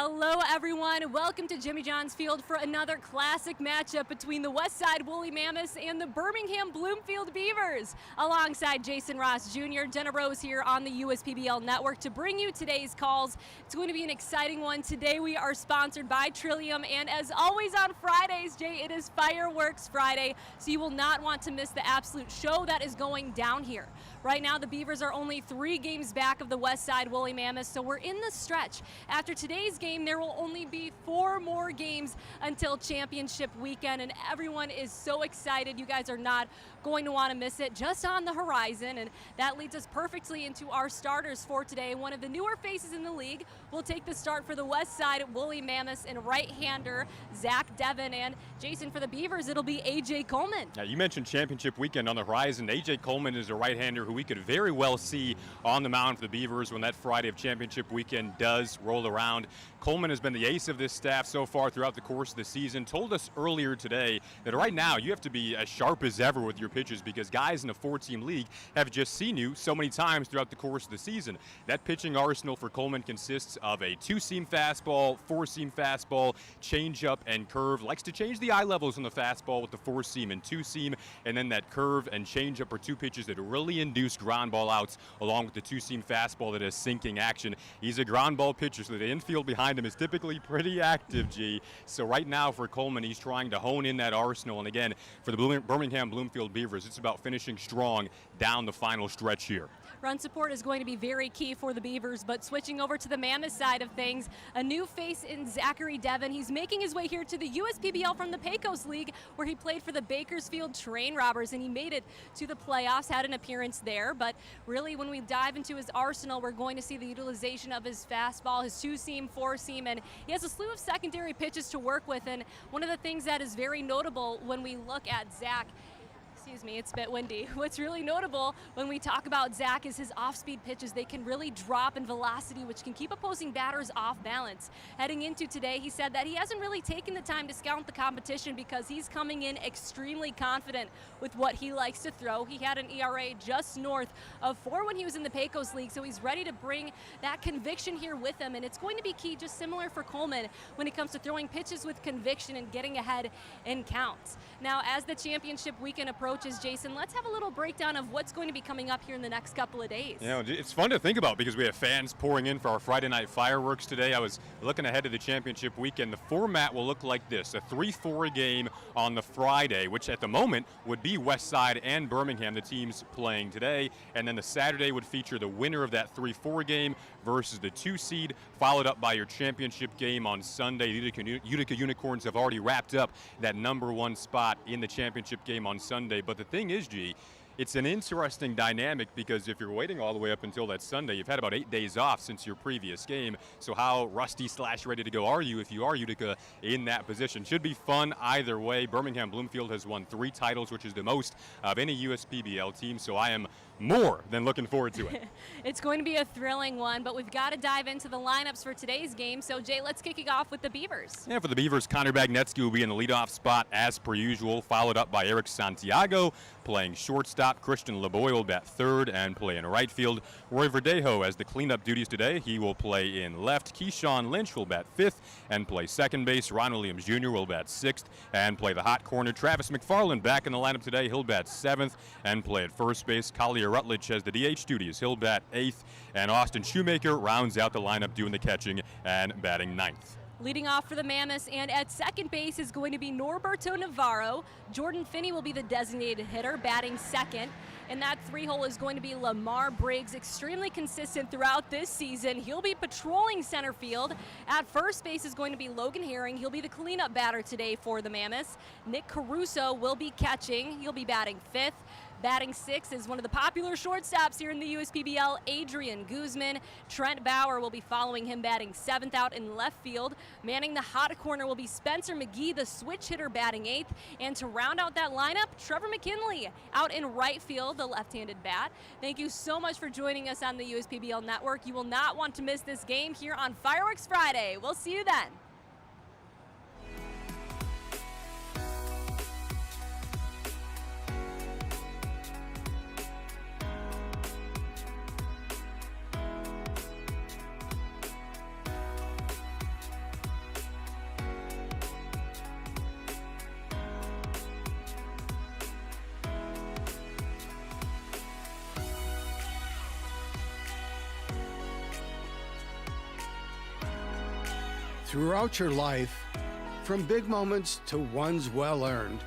Hello everyone, welcome to Jimmy John's Field for another classic matchup between the Westside Woolly Mammoths and the Birmingham Bloomfield Beavers. Alongside Jason Ross Jr., Jenna Rose here on the USPBL Network to bring you today's calls. It's going to be an exciting one. Today we are sponsored by Trillium, and as always on Fridays, Jay, it is Fireworks Friday, so you will not want to miss the absolute show that is going down here. Right now the Beavers are only 3 games back of the Westside Woolly Mammoths, so we're in the stretch. After today's game, there will only be 4 more games until championship weekend, and everyone is so excited. You guys are not going to want to miss it, just on the horizon, and that leads us perfectly into our starters for today. One of the newer faces in the league will take the start for the Westside Woolly Mammoths and right-hander Zach Devin, and Jason, for the Beavers, it'll be A.J. Coleman. Now, you mentioned championship weekend on the horizon. A.J. Coleman is a right-hander who we could very well see on the mound for the Beavers when that Friday of championship weekend does roll around. Coleman has been the ace of this staff so far throughout the course of the season. Told us earlier today that right now you have to be as sharp as ever with your pitches because guys in a 4-team league have just seen you so many times throughout the course of the season. That pitching arsenal for Coleman consists of a 2-seam fastball, 4-seam fastball, changeup, and curve. Likes to change the eye levels on the fastball with the 4-seam and 2-seam, and then that curve and changeup are 2 pitches that really induce ground ball outs along with the 2-seam fastball that has sinking action. He's a ground ball pitcher, so the infield behind him is typically pretty active, G. So right now for Coleman, he's trying to hone in that arsenal. And again, for the Birmingham Bloomfield Beavers, it's about finishing strong down the final stretch here. Run support is going to be very key for the Beavers, but switching over to the Mammoth side of things, a new face in Zachary Devin. He's making his way here to the USPBL from the Pecos League, where he played for the Bakersfield Train Robbers, and he made it to the playoffs, had an appearance there. But really, when we dive into his arsenal, we're going to see the utilization of his fastball, his 2-seam, 4-seam, and he has a slew of secondary pitches to work with. And one of the things that is very notable when we look at Zach, excuse me, it's a bit windy. What's really notable when we talk about Zach is his off-speed pitches. They can really drop in velocity, which can keep opposing batters off balance. Heading into today, he said that he hasn't really taken the time to scout the competition because he's coming in extremely confident with what he likes to throw. He had an ERA just north of 4 when he was in the Pecos League, so he's ready to bring that conviction here with him, and it's going to be key, just similar for Coleman, when it comes to throwing pitches with conviction and getting ahead in counts. Now, as the championship weekend approaches, Jason, let's have a little breakdown of what's going to be coming up here in the next couple of days. You know, it's fun to think about because we have fans pouring in for our Friday night fireworks today. I was looking ahead to the championship weekend. The format will look like this: a 3-4 game on the Friday, which at the moment would be Westside and Birmingham, the teams playing today, and then the Saturday would feature the winner of that 3-4 game versus the 2 seed, followed up by your championship game on Sunday. Utica Unicorns have already wrapped up that #1 spot in the championship game on Sunday. But the thing is, G, it's an interesting dynamic because if you're waiting all the way up until that Sunday, you've had about 8 days off since your previous game. So how rusty/ready to go are you if you are Utica in that position? Should be fun either way. Birmingham Bloomfield has won 3 titles, which is the most of any USPBL team. So I am more than looking forward to it. It's going to be a thrilling one, but we've got to dive into the lineups for today's game. So, Jay, let's kick it off with the Beavers. Yeah, for the Beavers, Connor Bagnetsky will be in the leadoff spot as per usual, followed up by Eric Santiago playing shortstop. Christian LeBoy will bat third and play in right field. Roy Verdejo has the cleanup duties today. He will play in left. Keyshawn Lynch will bat fifth and play second base. Ron Williams Jr. will bat sixth and play the hot corner. Travis McFarland back in the lineup today. He'll bat seventh and play at first base. Collier Rutledge has the DH duties. He'll bat eighth. And Austin Shoemaker rounds out the lineup doing the catching and batting ninth. Leading off for the Mammoths, and at second base is going to be Norberto Navarro. Jordan Finney will be the designated hitter, batting second. And that 3-hole is going to be Lamar Briggs, extremely consistent throughout this season. He'll be patrolling center field. At first base is going to be Logan Herring. He'll be the cleanup batter today for the Mammoths. Nick Caruso will be catching. He'll be batting fifth. Batting sixth is one of the popular shortstops here in the USPBL, Adrian Guzman. Trent Bauer will be following him, batting seventh out in left field. Manning the hot corner will be Spencer McGee, the switch hitter, batting eighth. And to round out that lineup, Trevor McKinley out in right field, the left-handed bat. Thank you so much for joining us on the USPBL Network. You will not want to miss this game here on Fireworks Friday. We'll see you then. Throughout your life, from big moments to ones well earned,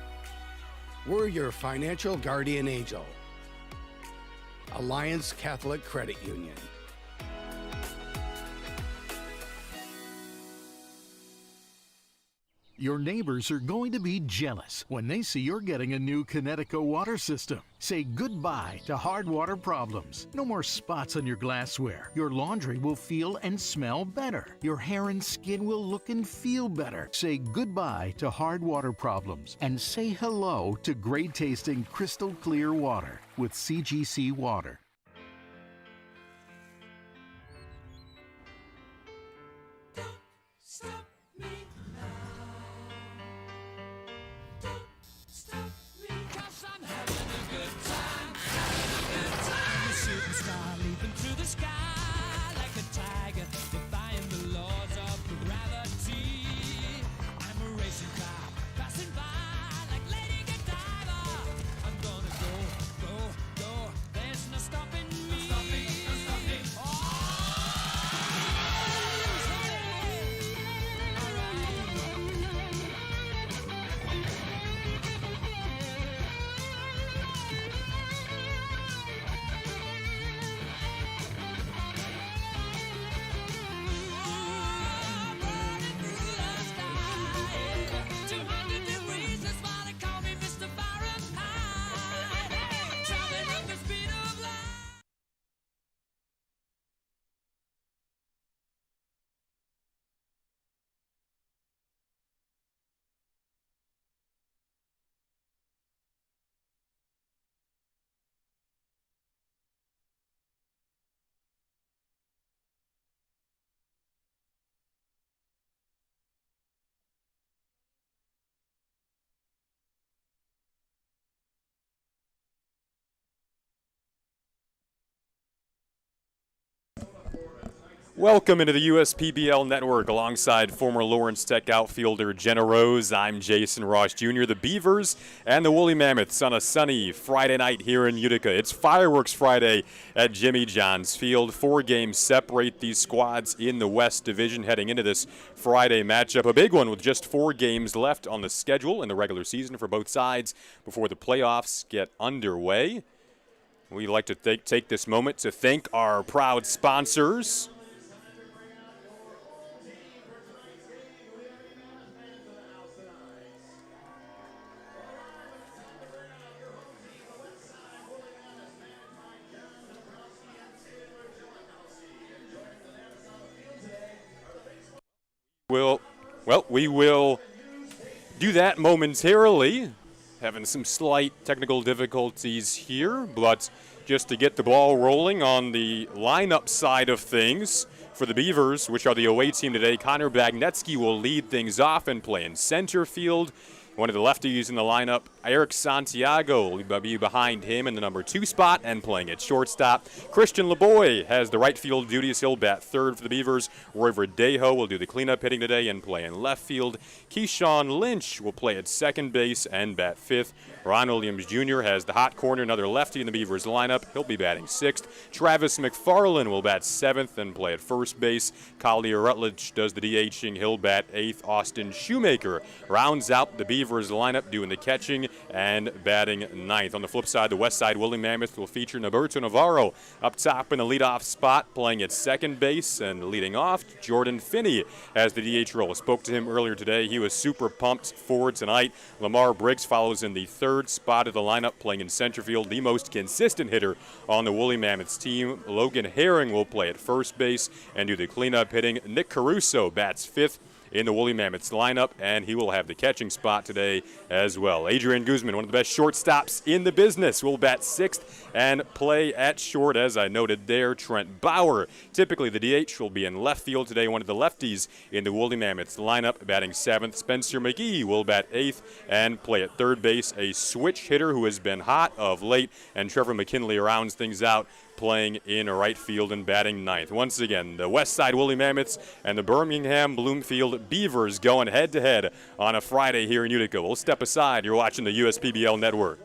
we're your financial guardian angel. Alliance Catholic Credit Union. Your neighbors are going to be jealous when they see you're getting a new Connecticut water system. Say goodbye to hard water problems. No more spots on your glassware. Your laundry will feel and smell better. Your hair and skin will look and feel better. Say goodbye to hard water problems and say hello to great tasting crystal clear water with CGC Water. Welcome into the USPBL Network alongside former Lawrence Tech outfielder Jenna Rose. I'm Jason Ross Jr. The Beavers and the Woolly Mammoths on a sunny Friday night here in Utica. It's Fireworks Friday at Jimmy John's Field. 4 games separate these squads in the West Division heading into this Friday matchup. A big one with just 4 games left on the schedule in the regular season for both sides before the playoffs get underway. We'd like to take this moment to thank our proud sponsors. We will do that momentarily. Having some slight technical difficulties here, but just to get the ball rolling on the lineup side of things for the Beavers, which are the away team today, Connor Bagnetsky will lead things off and play in center field. One of the lefties in the lineup, Eric Santiago, will be behind him in the number 2 spot and playing at shortstop. Christian LeBoy has the right field duties. He'll bat third for the Beavers. Roy Verdejo will do the cleanup hitting today and play in left field. Keyshawn Lynch will play at second base and bat fifth. Ron Williams Jr. has the hot corner, another lefty in the Beavers lineup. He'll be batting sixth. Travis McFarland will bat seventh and play at first base. Collier Rutledge does the DHing. He'll bat eighth. Austin Shoemaker rounds out the Beavers lineup doing the catching and batting ninth. On the flip side, the Westside Woolly Mammoth will feature Norberto Navarro up top in the leadoff spot, playing at second base and leading off. Jordan Finney has the DH role. Spoke to him earlier today. He was super pumped for tonight. Lamar Briggs follows in the third spot of the lineup, playing in center field, the most consistent hitter on the Woolly Mammoths team. Logan Herring will play at first base and do the cleanup hitting. Nick Caruso bats fifth in the Woolly Mammoths lineup, and he will have the catching spot today as well. Adrian Guzman, one of the best shortstops in the business, will bat sixth and play at short, as I noted there. Trent Bauer, typically the DH, will be in left field today, one of the lefties in the Woolly Mammoths lineup, batting seventh. Spencer McGee will bat eighth and play at third base, a switch hitter who has been hot of late, and Trevor McKinley rounds things out, playing in right field and batting ninth. Once again, the Westside Woolly Mammoths and the Birmingham Bloomfield Beavers going head-to-head on a Friday here in Utica. We'll step aside. You're watching the USPBL Network.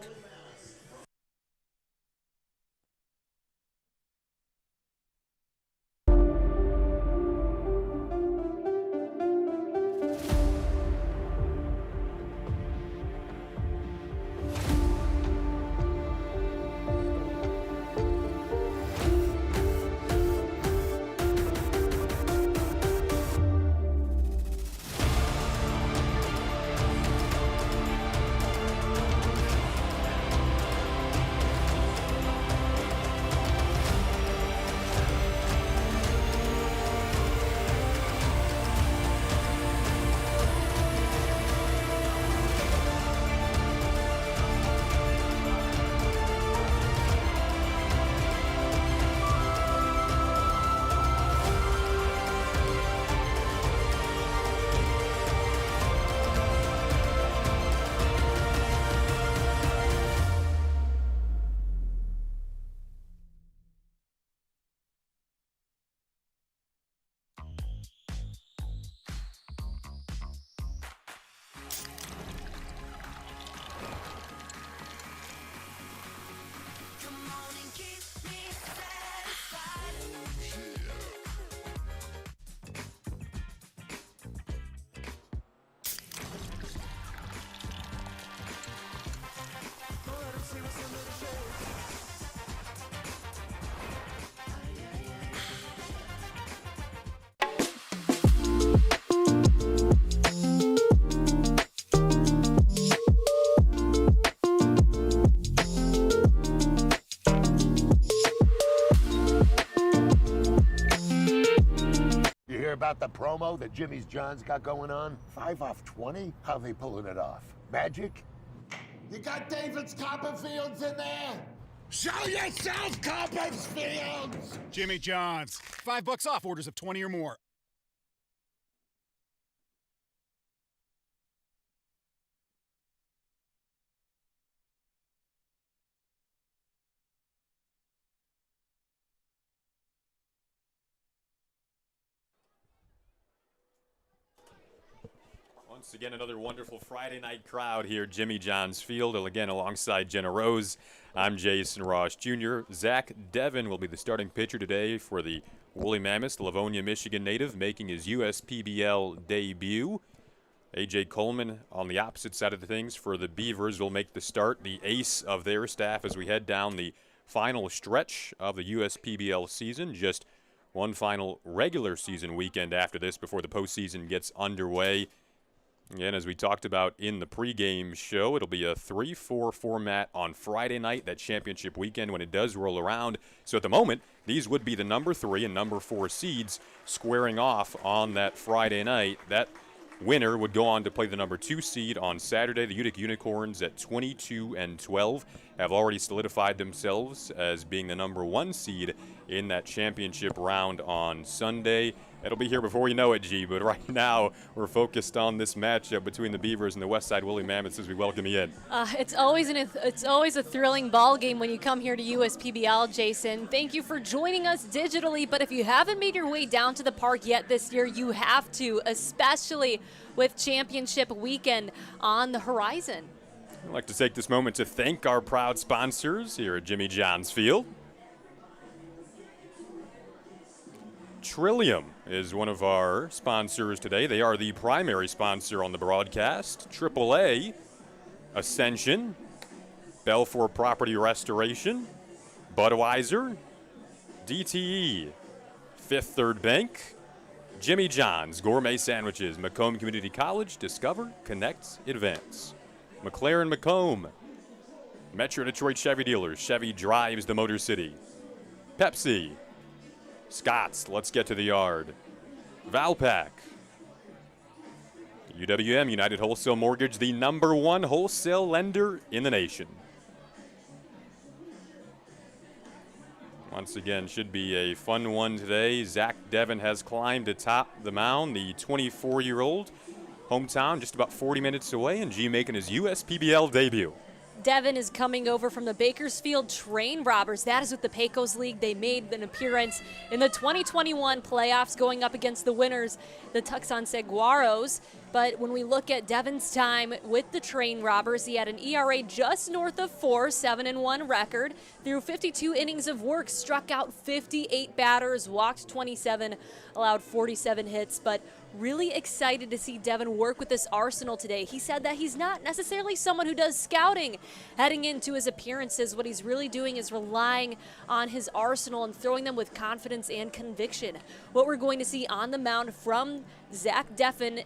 about the promo that Jimmy's John's got going on? 5 off 20? How they pulling it off? Magic? You got David's Copperfields in there? Show yourself, Copperfields! Jimmy John's. $5 off orders of 20 or more. Once again, another wonderful Friday night crowd here at Jimmy John's Field. Again, alongside Jenna Rose, I'm Jason Ross Jr. Zach Devin will be the starting pitcher today for the Woolly Mammoths, the Livonia, Michigan native, making his USPBL debut. A.J. Coleman on the opposite side of the things for the Beavers will make the start, the ace of their staff as we head down the final stretch of the USPBL season. Just one final regular season weekend after this before the postseason gets underway. Again, as we talked about in the pregame show, it'll be a 3-4 format on Friday night, that championship weekend when it does roll around. So at the moment, these would be the number 3 and number 4 seeds squaring off on that Friday night. That winner would go on to play the number 2 seed on Saturday. The Utica Unicorns at 22-12 have already solidified themselves as being the number 1 seed in that championship round on Sunday. It'll be here before you know it, G, but right now we're focused on this matchup between the Beavers and the Westside Woolly Mammoths as we welcome you in. It's always a thrilling ball game when you come here to USPBL, Jason. Thank you for joining us digitally, but if you haven't made your way down to the park yet this year, you have to, especially with championship weekend on the horizon. I'd like to take this moment to thank our proud sponsors here at Jimmy John's Field. Trillium is one of our sponsors today. They are the primary sponsor on the broadcast. AAA, Ascension, Belfour Property Restoration, Budweiser, DTE, Fifth Third Bank, Jimmy John's Gourmet Sandwiches, Macomb Community College, Discover, Connect, Advance. McLaren Macomb, Metro Detroit Chevy Dealers, Chevy drives the Motor City. Pepsi, Scott's, let's get to the yard. Valpak, UWM, United Wholesale Mortgage, the number 1 wholesale lender in the nation. Once again, should be a fun one today. Zach Devin has climbed atop the mound, the 24-year-old. Hometown just about 40 minutes away, and G making his USPBL debut. Devin is coming over from the Bakersfield Train Robbers. That is with the Pecos League. They made an appearance in the 2021 playoffs going up against the winners, the Tucson Saguaros. But when we look at Devin's time with the Train Robbers, he had an ERA just north of 4, 7-1 record. Through 52 innings of work, struck out 58 batters, walked 27, allowed 47 hits. But really excited to see Devin work with this arsenal today. He said that he's not necessarily someone who does scouting heading into his appearances. What he's really doing is relying on his arsenal and throwing them with confidence and conviction. What we're going to see on the mound from Zach Devin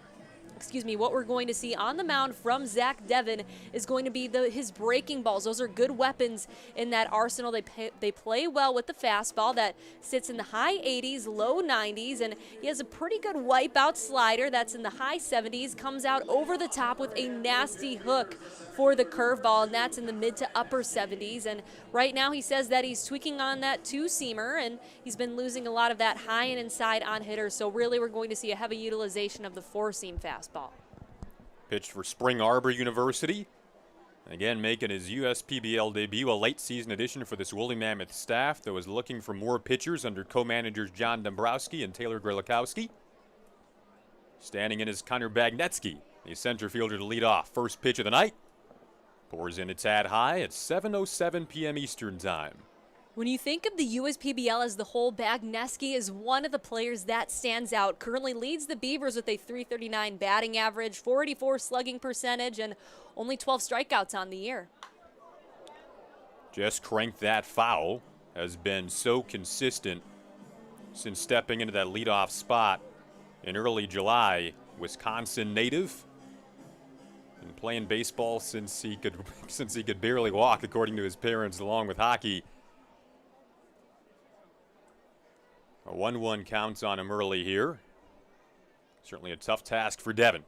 is going to be his breaking balls. Those are good weapons in that arsenal. They play well with the fastball that sits in the high 80s, low 90s, and he has a pretty good wipeout slider that's in the high 70s, comes out over the top with a nasty hook for the curveball, and that's in the mid to upper 70s. And right now he says that he's tweaking on that two-seamer, and he's been losing a lot of that high and inside on hitters. So really we're going to see a heavy utilization of the four-seam fastball. Pitched for Spring Arbor University. Again, making his USPBL debut, a late season addition for this Woolly Mammoth staff that was looking for more pitchers under co-managers John Dombrowski and Taylor Grilikowski. Standing in is Connor Bagnetsky, the center fielder to lead off. First pitch of the night. Pours in a tad high at 7:07 p.m. Eastern Time. When you think of the USPBL as the whole, Bagnetsky is one of the players that stands out. Currently leads the Beavers with a .339 batting average, .484 slugging percentage, and only 12 strikeouts on the year. Just cranked that foul. Has been so consistent since stepping into that leadoff spot in early July. Wisconsin native. Been playing baseball since he could barely walk, according to his parents, along with hockey. A 1-1 count on him early here. Certainly a tough task for Devin.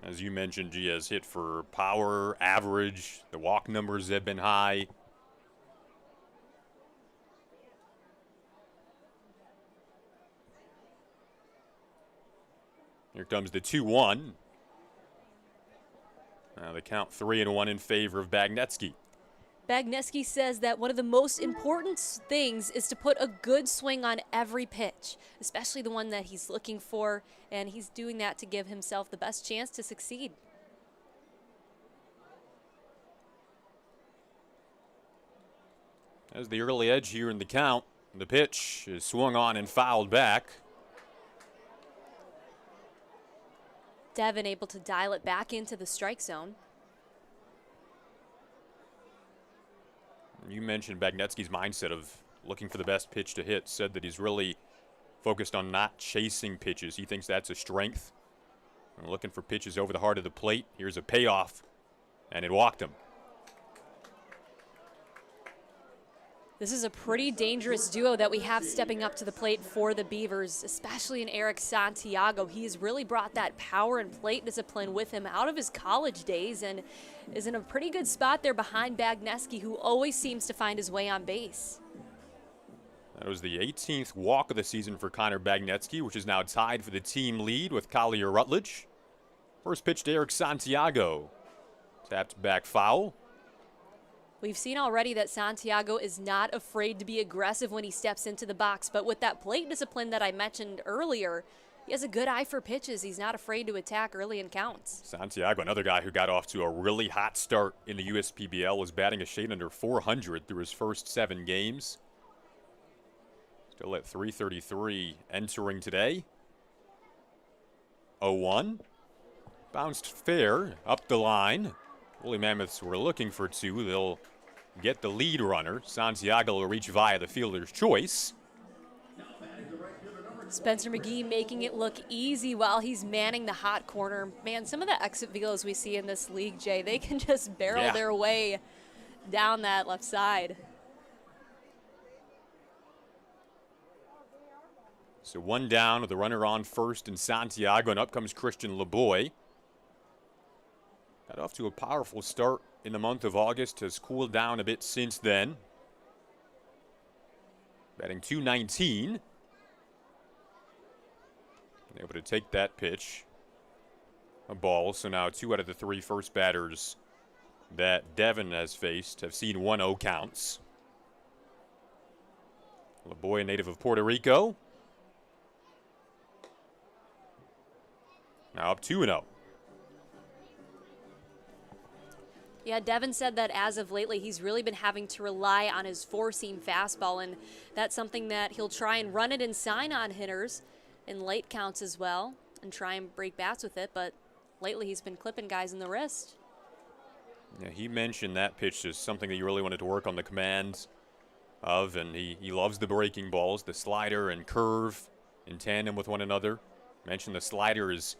As you mentioned, G has hit for power, average. The walk numbers have been high. Here comes the 2-1. Now they count 3-1 in favor of Bagnetsky. Bagnetsky says that one of the most important things is to put a good swing on every pitch, especially the one that he's looking for, and he's doing that to give himself the best chance to succeed. As the early edge here in the count, the pitch is swung on and fouled back. Devin able to dial it back into the strike zone. You mentioned Bagnetsky's mindset of looking for the best pitch to hit, said that he's really focused on not chasing pitches. He thinks that's a strength. And looking for pitches over the heart of the plate. Here's a payoff, and it walked him. This is a pretty dangerous duo that we have stepping up to the plate for the Beavers, especially in Eric Santiago. He's really brought that power and plate discipline with him out of his college days and is in a pretty good spot there behind Bagnetsky, who always seems to find his way on base. That was the 18th walk of the season for Connor Bagnetsky, which is now tied for the team lead with Collier Rutledge. First pitch to Eric Santiago. Tapped back foul. We've seen already that Santiago is not afraid to be aggressive when he steps into the box, but with that plate discipline that I mentioned earlier, he has a good eye for pitches. He's not afraid to attack early in counts. Santiago, another guy who got off to a really hot start in the USPBL, was batting a shade under 400 through his first 7 games. Still at 333 entering today. 0-1. Bounced fair up the line. Woolly Mammoths were looking for 2. They'll get the lead runner. Santiago will reach via the fielder's choice. Spencer McGee making it look easy while he's manning the hot corner. Man, some of the exit velos we see in this league, Jay, they can just barrel their way down that left side. So 1 down with the runner on first in Santiago, and up comes Christian LeBoy. Got off to a powerful start in the month of August, has cooled down a bit since then. Batting .219. Able to take that pitch. A ball, so now 2 out of the 3 first batters that Devin has faced have seen 1-0 counts. LeBoy, a native of Puerto Rico. Now up 2-0. Yeah, Devin said that as of lately, he's really been having to rely on his four-seam fastball, and that's something that he'll try and run it and sign on hitters in late counts as well and try and break bats with it, but lately he's been clipping guys in the wrist. Yeah, he mentioned that pitch is something that you really wanted to work on the command of, and he loves the breaking balls, the slider and curve in tandem with one another. Mentioned the slider is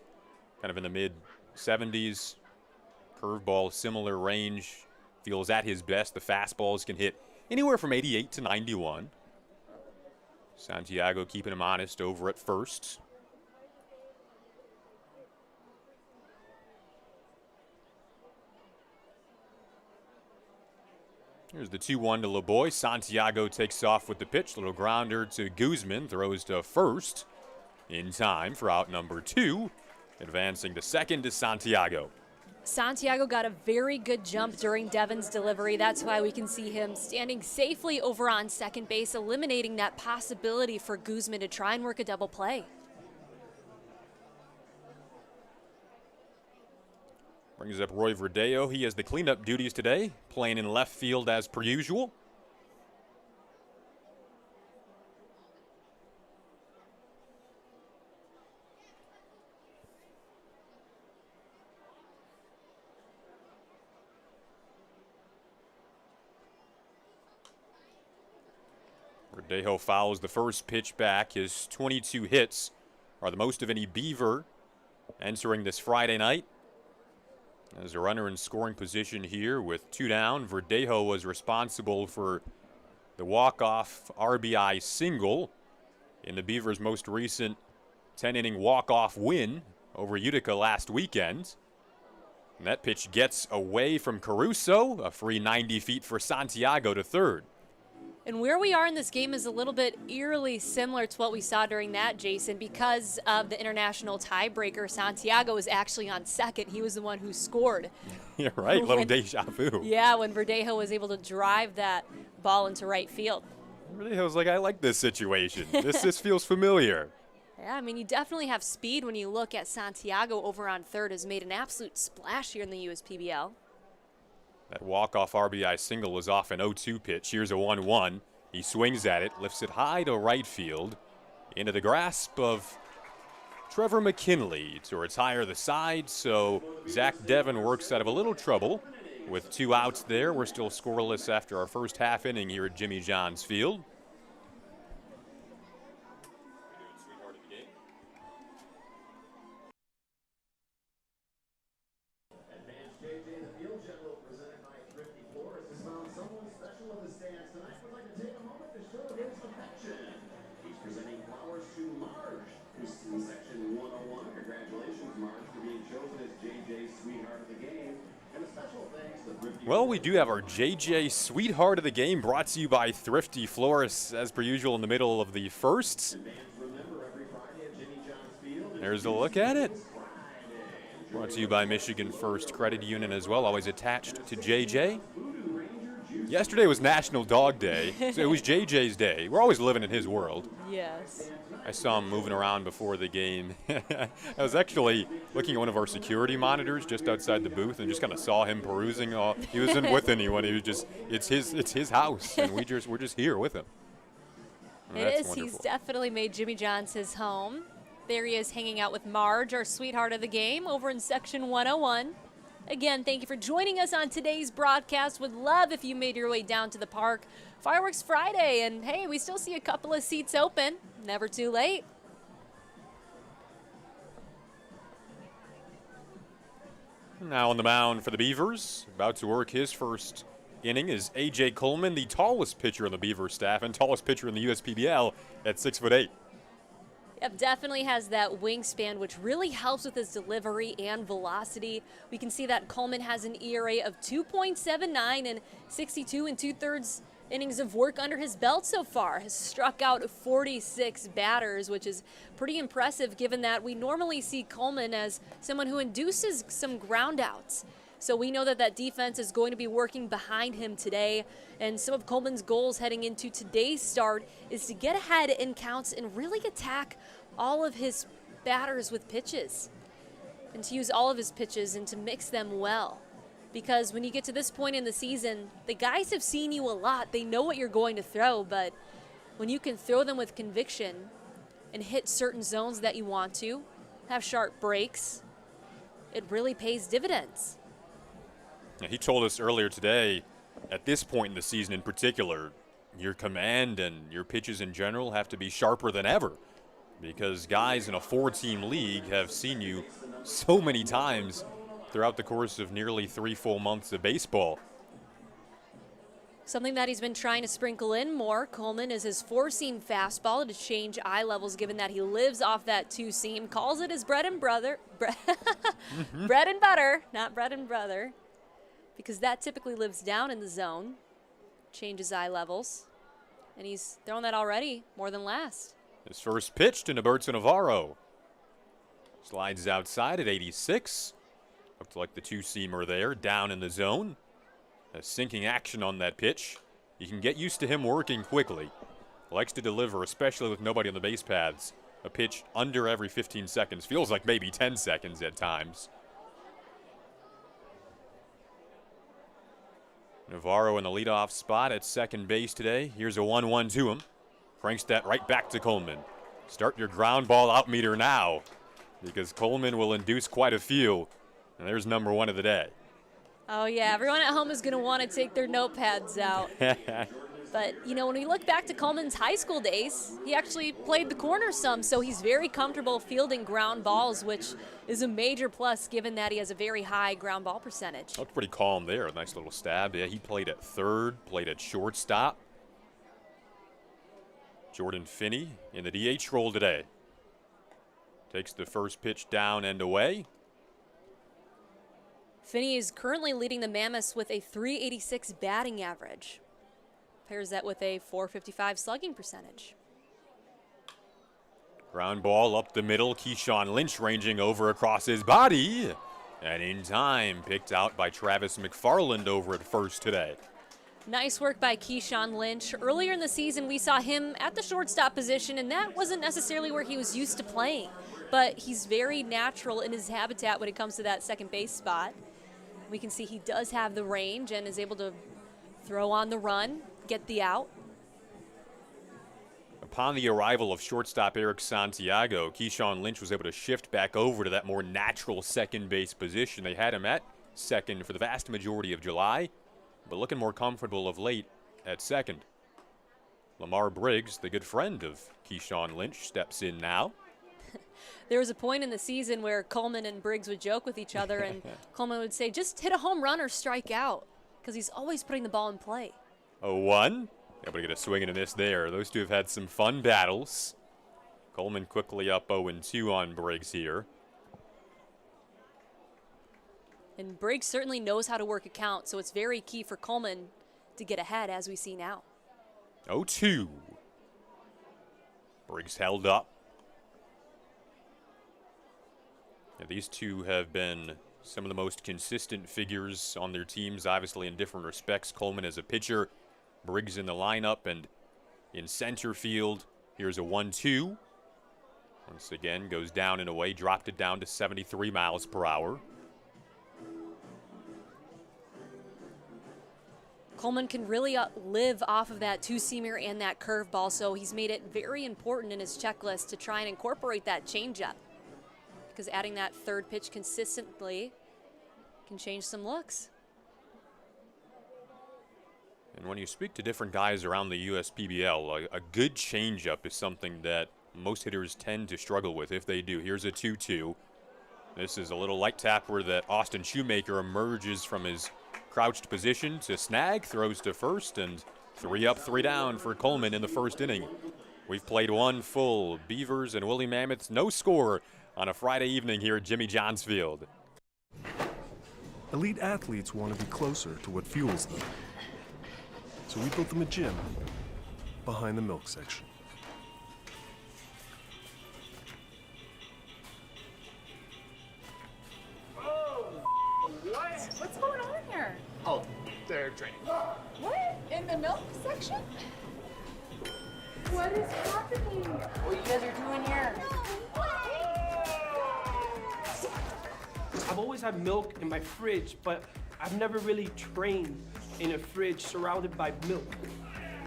kind of in the mid-70s. Curveball, similar range, feels at his best. The fastballs can hit anywhere from 88 to 91. Santiago keeping him honest over at first. Here's the 2-1 to LeBoy. Santiago takes off with the pitch. Little grounder to Guzman. Throws to first in time for out number 2. Advancing to second to Santiago. Santiago got a very good jump during Devin's delivery. That's why we can see him standing safely over on second base, eliminating that possibility for Guzman to try and work a double play. Brings up Roy Verdeo. He has the cleanup duties today, playing in left field as per usual. Verdejo fouls the first pitch back. His 22 hits are the most of any Beaver entering this Friday night. As a runner in scoring position here with 2 down, Verdejo was responsible for the walk-off RBI single in the Beavers' most recent 10-inning walk-off win over Utica last weekend. And that pitch gets away from Caruso, a free 90 feet for Santiago to third. And where we are in this game is a little bit eerily similar to what we saw during that, Jason. Because of the international tiebreaker, Santiago was actually on second. He was the one who scored. You're right, little deja vu. Yeah, when Verdejo was able to drive that ball into right field. Verdejo's like, I like this situation. This feels familiar. Yeah, I mean, you definitely have speed when you look at Santiago over on third, has made an absolute splash here in the USPBL. That walk-off RBI single was off an 0-2 pitch. Here's a 1-1. He swings at it, lifts it high to right field, into the grasp of Trevor McKinley to retire the side. So Zach Devon works out of a little trouble with 2 outs there. We're still scoreless after our first half inning here at Jimmy John's Field. Well, we do have our JJ Sweetheart of the Game brought to you by Thrifty Florists, as per usual in the middle of the first. There's a look at it. Brought to you by Michigan First Credit Union as well, always attached to JJ. Yesterday was National Dog Day, so it was JJ's day. We're always living in his world. Yes. I saw him moving around before the game. I was actually looking at one of our security monitors just outside the booth and just kind of saw him perusing. He wasn't with anyone. He was just, it's his house, and we're just here with him. And it is. wonderful. He's definitely made Jimmy John's his home. There he is hanging out with Marge, our sweetheart of the game, over in section 101. Again, thank you for joining us on today's broadcast. Would love if you made your way down to the park. Fireworks Friday, and hey, we still see a couple of seats open. Never too late. Now on the mound for the Beavers, about to work his first inning is A.J. Coleman, the tallest pitcher on the Beavers staff and tallest pitcher in the USPBL at 6'8". Yep, definitely has that wingspan, which really helps with his delivery and velocity. We can see that Coleman has an ERA of 2.79 and 62 2/3 innings of work under his belt so far. Has struck out 46 batters, which is pretty impressive given that we normally see Coleman as someone who induces some ground outs. So we know that that defense is going to be working behind him today. And some of Coleman's goals heading into today's start is to get ahead in counts and really attack all of his batters with pitches. And to use all of his pitches and to mix them well. Because when you get to this point in the season, the guys have seen you a lot. They know what you're going to throw, but when you can throw them with conviction and hit certain zones that you want to, have sharp breaks, it really pays dividends. He told us earlier today, at this point in the season in particular, your command and your pitches in general have to be sharper than ever because guys in a 4-team league have seen you so many times throughout the course of nearly 3 full months of baseball. Something that he's been trying to sprinkle in more, Coleman, is his 4-seam fastball to change eye levels given that he lives off that 2-seam, calls it his bread and butter, bread and butter, not bread and brother. Because that typically lives down in the zone, changes eye levels, and he's thrown that already more than last. His first pitch to Norberto Navarro. Slides outside at 86. Looked like the 2-seamer there, down in the zone. A sinking action on that pitch. You can get used to him working quickly. Likes to deliver, especially with nobody on the base paths. A pitch under every 15 seconds. Feels like maybe 10 seconds at times. Navarro in the leadoff spot at second base today. Here's a 1-1 to him. Cranks that right back to Coleman. Start your ground ball out meter now because Coleman will induce quite a few. And there's number 1 of the day. Oh, yeah. Everyone at home is going to want to take their notepads out. But, you know, when we look back to Coleman's high school days, he actually played the corner some, so he's very comfortable fielding ground balls, which is a major plus given that he has a very high ground ball percentage. Looked pretty calm there. A nice little stab. Yeah, he played at third, played at shortstop. Jordan Finney in the DH role today. Takes the first pitch down and away. Finney is currently leading the Mammoths with a .386 batting average. Pairs that with a .455 slugging percentage. Ground ball up the middle. Keyshawn Lynch ranging over across his body. And in time, picked out by Travis McFarland over at first today. Nice work by Keyshawn Lynch. Earlier in the season, we saw him at the shortstop position, and that wasn't necessarily where he was used to playing. But he's very natural in his habitat when it comes to that second base spot. We can see he does have the range and is able to throw on the run, get the out. Upon the arrival of shortstop Eric Santiago, Keyshawn Lynch was able to shift back over to that more natural second base position. They had him at second for the vast majority of July, but looking more comfortable of late at second. Lamar Briggs, the good friend of Keyshawn Lynch, steps in now. There was a point in the season where Coleman and Briggs would joke with each other, and Coleman would say, just hit a home run or strike out, because he's always putting the ball in play. 0-1. Able to get a swing and a miss there. Those two have had some fun battles. Coleman quickly up 0-2 on Briggs here. And Briggs certainly knows how to work a count, so it's very key for Coleman to get ahead, as we see now. 0-2. Briggs held up. Yeah, these two have been some of the most consistent figures on their teams, obviously in different respects. Coleman as a pitcher, Briggs in the lineup and in center field. Here's a 1-2. Once again, goes down and away, dropped it down to 73 miles per hour. Coleman can really live off of that two-seamer and that curveball, so he's made it very important in his checklist to try and incorporate that changeup, because adding that third pitch consistently can change some looks. And when you speak to different guys around the USPBL, a good changeup is something that most hitters tend to struggle with if they do. Here's a 2-2. This is a little light tapper that Austin Shoemaker emerges from his crouched position to snag, throws to first, and 3 up, 3 down for Coleman in the first inning. We've played one full Beavers and Woolly Mammoths, no score on a Friday evening here at Jimmy John's Field. Elite athletes want to be closer to what fuels them. So we built them a gym behind the milk section. What's going on here? Oh, they're training. What? In the milk section? What is happening? What you guys are doing here? I've always had milk in my fridge, but I've never really trained in a fridge surrounded by milk.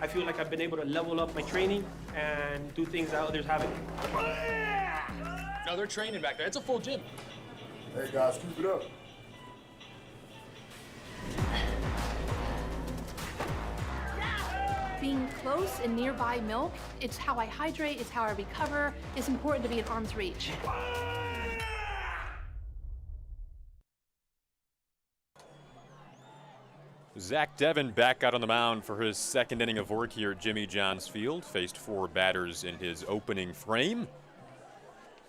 I feel like I've been able to level up my training and do things that others haven't. No, they're training back there. It's a full gym. Hey guys, keep it up. Being close and nearby milk, it's how I hydrate, it's how I recover. It's important to be in arm's reach. Zach Devin back out on the mound for his second inning of work here at Jimmy John's Field. Faced 4 batters in his opening frame.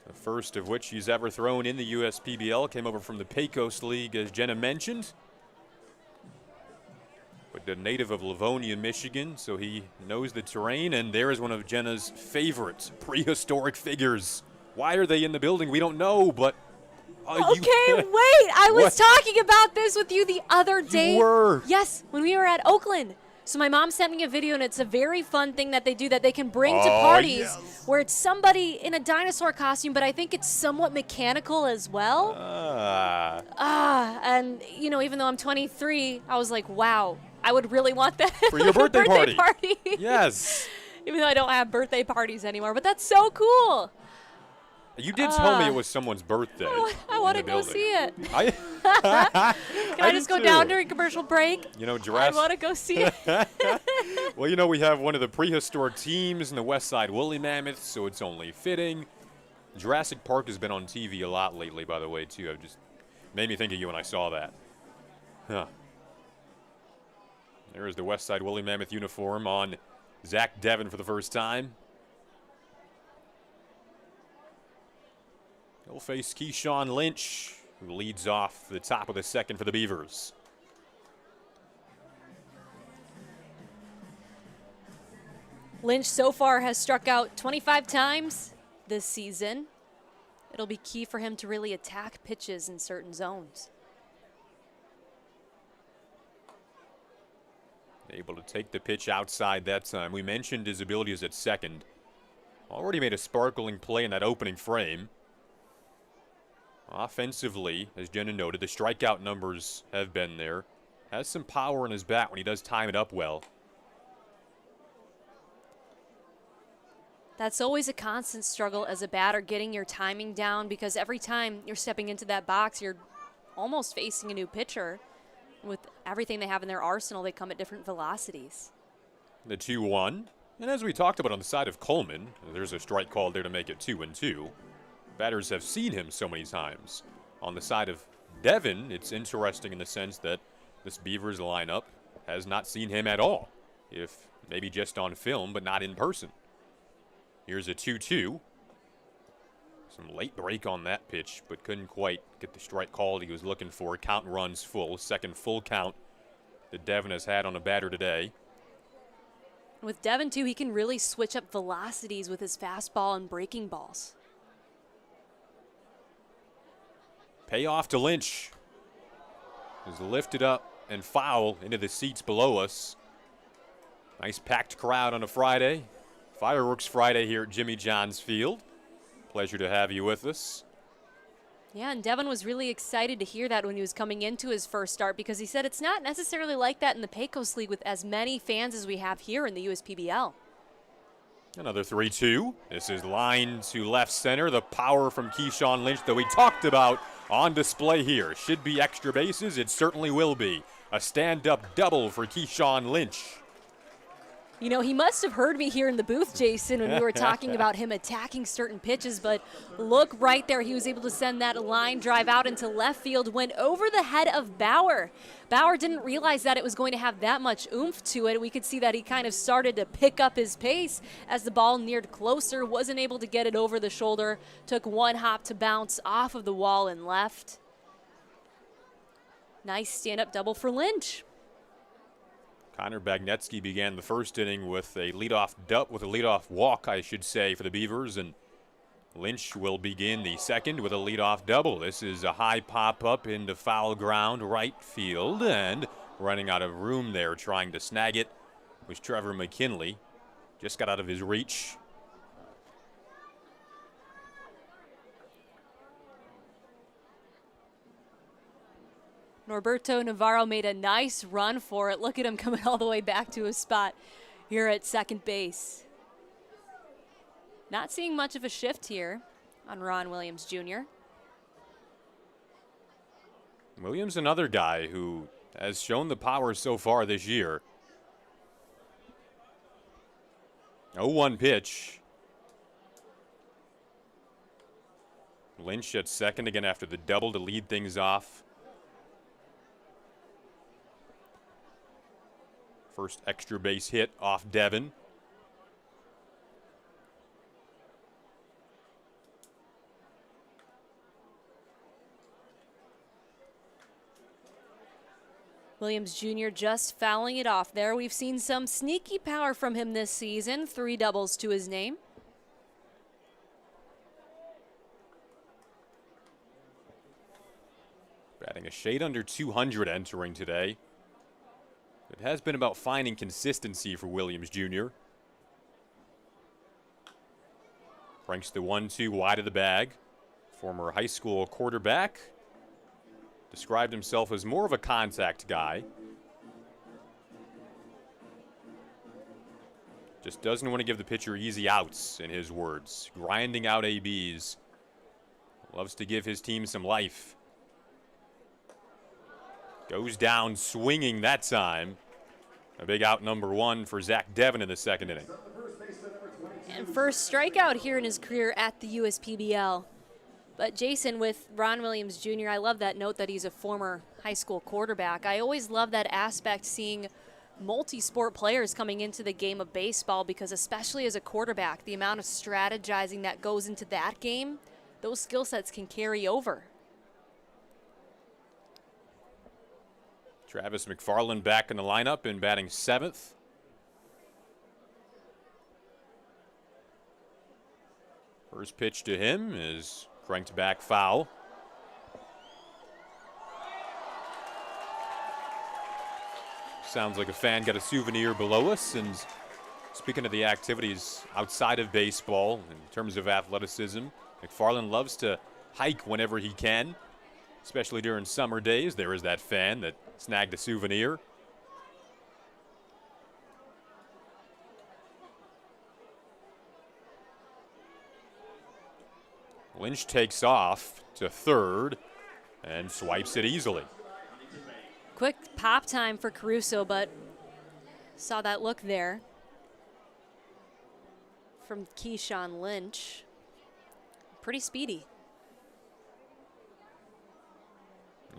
The first of which he's ever thrown in the USPBL. Came over from the Pecos League, as Jenna mentioned. But the native of Livonia, Michigan, so he knows the terrain. And there is one of Jenna's favorite prehistoric figures. Why are they in the building? We don't know, but... Okay, wait. I was talking about this with you the other day. You were. Yes, when we were at Oakland. So my mom sent me a video, and it's a very fun thing that they do that they can bring to parties where it's somebody in a dinosaur costume, but I think it's somewhat mechanical as well. And, you know, even though I'm 23, I was like, wow, I would really want that for your birthday party. Yes. Even though I don't have birthday parties anymore, but that's so cool. You did tell me it was someone's birthday. I want to go see it. Can I just go down during commercial break? You know, Jurassic. I want to go see it. Well, you know, we have one of the prehistoric teams in the Westside Woolly Mammoths, so it's only fitting. Jurassic Park has been on TV a lot lately, by the way, too. It just made me think of you when I saw that. Huh. There is the Westside Woolly Mammoth uniform on Zach Devin for the first time. He'll face Keyshawn Lynch, who leads off the top of the second for the Beavers. Lynch so far has struck out 25 times this season. It'll be key for him to really attack pitches in certain zones. Able to take the pitch outside that time. We mentioned his abilities at second. Already made a sparkling play in that opening frame. Offensively, as Jenna noted, the strikeout numbers have been there. Has some power in his bat when he does time it up well. That's always a constant struggle as a batter, getting your timing down, because every time you're stepping into that box, you're almost facing a new pitcher. With everything they have in their arsenal, they come at different velocities. The 2-1. And as we talked about on the side of Coleman, there's a strike called there to make it 2-2. Batters have seen him so many times. On the side of Devin, it's interesting in the sense that this Beavers lineup has not seen him at all. If maybe just on film, but not in person. Here's a 2-2. Some late break on that pitch, but couldn't quite get the strike called he was looking for. Count runs full. Second full count that Devin has had on a batter today. With Devin, too, he can really switch up velocities with his fastball and breaking balls. Payoff to Lynch. Is lifted up and foul into the seats below us. Nice packed crowd on a Friday. Fireworks Friday here at Jimmy John's Field. Pleasure to have you with us. Yeah, and Devin was really excited to hear that when he was coming into his first start, because he said it's not necessarily like that in the Pecos League with as many fans as we have here in the USPBL. Another 3-2. This is line to left center. The power from Keyshawn Lynch that we talked about on display here. Should be extra bases. It certainly will be. A stand-up double for Keyshawn Lynch. You know, he must have heard me here in the booth, Jason, when we were talking about him attacking certain pitches, but look right there. He was able to send that line drive out into left field, went over the head of Bauer. Bauer didn't realize that it was going to have that much oomph to it. We could see that he kind of started to pick up his pace as the ball neared closer, wasn't able to get it over the shoulder, took one hop to bounce off of the wall and left. Nice stand-up double for Lynch. Connor Bagnetsky began the first inning with a leadoff walk, I should say, for the Beavers, and Lynch will begin the second with a leadoff double. This is a high pop-up into foul ground right field, and running out of room there trying to snag it was Trevor McKinley. Just got out of his reach. Norberto Navarro made a nice run for it. Look at him coming all the way back to his spot here at second base. Not seeing much of a shift here on Ron Williams Jr. Williams, another guy who has shown the power so far this year. 0-1 pitch. Lynch at second again after the double to lead things off. First extra base hit off Devin. Williams Jr. just fouling it off there. We've seen some sneaky power from him this season. 3 doubles to his name. Batting a shade under 200 entering today. It has been about finding consistency for Williams Jr. Cranks the 1-2 wide of the bag. Former high school quarterback. Described himself as more of a contact guy. Just doesn't want to give the pitcher easy outs, in his words. Grinding out ABs. Loves to give his team some life. Goes down swinging that time. A big out number 1 for Zach Devin in the second inning. And first strikeout here in his career at the USPBL. But Jason, with Ron Williams Jr., I love that note that he's a former high school quarterback. I always love that aspect, seeing multi-sport players coming into the game of baseball, because especially as a quarterback, the amount of strategizing that goes into that game those skill sets can carry over. Travis McFarland back in the lineup and batting 7th. First pitch to him is cranked back foul. Sounds like a fan got a souvenir below us. And speaking of the activities outside of baseball, in terms of athleticism, McFarland loves to hike whenever he can, especially during summer days. There is that fan that snagged a souvenir. Lynch takes off to third and swipes it easily. Quick pop time for Caruso, but saw that look there from Keyshawn Lynch. Pretty speedy.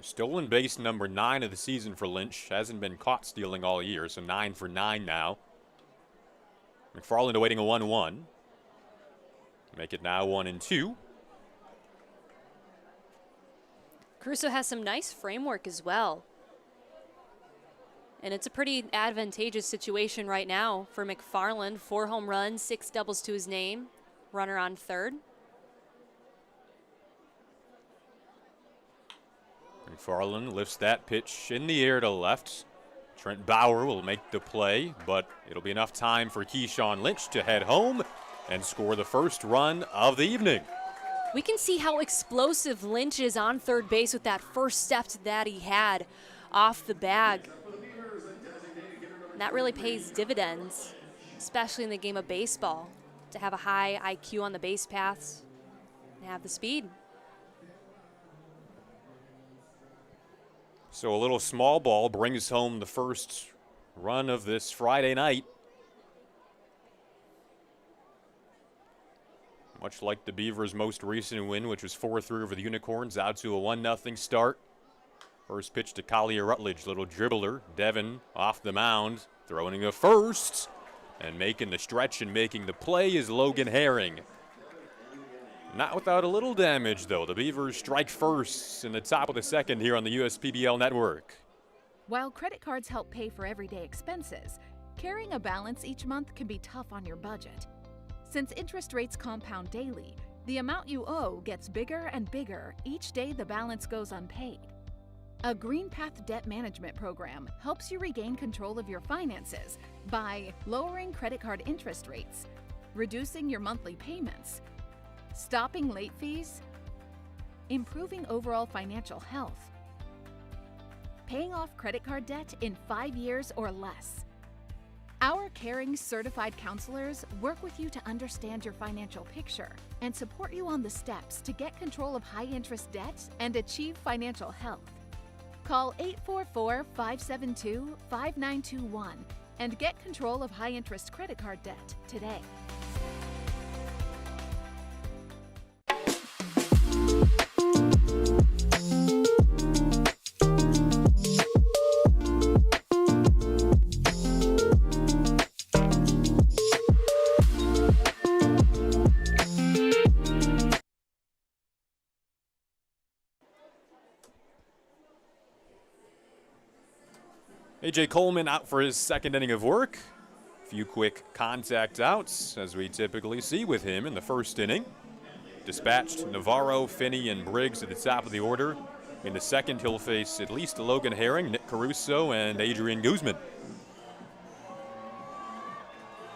Stolen base number 9 of the season for Lynch. Hasn't been caught stealing all year, so 9 for 9 now. McFarland awaiting a 1-1. Make it now 1-2. Caruso has some nice framework as well. And it's a pretty advantageous situation right now for McFarland. 4 home runs, 6 doubles to his name. Runner on third. McFarland lifts that pitch in the air to left. Trent Bauer will make the play, but it'll be enough time for Keyshawn Lynch to head home and score the first run of the evening. We can see how explosive Lynch is on third base with that first step that he had off the bag. And that really pays dividends, especially in the game of baseball, to have a high IQ on the base paths and have the speed. So a little small ball brings home the first run of this Friday night. Much like the Beavers' most recent win, which was 4-3 over the Unicorns, out to a 1-0 start. First pitch to Collier Rutledge, little dribbler. Devin off the mound, throwing a first, and making the stretch and making the play is Logan Herring. Not without a little damage, though. The Beavers strike first in the top of the second here on the USPBL network. While credit cards help pay for everyday expenses, carrying a balance each month can be tough on your budget. Since interest rates compound daily, the amount you owe gets bigger and bigger each day the balance goes unpaid. A Green Path debt management program helps you regain control of your finances by lowering credit card interest rates, reducing your monthly payments, stopping late fees, improving overall financial health, paying off credit card debt in 5 years or less. Our caring certified counselors work with you to understand your financial picture and support you on the steps to get control of high interest debt and achieve financial health. Call 844-572-5921 and get control of high interest credit card debt today. A.J. Coleman out for his second inning of work. A few quick contact outs, as we typically see with him in the first inning. Dispatched Navarro, Finney, and Briggs at the top of the order. In the second, he'll face at least Logan Herring, Nick Caruso, and Adrian Guzman.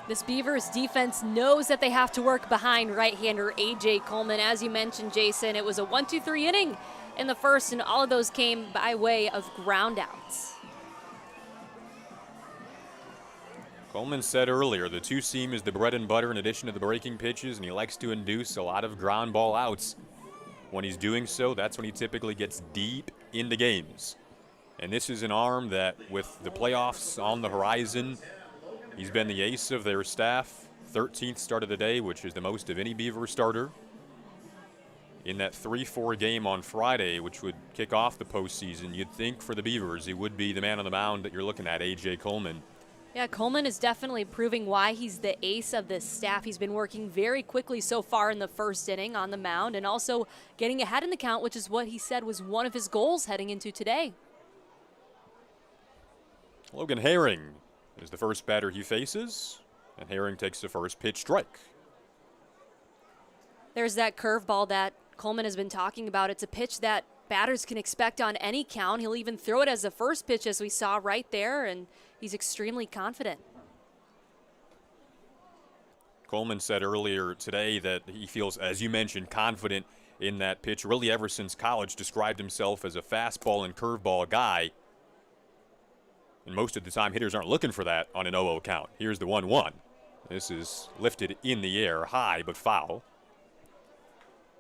This Beavers defense knows that they have to work behind right-hander A.J. Coleman. As you mentioned, Jason, it was a 1-2-3 inning in the first, and all of those came by way of ground outs. Coleman said earlier the two-seam is the bread and butter in addition to the breaking pitches, and he likes to induce a lot of ground ball outs. When he's doing so, that's when he typically gets deep into games. And this is an arm that, with the playoffs on the horizon, he's been the ace of their staff. 13th start of the day, which is the most of any Beaver starter. In that 3-4 game on Friday, which would kick off the postseason, you'd think for the Beavers he would be the man on the mound that you're looking at, A.J. Coleman. Yeah, Coleman is definitely proving why he's the ace of this staff. He's been working very quickly so far in the first inning on the mound and also getting ahead in the count, which is what he said was one of his goals heading into today. Logan Herring is the first batter he faces, and Herring takes the first pitch strike. There's that curveball that Coleman has been talking about. It's a pitch that batters can expect on any count. He'll even throw it as the first pitch, as we saw right there, and he's extremely confident. Coleman said earlier today that he feels, as you mentioned, confident in that pitch. Really ever since college, described himself as a fastball and curveball guy. And most of the time, hitters aren't looking for that on an 0-0 count. Here's the 1-1. This is lifted in the air, high but foul.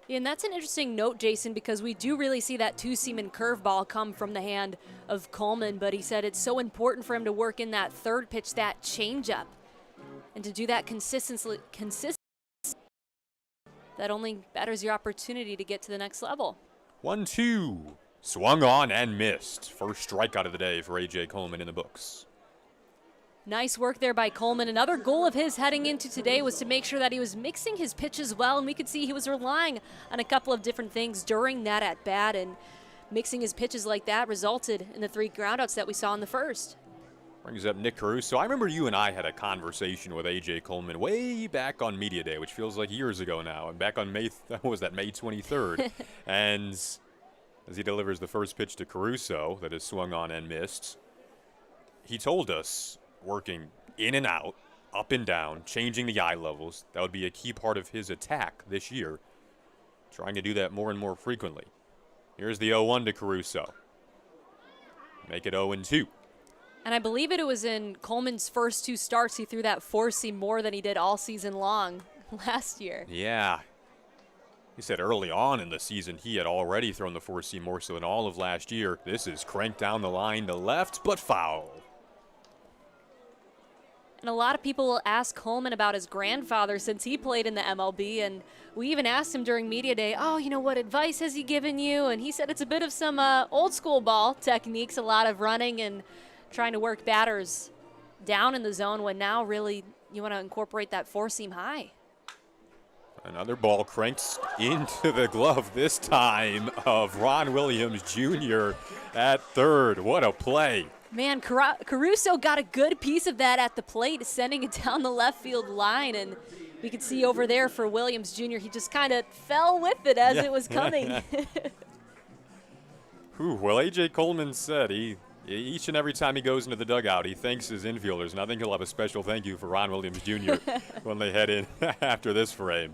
Yeah, and that's an interesting note, Jason, because we do really see that two-seam and curveball come from the hand of Coleman, but he said it's so important for him to work in that third pitch, that changeup, and to do that consistently, that only betters your opportunity to get to the next level. 1-2. Swung on and missed. First strikeout of the day for A.J. Coleman in the books. Nice work there by Coleman. Another goal of his heading into today was to make sure that he was mixing his pitches well, and we could see he was relying on a couple of different things during that at-bat, and mixing his pitches like that resulted in the 3 groundouts that we saw in the first. Brings up Nick Caruso. I remember you and I had a conversation with A.J. Coleman way back on Media Day, which feels like years ago now, and back on May 23rd. And as he delivers the first pitch to Caruso that is swung on and missed, he told us, working in and out, up and down, changing the eye levels, that would be a key part of his attack this year, trying to do that more and more frequently. Here's the 0-1 to Caruso. Make it 0-2. And I believe it was in Coleman's first 2 starts, he threw that 4-seam more than he did all season long last year. Yeah. He said early on in the season he had already thrown the 4-seam more so than all of last year. This is cranked down the line to left, but foul. And a lot of people will ask Coleman about his grandfather since he played in the MLB, and we even asked him during Media Day, oh, you know, what advice has he given you? And he said it's a bit of some old school ball techniques, a lot of running and trying to work batters down in the zone, when now really you want to incorporate that 4-seam high. Another ball cranked into the glove, this time of Ron Williams Jr. at third. What a play. Man, Caruso got a good piece of that at the plate, sending it down the left field line, and we could see over there for Williams Jr., he just kind of fell with it as it was coming. Well, A.J. Coleman said each and every time he goes into the dugout, he thanks his infielders, and I think he'll have a special thank you for Ron Williams Jr. when they head in after this frame.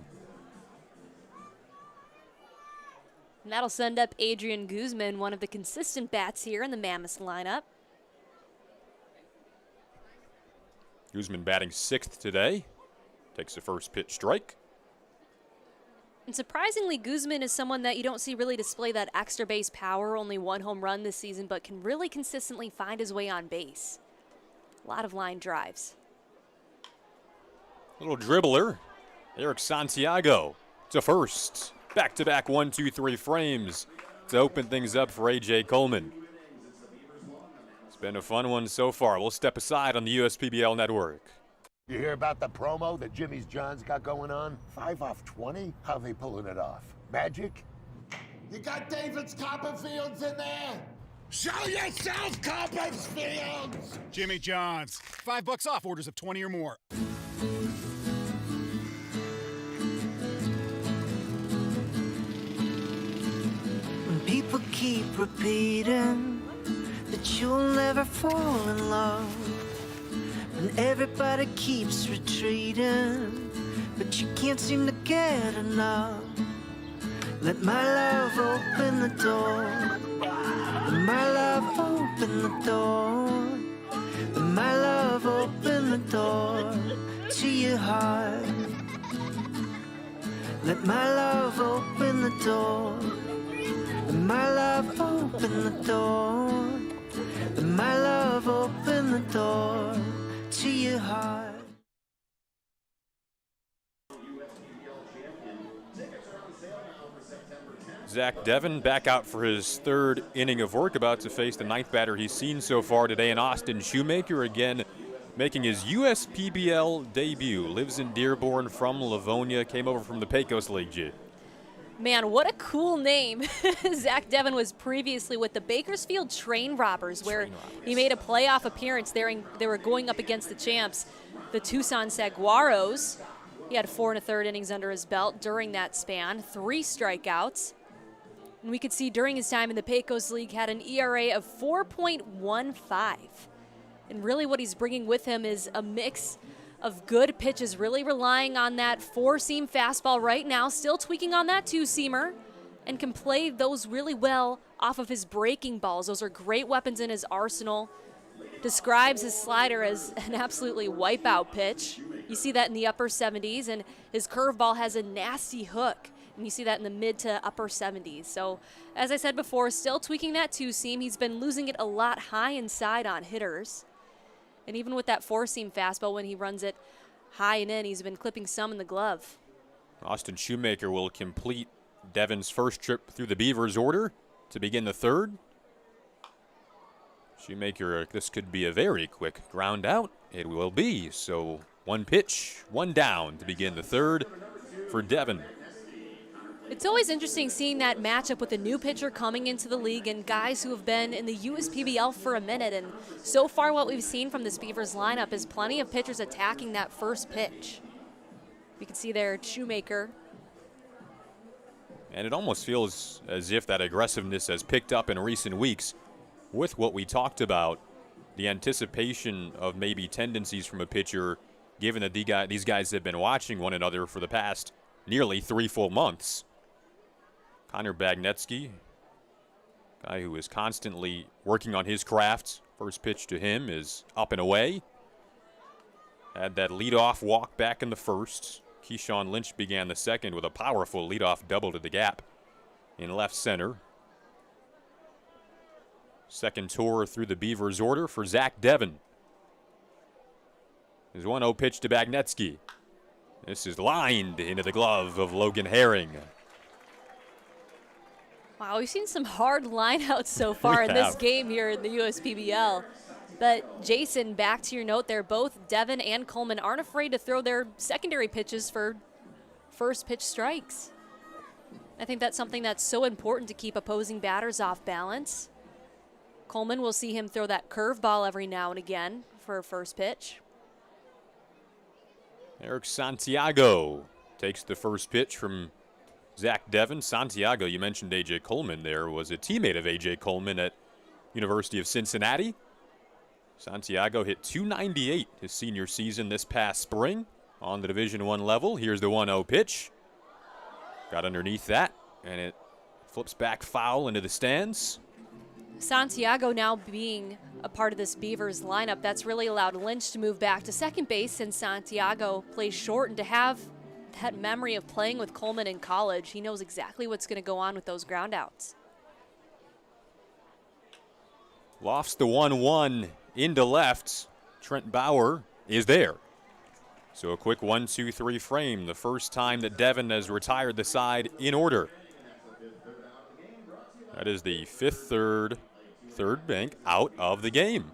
And that'll send up Adrian Guzman, one of the consistent bats here in the Mammoths lineup. Guzman batting 6th today. Takes the first pitch strike. And surprisingly, Guzman is someone that you don't see really display that extra base power, only 1 home run this season, but can really consistently find his way on base. A lot of line drives. Little dribbler, Eric Santiago to first. Back-to-back 1-2-3 frames to open things up for A.J. Coleman. It's been a fun one so far. We'll step aside on the USPBL network. You hear about the promo that Jimmy's John's got going on? 5 off 20? How they pulling it off? Magic? You got David's Copperfields in there? Show yourself, Copperfields! Jimmy John's. $5 off orders of 20 or more. People keep repeating that you'll never fall in love, and everybody keeps retreating, but you can't seem to get enough. Let my love open the door. Let my love open the door. Let my love open the door to your heart. Let my love open the door. Let my love open the door. Let my love open the door to your heart. Zach Devon back out for his 3rd inning of work, about to face the 9th batter he's seen so far today in Austin Shoemaker. Again, making his USPBL debut. Lives in Dearborn from Livonia. Came over from the Pecos League, G. Man, what a cool name. Zach Devin was previously with the Bakersfield Train Robbers, where he made a playoff appearance there. They were going up against the champs, the Tucson Saguaros. He had 4 1/3 innings under his belt during that span, 3 strikeouts. And we could see during his time in the Pecos League had an ERA of 4.15. And really what he's bringing with him is a mix of good pitches, really relying on that 4-seam fastball right now, still tweaking on that 2-seamer, and can play those really well off of his breaking balls. Those are great weapons in his arsenal. Describes his slider as an absolutely wipeout pitch. You see that in the upper 70s, and his curveball has a nasty hook, and you see that in the mid to upper 70s. So, as I said before, still tweaking that 2-seam. He's been losing it a lot high inside on hitters. And even with that 4-seam fastball, when he runs it high and in, he's been clipping some in the glove. Austin Shoemaker will complete Devin's first trip through the Beavers order to begin the third. Shoemaker, this could be a very quick ground out. It will be. So 1 pitch, 1 down to begin the third for Devin. It's always interesting seeing that matchup with a new pitcher coming into the league and guys who have been in the USPBL for a minute. And so far what we've seen from this Beavers lineup is plenty of pitchers attacking that first pitch. You can see there Shoemaker. And it almost feels as if that aggressiveness has picked up in recent weeks with what we talked about, the anticipation of maybe tendencies from a pitcher, given that these guys have been watching one another for the past nearly 3 full months. Connor Bagnetsky, guy who is constantly working on his craft. First pitch to him is up and away. Had that leadoff walk back in the first. Keyshawn Lynch began the second with a powerful leadoff double to the gap in left center. Second tour through the Beavers order for Zach Devin. His 1-0 pitch to Bagnetsky. This is lined into the glove of Logan Herring. Wow, we've seen some hard lineouts so far in this game here in the USPBL. But Jason, back to your note there, both Devin and Coleman aren't afraid to throw their secondary pitches for first pitch strikes. I think that's something that's so important to keep opposing batters off balance. Coleman, will see him throw that curveball every now and again for a first pitch. Eric Santiago takes the first pitch from Zach Devin. Santiago, you mentioned A.J. Coleman there, was a teammate of A.J. Coleman at University of Cincinnati. Santiago hit .298 his senior season this past spring on the Division I level. Here's the 1-0 pitch. Got underneath that, and it flips back foul into the stands. Santiago now being a part of this Beavers lineup, that's really allowed Lynch to move back to second base since Santiago plays short, and to have that memory of playing with Coleman in college, he knows exactly what's going to go on with those groundouts. Lofts the 1-1 into left. Trent Bauer is there. So a quick 1-2-3 frame, the first time that Devin has retired the side in order. That is the fifth third bank out of the game.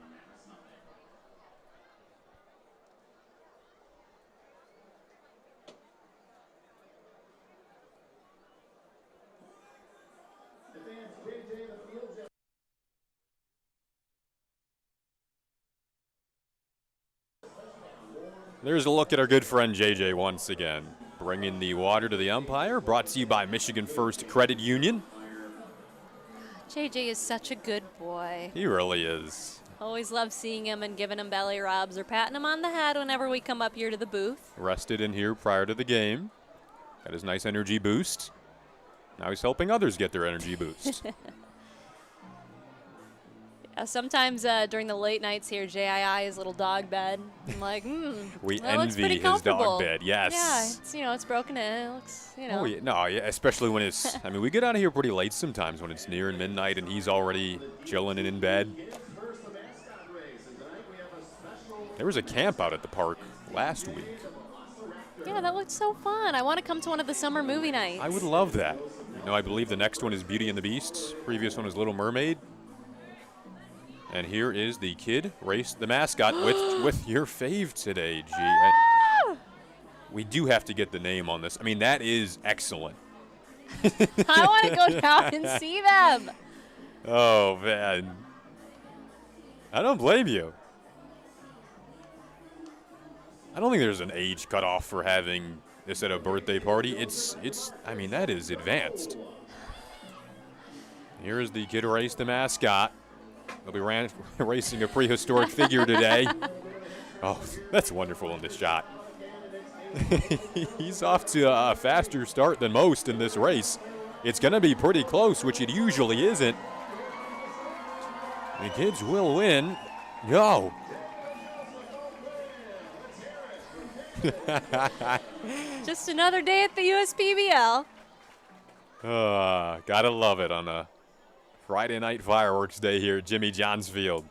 There's a look at our good friend JJ once again. Bringing the water to the umpire, brought to you by Michigan First Credit Union. JJ is such a good boy. He really is. Always love seeing him and giving him belly rubs or patting him on the head whenever we come up here to the booth. Rested in here prior to the game. Got his nice energy boost. Now he's helping others get their energy boost. Sometimes during the late nights here, JII his little dog bed. I'm like, we that looks envy pretty his dog bed, yes. Yeah, it's broken in. It looks, Oh, yeah, no, yeah, especially when it's, I mean, we get out of here pretty late sometimes when it's near midnight and he's already chilling and in bed. There was a camp out at the park last week. Yeah, that looked so fun. I want to come to one of the summer movie nights. I would love that. You know, I believe the next one is Beauty and the Beast. Previous one was Little Mermaid. And here is the kid race, the mascot, with your fave today, G. We do have to get the name on this. I mean, that is excellent. I want to go down and see them. Oh, man. I don't blame you. I don't think there's an age cutoff for having this at a birthday party. I mean, that is advanced. Here is the kid race, the mascot. They'll be racing a prehistoric figure today. Oh, that's wonderful in this shot. He's off to a faster start than most in this race. It's going to be pretty close, which it usually isn't. The kids will win. Yo. Just another day at the USPBL. Gotta love it on a Friday night fireworks day here at Jimmy John's Field.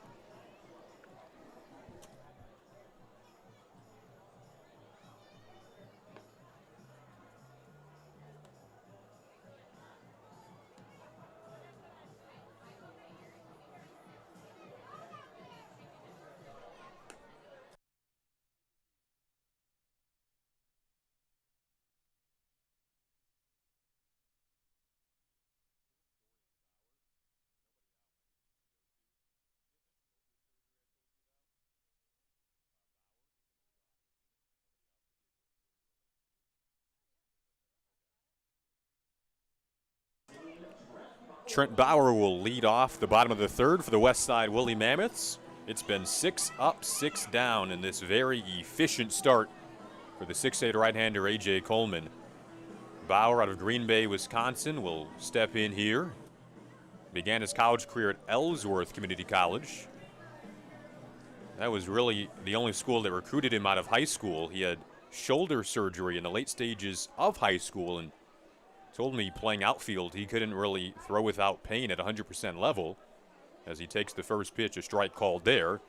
Trent Bauer will lead off the bottom of the third for the Westside Woolly Mammoths. It's been 6 up, 6 down in this very efficient start for the 6'8" right-hander A.J. Coleman. Bauer out of Green Bay, Wisconsin will step in here. Began his college career at Ellsworth Community College. That was really the only school that recruited him out of high school. He had shoulder surgery in the late stages of high school and told me playing outfield he couldn't really throw without pain at 100% level as he takes the first pitch, a strike called there,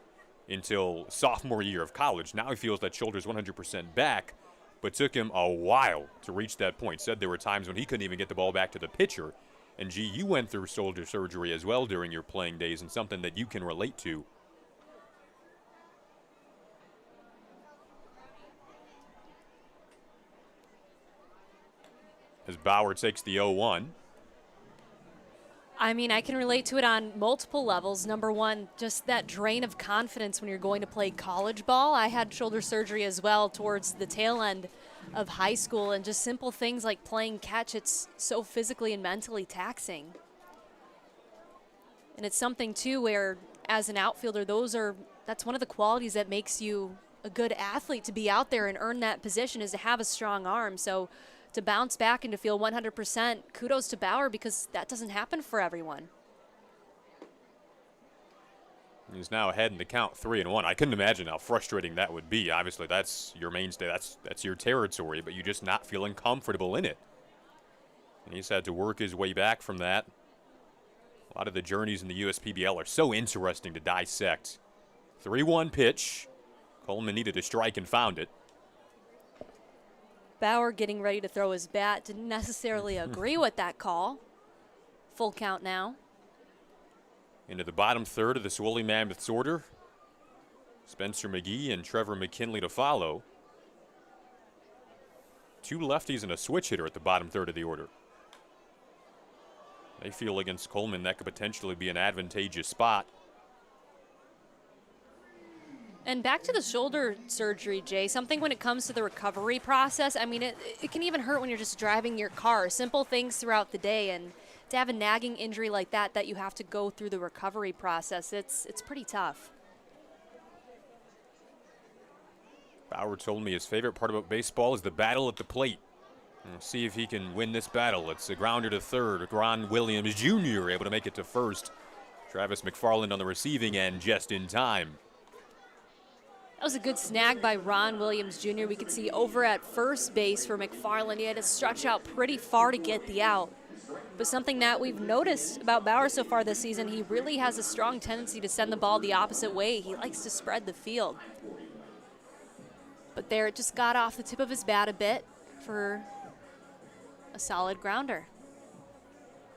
until sophomore year of college. Now he feels that shoulder's 100% back, but took him a while to reach that point. Said there were times when he couldn't even get the ball back to the pitcher. And G, you went through shoulder surgery as well during your playing days, and something that you can relate to. As Bauer takes the 0-1. I mean, I can relate to it on multiple levels. Number one, just that drain of confidence when you're going to play college ball. I had shoulder surgery as well towards the tail end of high school, and just simple things like playing catch, it's so physically and mentally taxing. And it's something too where as an outfielder, that's one of the qualities that makes you a good athlete, to be out there and earn that position, is to have a strong arm. So to bounce back and to feel 100%, kudos to Bauer, because that doesn't happen for everyone. He's now ahead in the count 3-1. I couldn't imagine how frustrating that would be. Obviously, that's your mainstay. That's your territory, but you're just not feeling comfortable in it. And he's had to work his way back from that. A lot of the journeys in the USPBL are so interesting to dissect. 3-1 pitch. Coleman needed a strike and found it. Bauer getting ready to throw his bat, didn't necessarily agree with that call. Full count now. Into the bottom third of this Woolly Mammoths order. Spencer McGee and Trevor McKinley to follow. 2 lefties and a switch hitter at the bottom third of the order. They feel against Coleman that could potentially be an advantageous spot. And back to the shoulder surgery, Jay, something when it comes to the recovery process, I mean, it can even hurt when you're just driving your car. Simple things throughout the day, and to have a nagging injury like that you have to go through the recovery process, it's pretty tough. Bauer told me his favorite part about baseball is the battle at the plate. We'll see if he can win this battle. It's a grounder to third. Ron Williams Jr. able to make it to first. Travis McFarland on the receiving end just in time. That was a good snag by Ron Williams Jr. We could see over at first base for McFarland. He had to stretch out pretty far to get the out. But something that we've noticed about Bauer so far this season, he really has a strong tendency to send the ball the opposite way. He likes to spread the field. But there, it just got off the tip of his bat a bit for a solid grounder.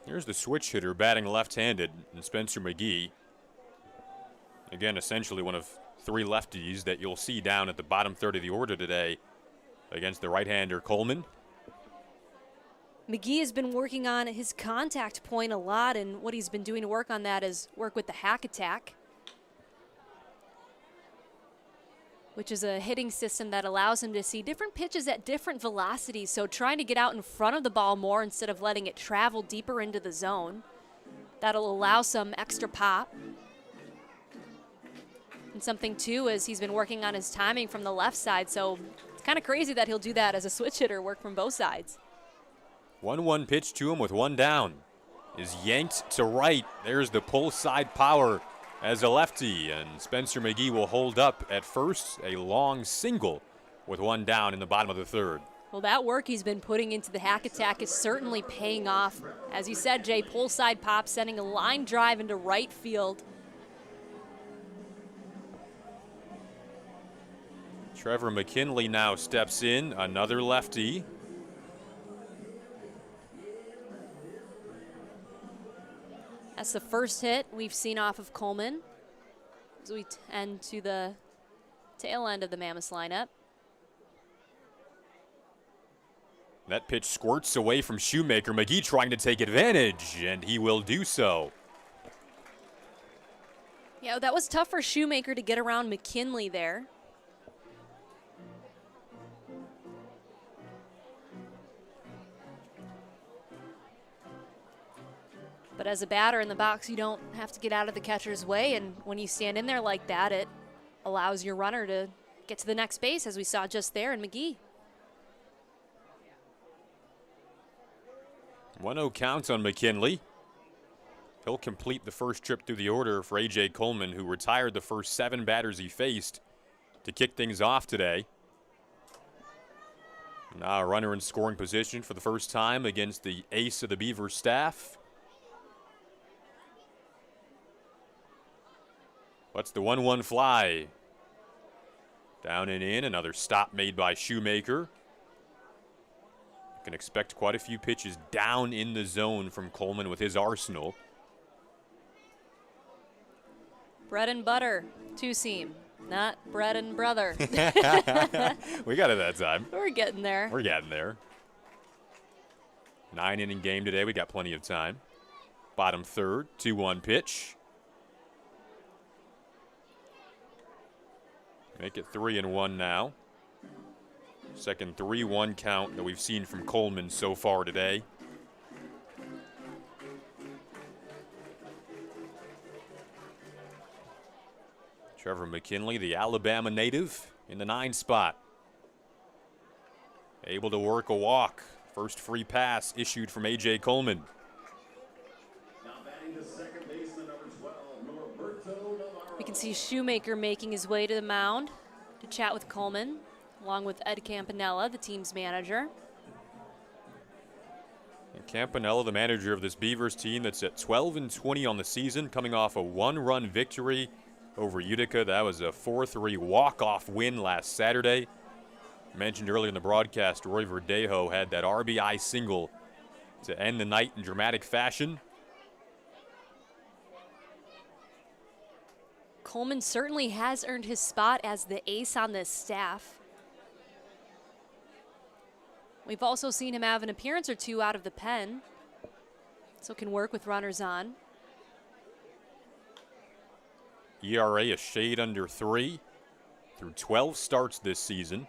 Here's the switch hitter batting left-handed, and Spencer McGee. Again, essentially one of 3 lefties that you'll see down at the bottom third of the order today against the right-hander Coleman. McGee has been working on his contact point a lot, and what he's been doing to work on that is work with the hack attack, which is a hitting system that allows him to see different pitches at different velocities, so trying to get out in front of the ball more instead of letting it travel deeper into the zone. That'll allow some extra pop. And something, too, is he's been working on his timing from the left side, so it's kind of crazy that he'll do that as a switch hitter, work from both sides. 1-1 pitch to him with 1 down. Is yanked to right. There's the pull side power as a lefty, and Spencer McGee will hold up at first. A long single with 1 down in the bottom of the third. Well, that work he's been putting into the hack attack is certainly paying off. As you said, Jay, pull side pop, sending a line drive into right field. Trevor McKinley now steps in, another lefty. That's the first hit we've seen off of Coleman as we tend to the tail end of the Mammoths lineup. That pitch squirts away from Shoemaker. McGee trying to take advantage, and he will do so. Yeah, that was tough for Shoemaker to get around McKinley there. But as a batter in the box, you don't have to get out of the catcher's way, and when you stand in there like that, it allows your runner to get to the next base, as we saw just there in McGee. 1-0 count on McKinley. He'll complete the first trip through the order for A.J. Coleman, who retired the first 7 batters he faced to kick things off today. Now a runner in scoring position for the first time against the ace of the Beavers staff. What's the 1-1 fly? Down and in, another stop made by Shoemaker. You can expect quite a few pitches down in the zone from Coleman with his arsenal. Bread and butter, 2-seam, not bread and brother. We got it that time. We're getting there. We're getting there. 9-inning game today. We got plenty of time. Bottom third, 2-1 pitch. Make it 3-1 now. Second 3-1 count that we've seen from Coleman so far today. Trevor McKinley, the Alabama native, in the 9 spot. Able to work a walk. First free pass issued from A.J. Coleman. We can see Shoemaker making his way to the mound to chat with Coleman, along with Ed Campanella, the team's manager. And Campanella, the manager of this Beavers team that's at 12-20 on the season, coming off a 1-run victory over Utica. That was a 4-3 walk-off win last Saturday. Mentioned earlier in the broadcast, Roy Verdejo had that RBI single to end the night in dramatic fashion. Coleman certainly has earned his spot as the ace on this staff. We've also seen him have an appearance or 2 out of the pen, so can work with runners on. ERA a shade under 3 through 12 starts this season.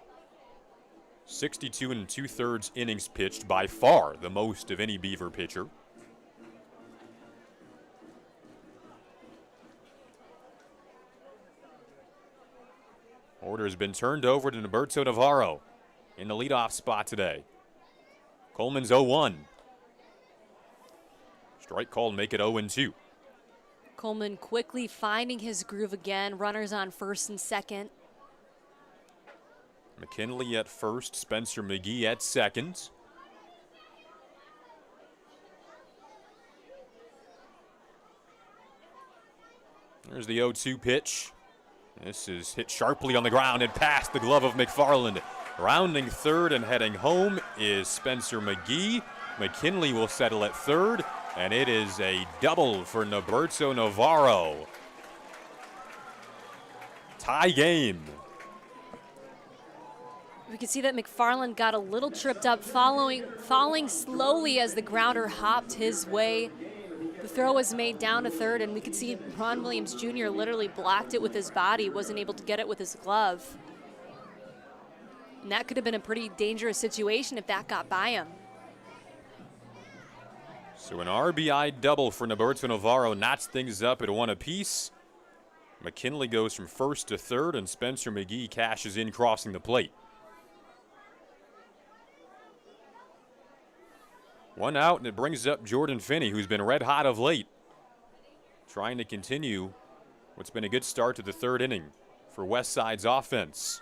62 2/3 innings pitched, by far the most of any Beaver pitcher. Order has been turned over to Norberto Navarro in the leadoff spot today. Coleman's 0-1. Strike called, make it 0-2. Coleman quickly finding his groove again. Runners on first and second. McKinley at first, Spencer McGee at second. There's the 0-2 pitch. This is hit sharply on the ground and past the glove of McFarland. Rounding third and heading home is Spencer McGee. McKinley will settle at third, and it is a double for Norberto Navarro. Tie game. We can see that McFarland got a little tripped up, falling slowly as the grounder hopped his way. The throw was made down to third, and we could see Ron Williams Jr. literally blocked it with his body, wasn't able to get it with his glove. And that could have been a pretty dangerous situation if that got by him. So an RBI double for Norberto Navarro knots things up at 1 apiece. McKinley goes from first to third, and Spencer McGee cashes in crossing the plate. 1 out, and it brings up Jordan Finney, who's been red hot of late, trying to continue what's been a good start to the third inning for Westside's offense.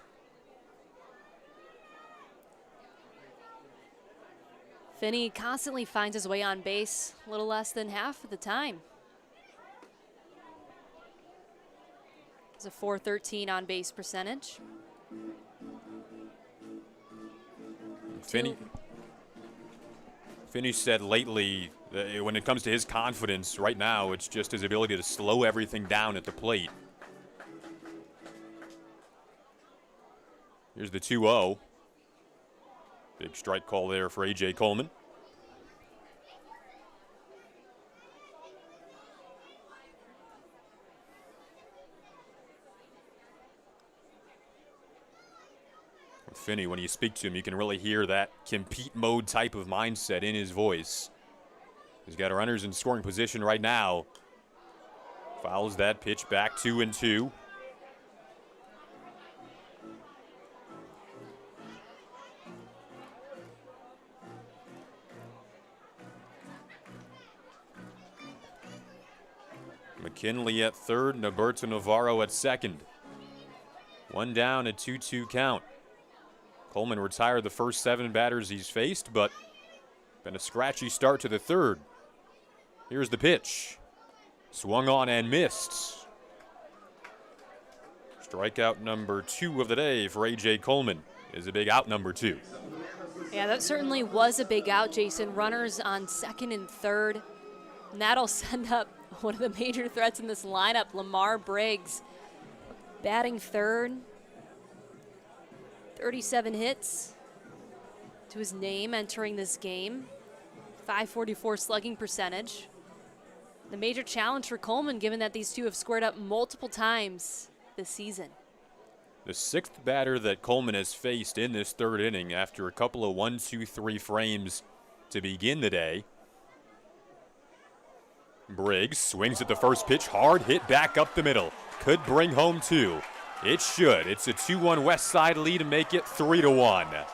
Finney constantly finds his way on base, a little less than half of the time. It's a .413 on base percentage. Finney said lately that when it comes to his confidence right now, it's just his ability to slow everything down at the plate. Here's the 2-0. Big strike call there for A.J. Coleman. With Finney, when you speak to him, you can really hear that compete mode type of mindset in his voice. He's got runners in scoring position right now. Fouls that pitch back 2-2. McKinley at third, Norberto Navarro at second. 1 down, a 2-2 count. Coleman retired the first 7 batters he's faced, but been a scratchy start to the third. Here's the pitch. Swung on and missed. Strikeout number 2 of the day for A.J. Coleman is a big out number 2. Yeah, that certainly was a big out, Jason. Runners on second and third. And that'll send up one of the major threats in this lineup, Lamar Briggs, batting third. 37 hits to his name entering this game. .544 slugging percentage. The major challenge for Coleman, given that these two have squared up multiple times this season. The 6th batter that Coleman has faced in this third inning after a couple of 1-2-3 frames to begin the day. Briggs swings at the first pitch, hard hit back up the middle. Could bring home 2. It should. It's a 2-1 Westside lead to make it 3-1.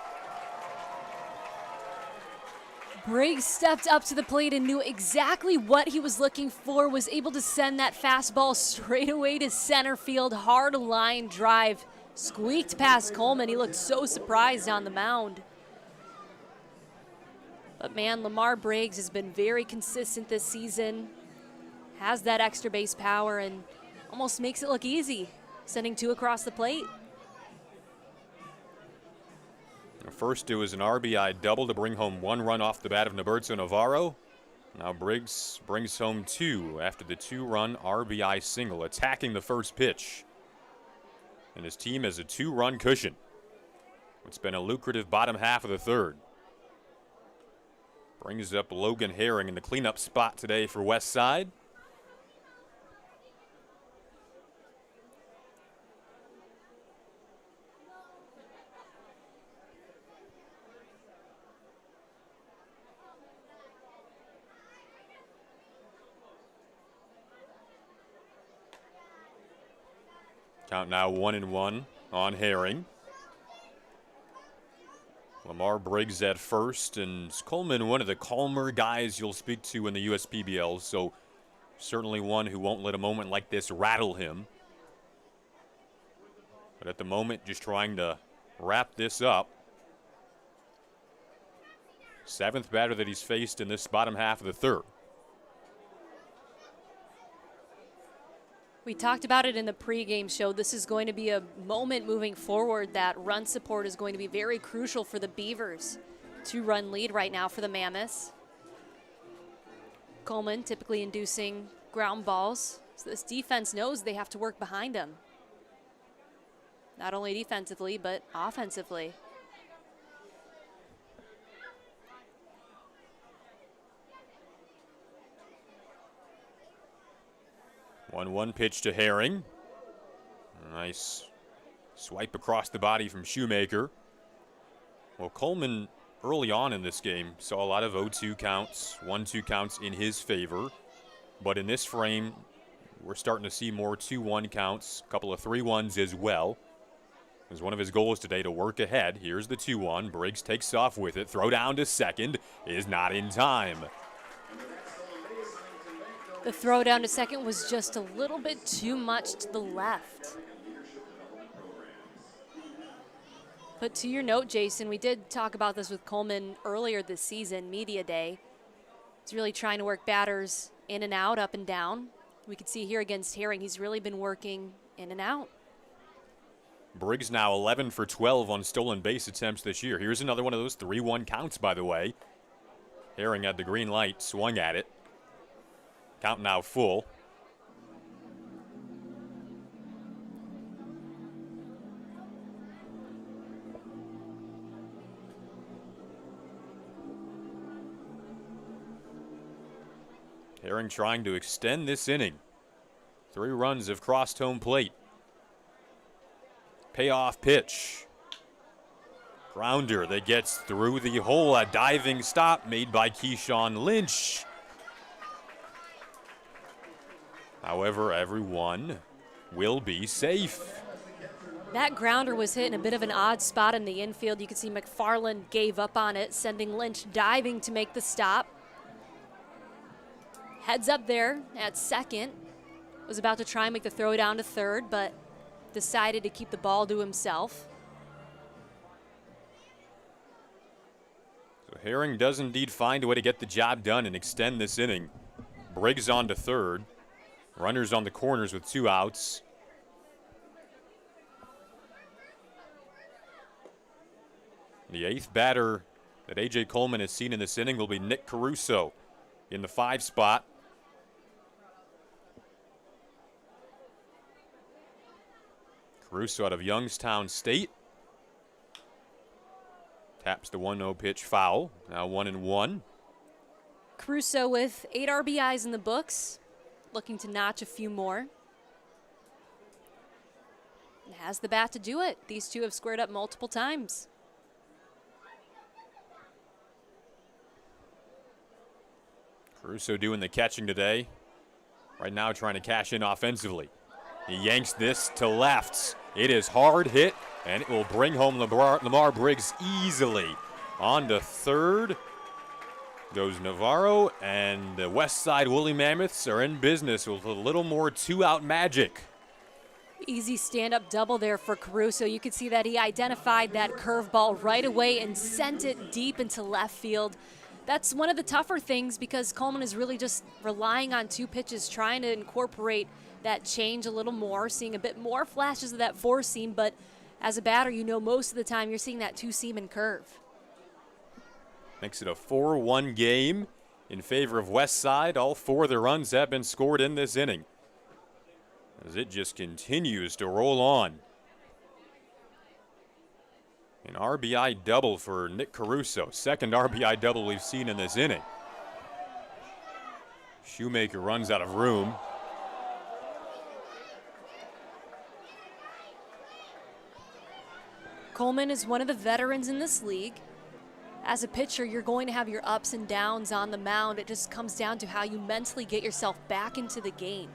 Briggs stepped up to the plate and knew exactly what he was looking for, was able to send that fastball straight away to center field. Hard line drive. Squeaked past Coleman. He looked so surprised on the mound. But man, Lamar Briggs has been very consistent this season. Has that extra base power and almost makes it look easy, sending 2 across the plate. First, it was an RBI double to bring home 1 run off the bat of Norberto Navarro. Now Briggs brings home 2 after the 2-run RBI single, attacking the first pitch. And his team has a 2-run cushion. It's been a lucrative bottom half of the third. Brings up Logan Herring in the cleanup spot today for Westside. Count now 1-1 on Herring. Lamar Briggs at first, and Coleman, one of the calmer guys you'll speak to in the USPBL, so certainly one who won't let a moment like this rattle him. But at the moment, just trying to wrap this up. 7th batter that he's faced in this bottom half of the third. We talked about it in the pregame show. This is going to be a moment moving forward that run support is going to be very crucial for the Beavers. 2-run lead right now for the Mammoths. Coleman typically inducing ground balls, so this defense knows they have to work behind him. not only defensively, but offensively. One pitch to Herring. Nice swipe across the body from Shoemaker. Well, Coleman early on in this game saw a lot of 0-2 counts, 1-2 counts in his favor. But in this frame, we're starting to see more 2-1 counts, a couple of 3-1s as well. It was one of his goals today to work ahead. Here's the 2-1. Briggs takes off with it. Throw down to second is not in time. The throw down to second was just a little bit too much to the left. But to your note, Jason, we did talk about this with Coleman earlier this season, media day. He's really trying to work batters in and out, up and down. We could see here against Herring, he's really been working in and out. Briggs now 11 for 12 on stolen base attempts this year. Here's another one of those 3-1 counts, by the way. Herring had the green light, swung at it. Count now full. Herring trying to extend this inning. 3 runs have crossed home plate. Payoff pitch. Grounder that gets through the hole. A diving stop made by Keyshawn Lynch. However, everyone will be safe. That grounder was hit in a bit of an odd spot in the infield. You can see McFarland gave up on it, sending Lynch diving to make the stop. Heads up there at second. Was about to try and make the throw down to third, but decided to keep the ball to himself. So Herring does indeed find a way to get the job done and extend this inning. Briggs on to third. Runners on the corners with 2 outs. The 8th batter that A.J. Coleman has seen in this inning will be Nick Caruso in the 5 spot. Caruso out of Youngstown State. Taps the 1-0 pitch foul. Now 1-1. Caruso with 8 RBIs in the books. Looking to notch a few more. And has the bat to do it. These two have squared up multiple times. Caruso doing the catching today. Right now trying to cash in offensively. He yanks this to left. It is hard hit, and it will bring home Lamar Briggs easily. On to third goes Navarro, and the Westside Woolly Mammoths are in business with a little more 2-out magic. Easy stand-up double there for Caruso. You could see that he identified that curveball right away and sent it deep into left field. That's one of the tougher things because Coleman is really just relying on 2 pitches, trying to incorporate that change a little more, seeing a bit more flashes of that 4-seam, but as a batter, you know most of the time you're seeing that 2-seam and curve. Makes it a 4-1 game in favor of Westside. All 4 of the runs have been scored in this inning, as it just continues to roll on. An RBI double for Nick Caruso. 2nd RBI double we've seen in this inning. Shoemaker runs out of room. Coleman is one of the veterans in this league. As a pitcher, you're going to have your ups and downs on the mound. It just comes down to how you mentally get yourself back into the game.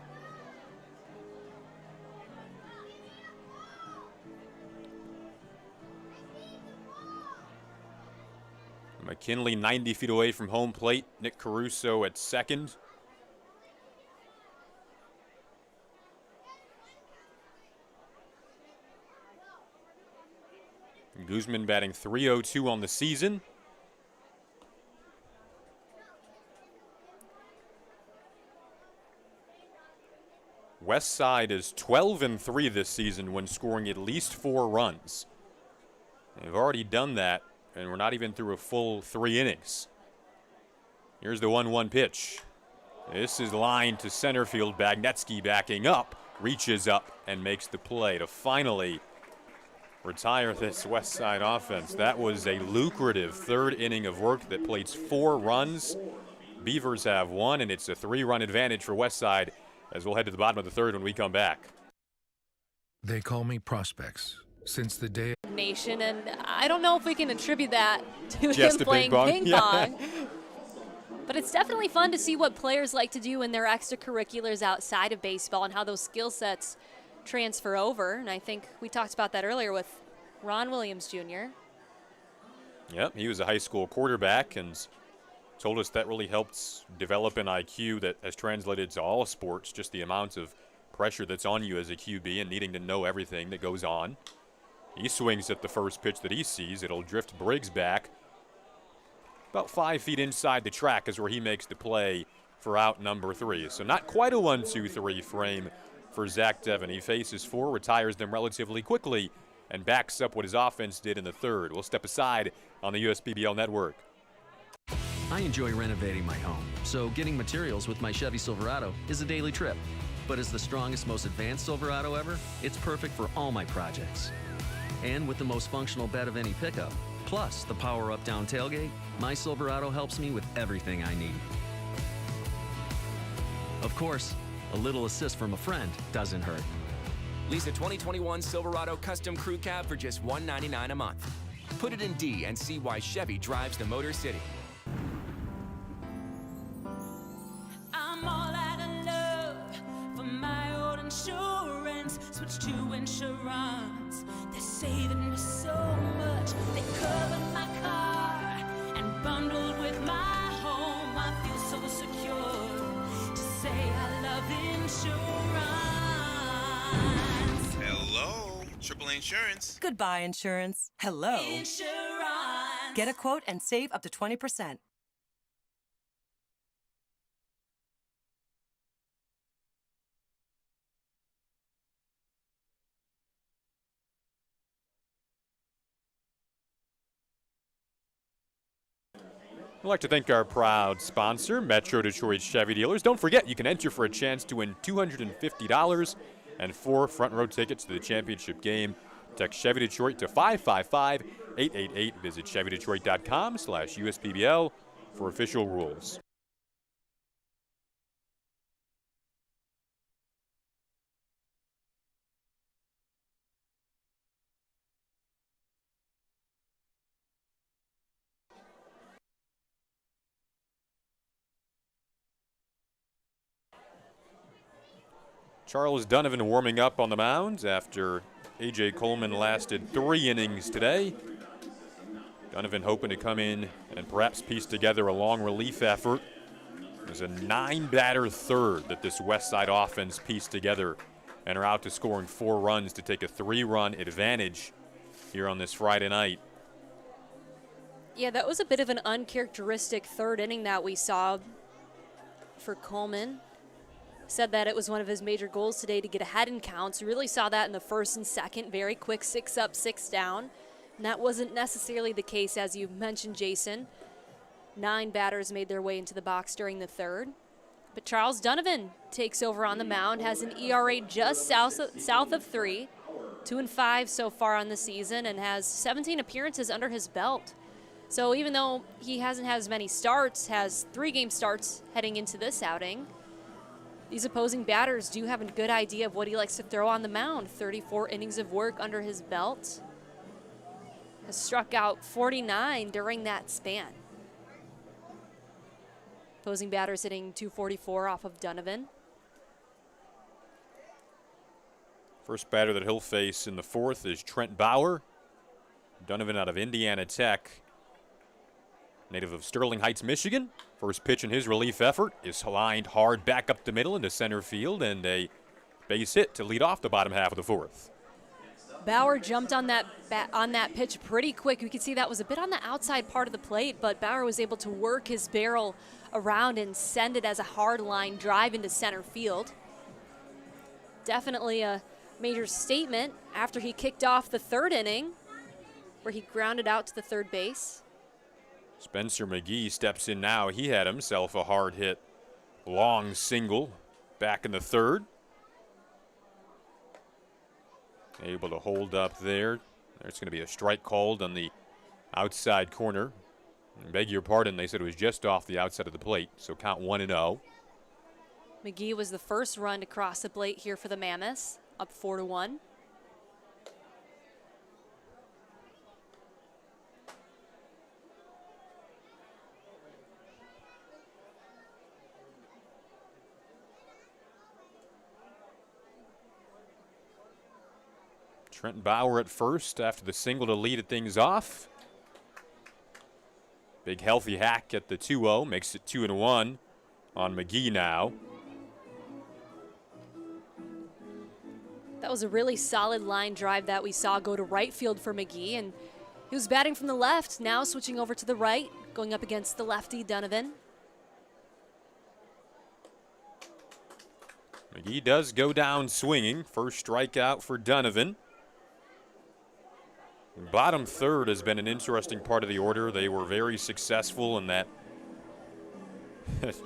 McKinley 90 feet away from home plate. Nick Caruso at second. Guzman batting .302 on the season. Westside is 12-3 this season when scoring at least 4 runs. They've already done that, and we're not even through a full 3 innings. Here's the 1-1 pitch. This is lined to center field. Bagnetsky backing up, reaches up and makes the play to finally retire this Westside offense. That was a lucrative third inning of work that played 4 runs. Beavers have 1, and it's a 3-run advantage for Westside as we'll head to the bottom of the third when we come back. They call me Prospects since the day. Nation, and I don't know if we can attribute that to Just him playing ping Yeah. pong. But it's definitely fun to see what players like to do in their extracurriculars outside of baseball and how those skill sets transfer over. And I think we talked about that earlier with Ron Williams Jr. Yep, he was a high school quarterback and told us that really helped develop an IQ that has translated to all sports, just the amount of pressure that's on you as a QB and needing to know everything that goes on. He swings at the first pitch that he sees. It'll drift Briggs back. About 5 feet inside the track is where he makes the play for out number 3. So not quite a 1-2-3 frame for Zach Devin. He faces 4, retires them relatively quickly, and backs up what his offense did in the third. We'll step aside on the USPBL network. I enjoy renovating my home, so getting materials with my Chevy Silverado is a daily trip. But as the strongest, most advanced Silverado ever, it's perfect for all my projects. And with the most functional bed of any pickup, plus the power-up down tailgate, my Silverado helps me with everything I need. Of course, a little assist from a friend doesn't hurt. Lease a 2021 Silverado Custom Crew Cab for just $199 a month. Put it in D and see why Chevy drives the Motor City. I'm all out of love for my old insurance. Switch to insurance. They're saving me so much. They covered my car and bundled with my home. I feel so secure to say I love insurance. Hello, AAA Insurance. Goodbye, insurance. Hello. Insurance. Get a quote and save up to 20%. I'd like to thank our proud sponsor, Metro Detroit Chevy Dealers. Don't forget, you can enter for a chance to win $250 and 4 front row tickets to the championship game. Text Chevy Detroit to 555-888. Visit chevydetroit.com/USPBL for official rules. Charles Donovan warming up on the mound after A.J. Coleman lasted 3 innings today. Donovan hoping to come in and perhaps piece together a long relief effort. There's a 9-batter third that this Westside offense pieced together and are out to scoring 4 runs to take a 3-run advantage here on this Friday night. Yeah, that was a bit of an uncharacteristic third inning that we saw for Coleman. Said that it was one of his major goals today to get ahead in counts. We really saw that in the first and second. Very quick 6 up, 6 down. And that wasn't necessarily the case, as you mentioned, Jason. 9 batters made their way into the box during the third. But Charles Donovan takes over on the mound, has an ERA just south of 3, 2-5 so far on the season, and has 17 appearances under his belt. So even though he hasn't had as many starts, has 3 game starts heading into this outing, these opposing batters do have a good idea of what he likes to throw on the mound. 34 innings of work under his belt. Has struck out 49 during that span. Opposing batters hitting .244 off of Donovan. First batter that he'll face in the fourth is Trent Bauer. Donovan out of Indiana Tech. Native of Sterling Heights, Michigan. First pitch in his relief effort is lined hard back up the middle into center field, and a base hit to lead off the bottom half of the fourth. Bauer jumped on that pitch pretty quick. You could see that was a bit on the outside part of the plate, but Bauer was able to work his barrel around and send it as a hard line drive into center field. Definitely a major statement after he kicked off the third inning, where he grounded out to the third base. Spencer McGee steps in now. He had himself a hard hit, long single back in the third. Able to hold up there. There's going to be a strike called on the outside corner. I beg your pardon, they said it was just off the outside of the plate, so count 1-0. McGee was the first run to cross the plate here for the Mammoths, up 4-1. Trent Bauer at first after the single to lead things off. Big healthy hack at the 2-0, makes it 2-1 on McGee now. That was a really solid line drive that we saw go to right field for McGee, and he was batting from the left, now switching over to the right, going up against the lefty Donovan. McGee does go down swinging. First strikeout for Donovan. Bottom third has been an interesting part of the order. They were very successful in that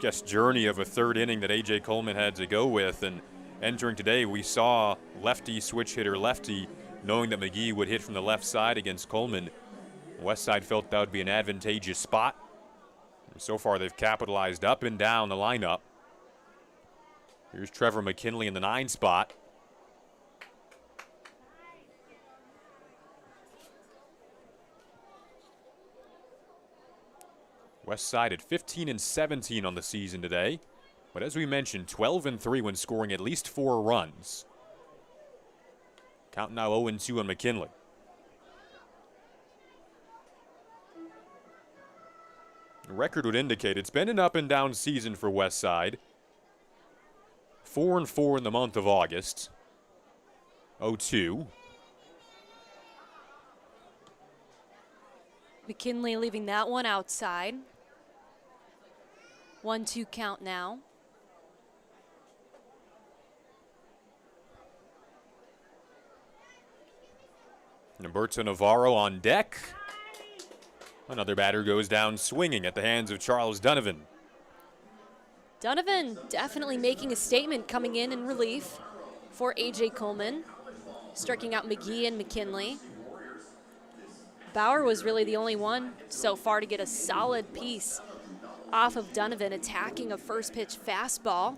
just journey of a third inning that A.J. Coleman had to go with. And entering today, we saw lefty switch hitter lefty, knowing that McGee would hit from the left side against Coleman. Westside felt that would be an advantageous spot. And so far, they've capitalized up and down the lineup. Here's Trevor McKinley in the 9 spot. Westside at 15-17 on the season today. But as we mentioned, 12-3 when scoring at least 4 runs. Count now 0-2 on McKinley. The record would indicate it's been an up and down season for Westside. 4-4 in the month of August. 0-2. McKinley leaving that one outside. 1-2 count now. Humberto Navarro on deck. Another batter goes down swinging at the hands of Charles Donovan. Donovan definitely making a statement coming in relief for A.J. Coleman, striking out McGee and McKinley. Bauer was really the only one so far to get a solid piece off of Donovan, attacking a first pitch fastball.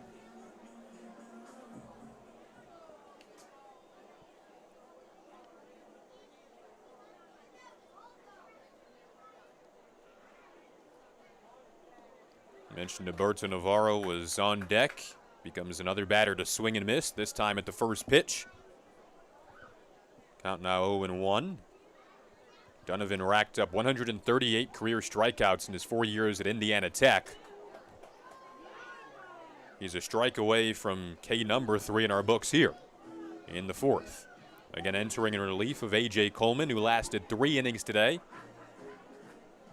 Mentioned Humberto Navarro was on deck. Becomes another batter to swing and miss, this time at the first pitch. Count now 0-1. Donovan racked up 138 career strikeouts in his 4 years at Indiana Tech. He's a strike away from K number 3 in our books here in the 4th. Again, entering in relief of A.J. Coleman, who lasted 3 innings today.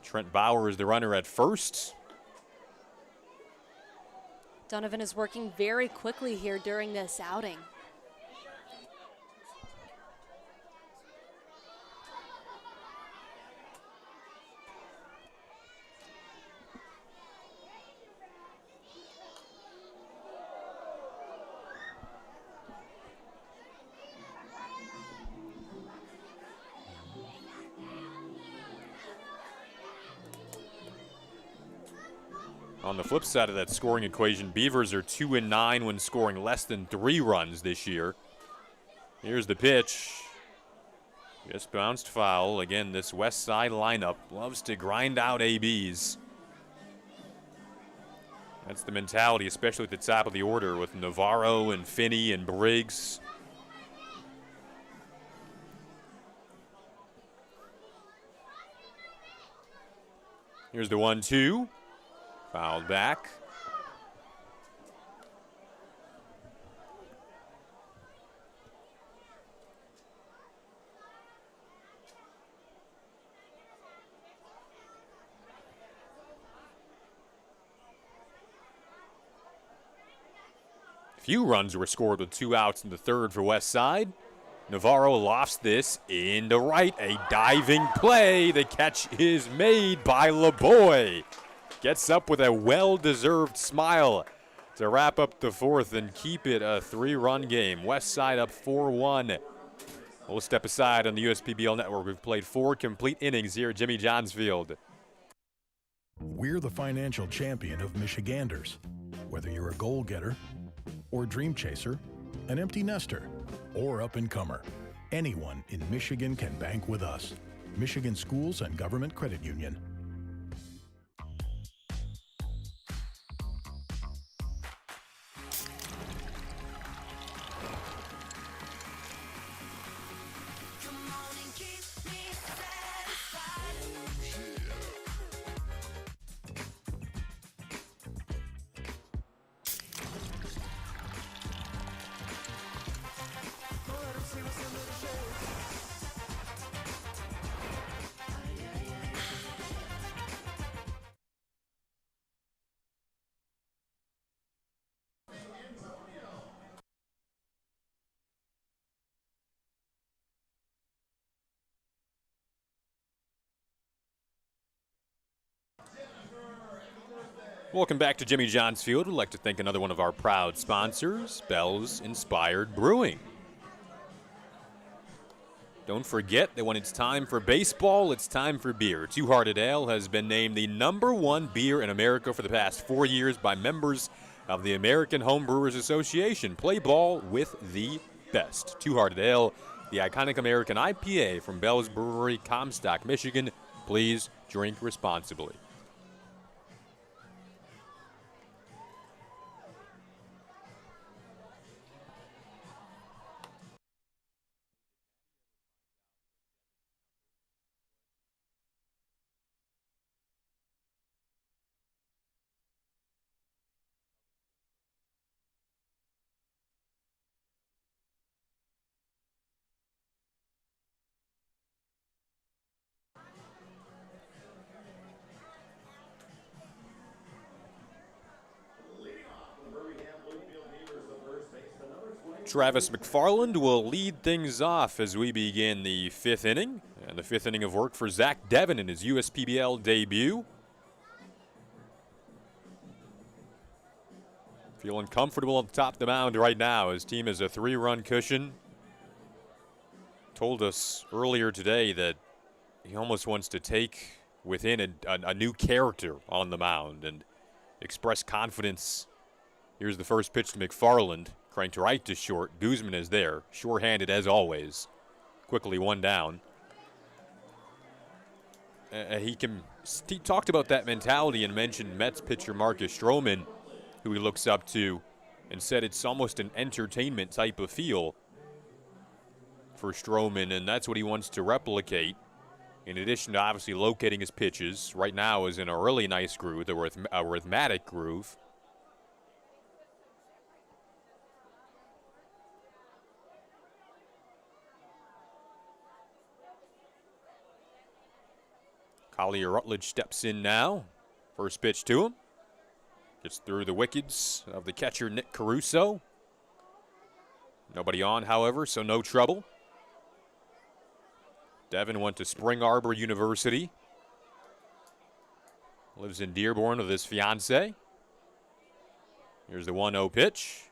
Trent Bauer is the runner at first. Donovan is working very quickly here during this outing. On the flip side of that scoring equation, Beavers are 2-9 when scoring less than 3 runs this year. Here's the pitch. Just bounced foul. Again, this Westside lineup loves to grind out ABs. That's the mentality, especially at the top of the order with Navarro and Finney and Briggs. Here's the 1-2. Fouled back. Few runs were scored with 2 outs in the 3rd for Westside. Navarro lofts this into right. A diving play. The catch is made by LeBoy. Gets up with a well-deserved smile to wrap up the 4th and keep it a 3-run game. Westside up 4-1 We'll step aside on the USPBL network. We've played 4 complete innings here at Jimmy John's Field. We're the financial champion of Michiganders. Whether you're a goal-getter or dream chaser, an empty nester or up-and-comer, anyone in Michigan can bank with us. Michigan Schools and Government Credit Union. Welcome back to Jimmy John's Field. We'd like to thank another one of our proud sponsors, Bell's Inspired Brewing. Don't forget that when it's time for baseball, it's time for beer. Two Hearted Ale has been named the #1 beer in America for the past 4 years by members of the American Home Brewers Association. Play ball with the best. Two Hearted Ale, the iconic American IPA from Bell's Brewery, Comstock, Michigan. Please drink responsibly. Travis McFarland will lead things off as we begin the 5th inning. And the 5th inning of work for Zach Devin in his USPBL debut. Feeling comfortable on the top of the mound right now. His team is a 3-run cushion. Told us earlier today that he almost wants to take within a new character on the mound and express confidence. Here's the first pitch to McFarland. Cranked right to short. Guzman is there. Sure-handed as always. Quickly one down. He talked about that mentality and mentioned Mets pitcher Marcus Stroman, who he looks up to, and said it's almost an entertainment type of feel for Stroman, and that's what he wants to replicate. In addition to obviously locating his pitches, right now is in a really nice groove, the arithmetic groove. Collier Rutledge steps in now. First pitch to him. Gets through the wickets of the catcher, Nick Caruso. Nobody on, however, so no trouble. Devin went to Spring Arbor University. Lives in Dearborn with his fiance. Here's the 1-0 pitch.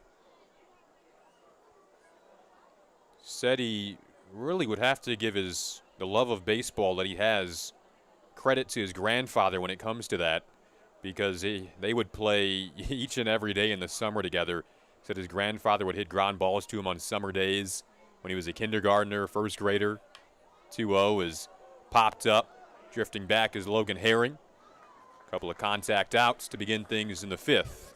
Said he really would have to give the love of baseball that he has credit to his grandfather when it comes to that, because they would play each and every day in the summer together. Said his grandfather would hit ground balls to him on summer days when he was a kindergartner, first grader. 2-0 is popped up. Drifting back is Logan Herring. A couple of contact outs to begin things in the 5th.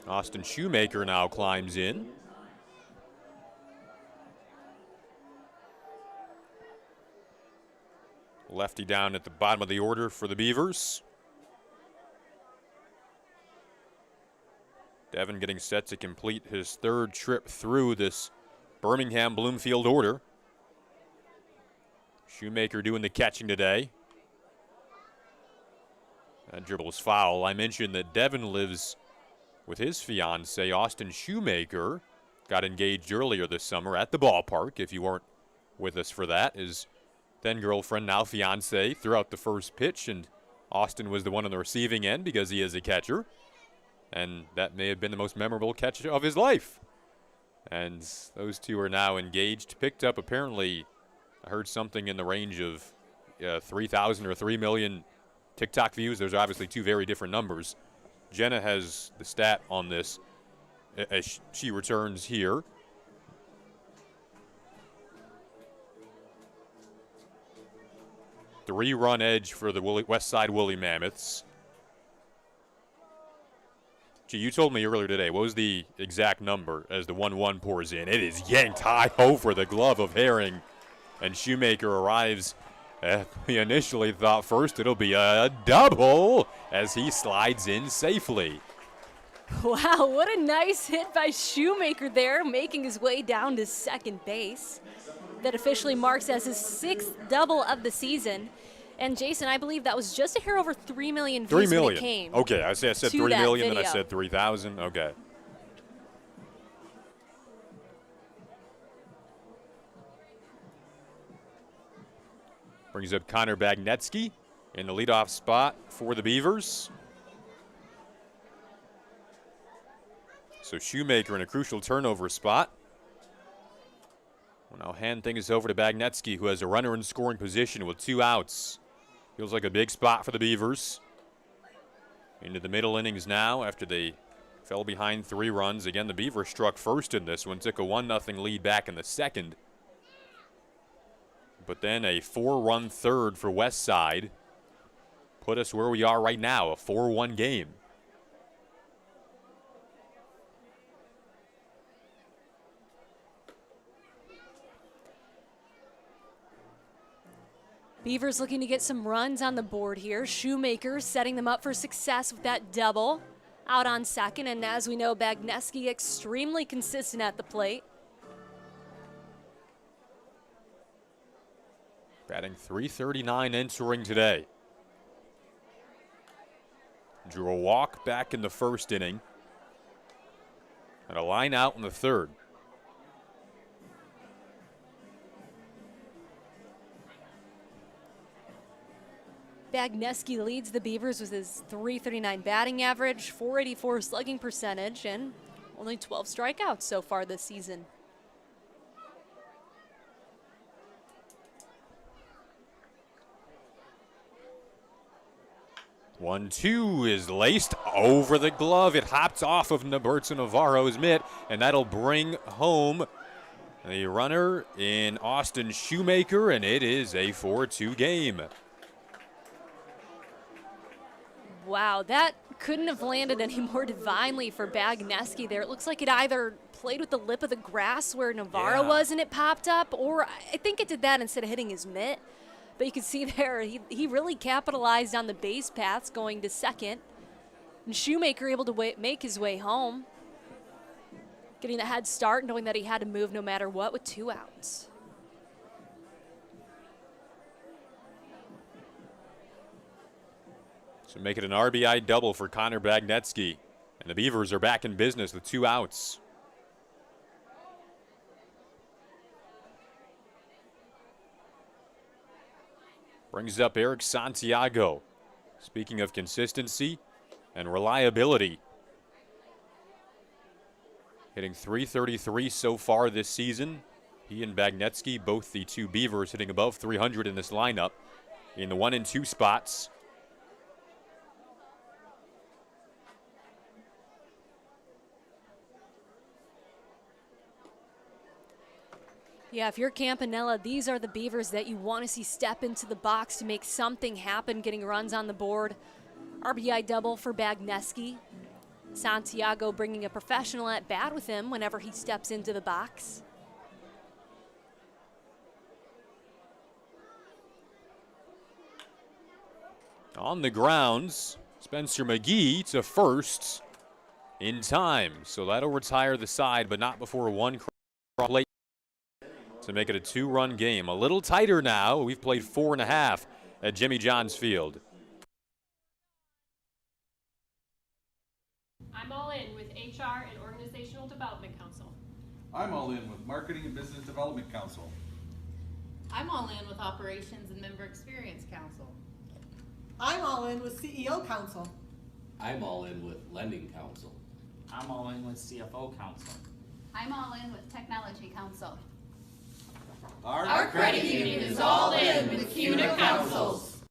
Austin Shoemaker now climbs in. Lefty down at the bottom of the order for the Beavers. Devin getting set to complete his 3rd trip through this Birmingham Bloomfield order. Shoemaker doing the catching today. That dribble is foul. I mentioned that Devin lives with his fiancée, Austin Shoemaker. Got engaged earlier this summer at the ballpark. If you weren't with us for that, his then girlfriend, now fiance, threw out the first pitch, and Austin was the one on the receiving end because he is a catcher. And that may have been the most memorable catch of his life. And those two are now engaged. Picked up, apparently, I heard something in the range of 3,000 or 3 million TikTok views. Those are obviously two very different numbers. Jenna has the stat on this as she returns here. Three-run edge for the Westside Woolly Mammoths. Gee, you told me earlier today, what was the exact number as the 1-1 pours in? It is yanked high over the glove of Herring, and Shoemaker arrives. We initially thought first it'll be a double as he slides in safely. Wow, what a nice hit by Shoemaker there, making his way down to second base. That officially marks as his 6th double of the season. And Jason, I believe that was just a hair over 3 million views 3 million. When it came. Okay, I said 3 million, then I said 3,000. Okay. Brings up Connor Bagnetsky in the leadoff spot for the Beavers. So Shoemaker in a crucial turnover spot. We'll now hand things over to Bagnetsky, who has a runner in scoring position with 2 outs. Feels like a big spot for the Beavers. Into the middle innings now after they fell behind 3 runs. Again, the Beavers struck first in this one, took a 1-0 lead back in the second. But then a 4-run third for Westside put us where we are right now, a 4-1 game. Beavers looking to get some runs on the board here. Shoemaker setting them up for success with that double out on second. And as we know, Bagnetsky extremely consistent at the plate. Batting .339 entering today. Drew a walk back in the first inning. And a line out in the third. Bagnetsky leads the Beavers with his .339 batting average, .484 slugging percentage, and only 12 strikeouts so far this season. One-two is laced over the glove. It hopped off of Roberto Navarro's mitt, and that'll bring home the runner in Austin Shoemaker, and it is a 4-2 game. Wow, that couldn't have landed any more divinely for Bagnetsky there. It looks like it either played with the lip of the grass where Navarro was and it popped up, or I think it did that instead of hitting his mitt. But you can see there, he really capitalized on the base paths going to second. And Shoemaker able to make his way home, getting the head start, knowing that he had to move no matter what with 2 outs. So make it an RBI double for Connor Bagnetsky. And the Beavers are back in business with 2 outs. Brings up Eric Santiago. Speaking of consistency and reliability. Hitting .333 so far this season. He and Bagnetsky, both the 2 Beavers, hitting above 300 in this lineup in the 1 and 2 spots. Yeah, if you're Campanella, these are the Beavers that you want to see step into the box to make something happen, getting runs on the board. RBI double for Bagnetsky. Santiago bringing a professional at bat with him whenever he steps into the box. On the grounds, Spencer McGee to first in time. So that'll retire the side, but not before 1 crop late to make it a 2-run game. A little tighter now. We've played 4.5 at Jimmy John's Field. I'm all in with HR and Organizational Development Council. I'm all in with Marketing and Business Development Council. I'm I'm all in with Operations and Member Experience Council. I'm all in with CEO Council. I'm all in with Lending Council. I'm all in with CFO Council. I'm all in with Technology Council. Our credit union is all in with CUNA councils.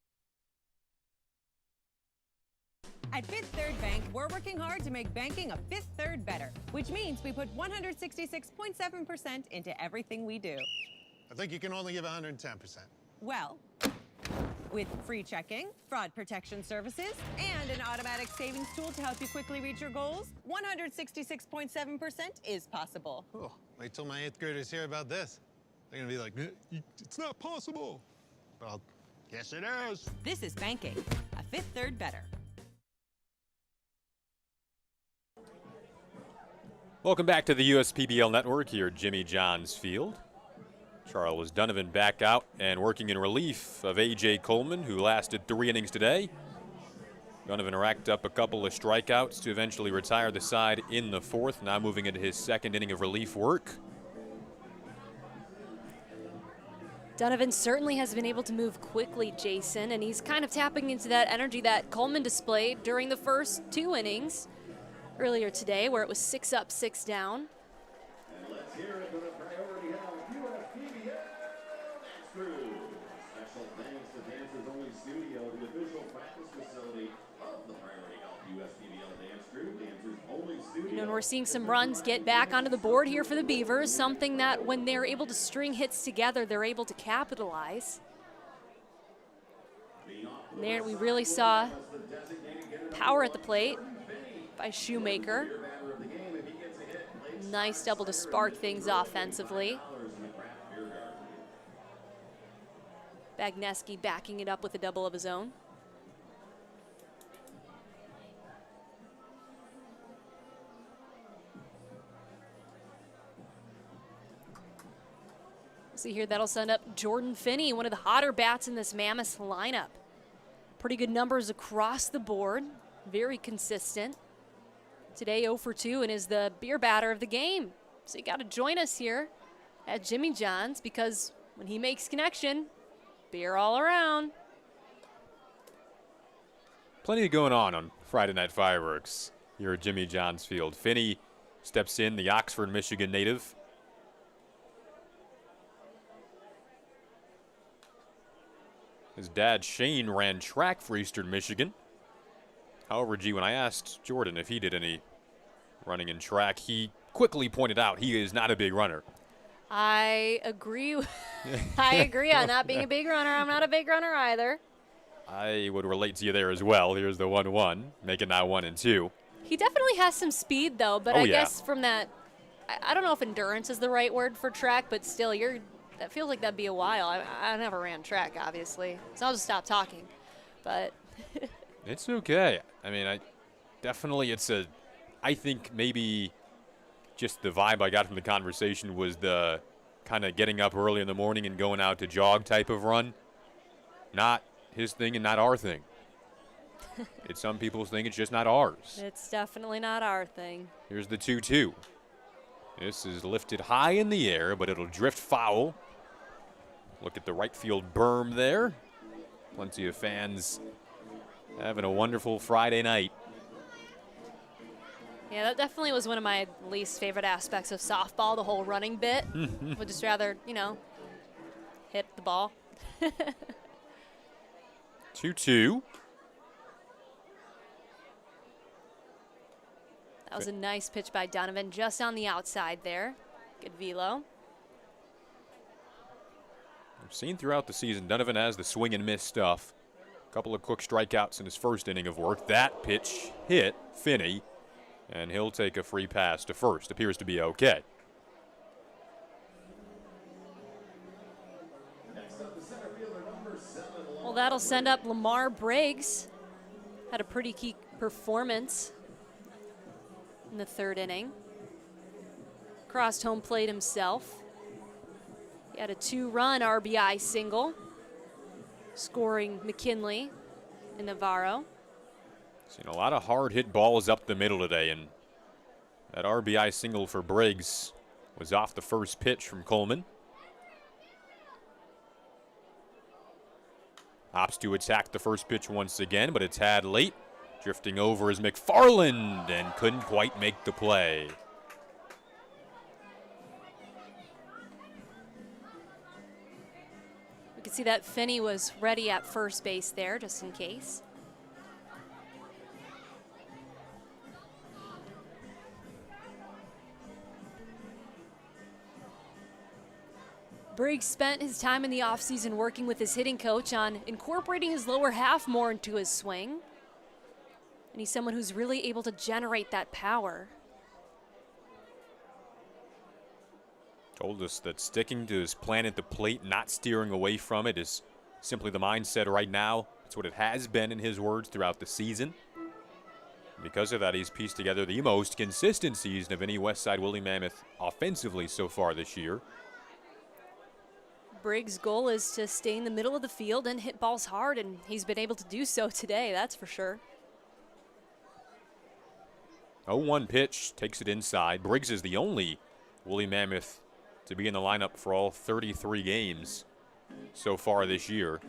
At Fifth Third Bank, we're working hard to make banking a Fifth Third better, which means we put 166.7% into everything we do. I think you can only give 110%. Well, with free checking, fraud protection services, and an automatic savings tool to help you quickly reach your goals, 166.7% is possible. Oh, wait till my 8th graders hear about this. They're gonna be like, it's not possible. Well, yes it is. This is banking, a Fifth Third better. Welcome back to the USPBL Network here at Jimmy John's Field. Charles Donovan back out and working in relief of A.J. Coleman, who lasted 3 innings today. Donovan racked up a couple of strikeouts to eventually retire the side in the 4th, now moving into his 2nd inning of relief work. Donovan certainly has been able to move quickly, Jason, and he's kind of tapping into that energy that Coleman displayed during the first 2 innings earlier today, where it was 6 up, 6 down. And let's hear it for the Priority Health USPBL Dance Crew. Special thanks to Dance's Only Studio, the official practice facility of the Priority Health USPBL Dance Crew. Dance's Only Studio. And we're seeing some runs get back onto the board here for the Beavers, something that when they're able to string hits together, they're able to capitalize. And there we really saw power at the plate by Shoemaker. Nice double to spark things offensively. Bagneski backing it up with a double of his own. See here, that'll send up Jordan Finney, one of the hotter bats in this Mammoths lineup. Pretty good numbers across the board, very consistent. Today 0 for 2 and is the beer batter of the game. So you got to join us here at Jimmy John's, because when he makes connection, beer all around. Plenty going on Friday Night Fireworks here at Jimmy John's Field. Finney steps in, the Oxford, Michigan native. His dad, Shane, ran track for Eastern Michigan. However, G, when I asked Jordan if he did any running in track, he quickly pointed out he is not a big runner. I agree. I agree on not being a big runner. I'm not a big runner either. I would relate to you there as well. Here's the 1-1, making now 1 and 2. He definitely has some speed, though, but I guess from that, I don't know if endurance is the right word for track, but still, that feels like that'd be a while. I never ran track, obviously, so I'll just stop talking. But it's okay. I mean, I think maybe just the vibe I got from the conversation was the kind of getting up early in the morning and going out to jog type of run. Not his thing and not our thing. It's some people's thing, it's just not ours. It's definitely not our thing. Here's the 2-2. This is lifted high in the air, but it'll drift foul. Look at the right field berm there. Plenty of fans having a wonderful Friday night. Yeah, that definitely was one of my least favorite aspects of softball, the whole running bit. Would just rather, hit the ball. 2-2. That was a nice pitch by Donovan, just on the outside there. Good velo. We've seen throughout the season, Donovan has the swing and miss stuff. A couple of quick strikeouts in his first inning of work. That pitch hit Finney, and he'll take a free pass to first. Appears to be okay. Well, that'll send up Lamar Briggs. Had a pretty key performance in the 3rd inning. Crossed home plate himself. He had a 2-run RBI single, scoring McKinley and Navarro. Seen a lot of hard hit balls up the middle today, and that RBI single for Briggs was off the first pitch from Coleman. Opts to attack the first pitch once again, but it's had late. Drifting over is McFarland and couldn't quite make the play. We could see that Finney was ready at first base there, just in case. Briggs spent his time in the offseason working with his hitting coach on incorporating his lower half more into his swing. And he's someone who's really able to generate that power. Told us that sticking to his plan at the plate, not steering away from it, is simply the mindset right now. It's what it has been, in his words, throughout the season. Because of that, he's pieced together the most consistent season of any Westside Woolly Mammoth offensively so far this year. Briggs' goal is to stay in the middle of the field and hit balls hard, and he's been able to do so today, that's for sure. 0-1 pitch, takes it inside. Briggs is the only Woolly Mammoth to be in the lineup for all 33 games so far this year.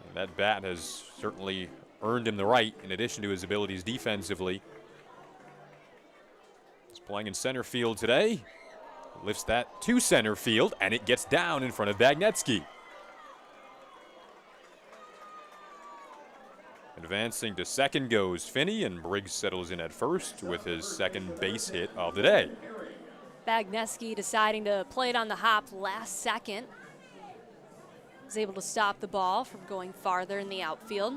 And that bat has certainly earned him the right, in addition to his abilities defensively. He's playing in center field today. Lifts that to center field, and it gets down in front of Bagnetsky. Advancing to second goes Finney, and Briggs settles in at first with his second base hit of the day. Bagnetsky deciding to play it on the hop last second. Was able to stop the ball from going farther in the outfield.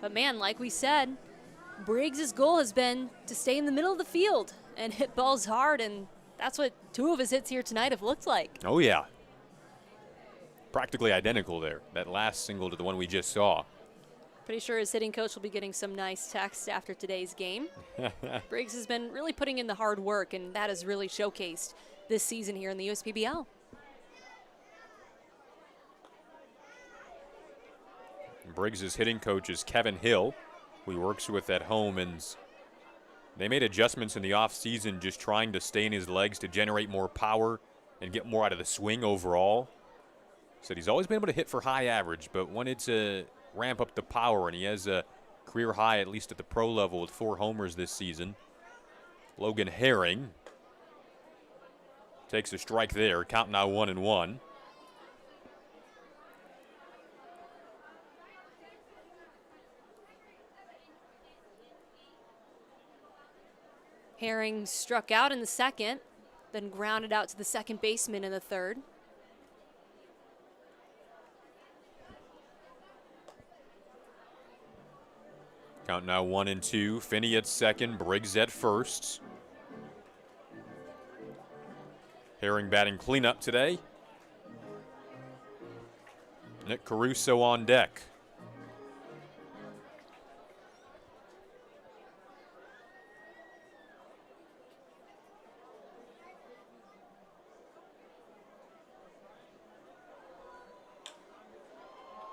But man, like we said, Briggs' goal has been to stay in the middle of the field and hit balls hard, and that's what two of his hits here tonight have looked like. Oh, yeah. Practically identical there. That last single to the one we just saw. Pretty sure his hitting coach will be getting some nice texts after today's game. Briggs has been really putting in the hard work, and that has really showcased this season here in the USPBL. Briggs' hitting coach is Kevin Hill, who he works with at home, and they made adjustments in the offseason, just trying to stay in his legs to generate more power and get more out of the swing overall. Said he's always been able to hit for high average, but wanted to ramp up the power, and he has a career high, at least at the pro level, with 4 homers this season. Logan Herring takes a strike there, count now 1-1. Herring struck out in the second, then grounded out to the second baseman in the third. Count now 1-2. Finney at second, Briggs at first. Herring batting cleanup today. Nick Caruso on deck.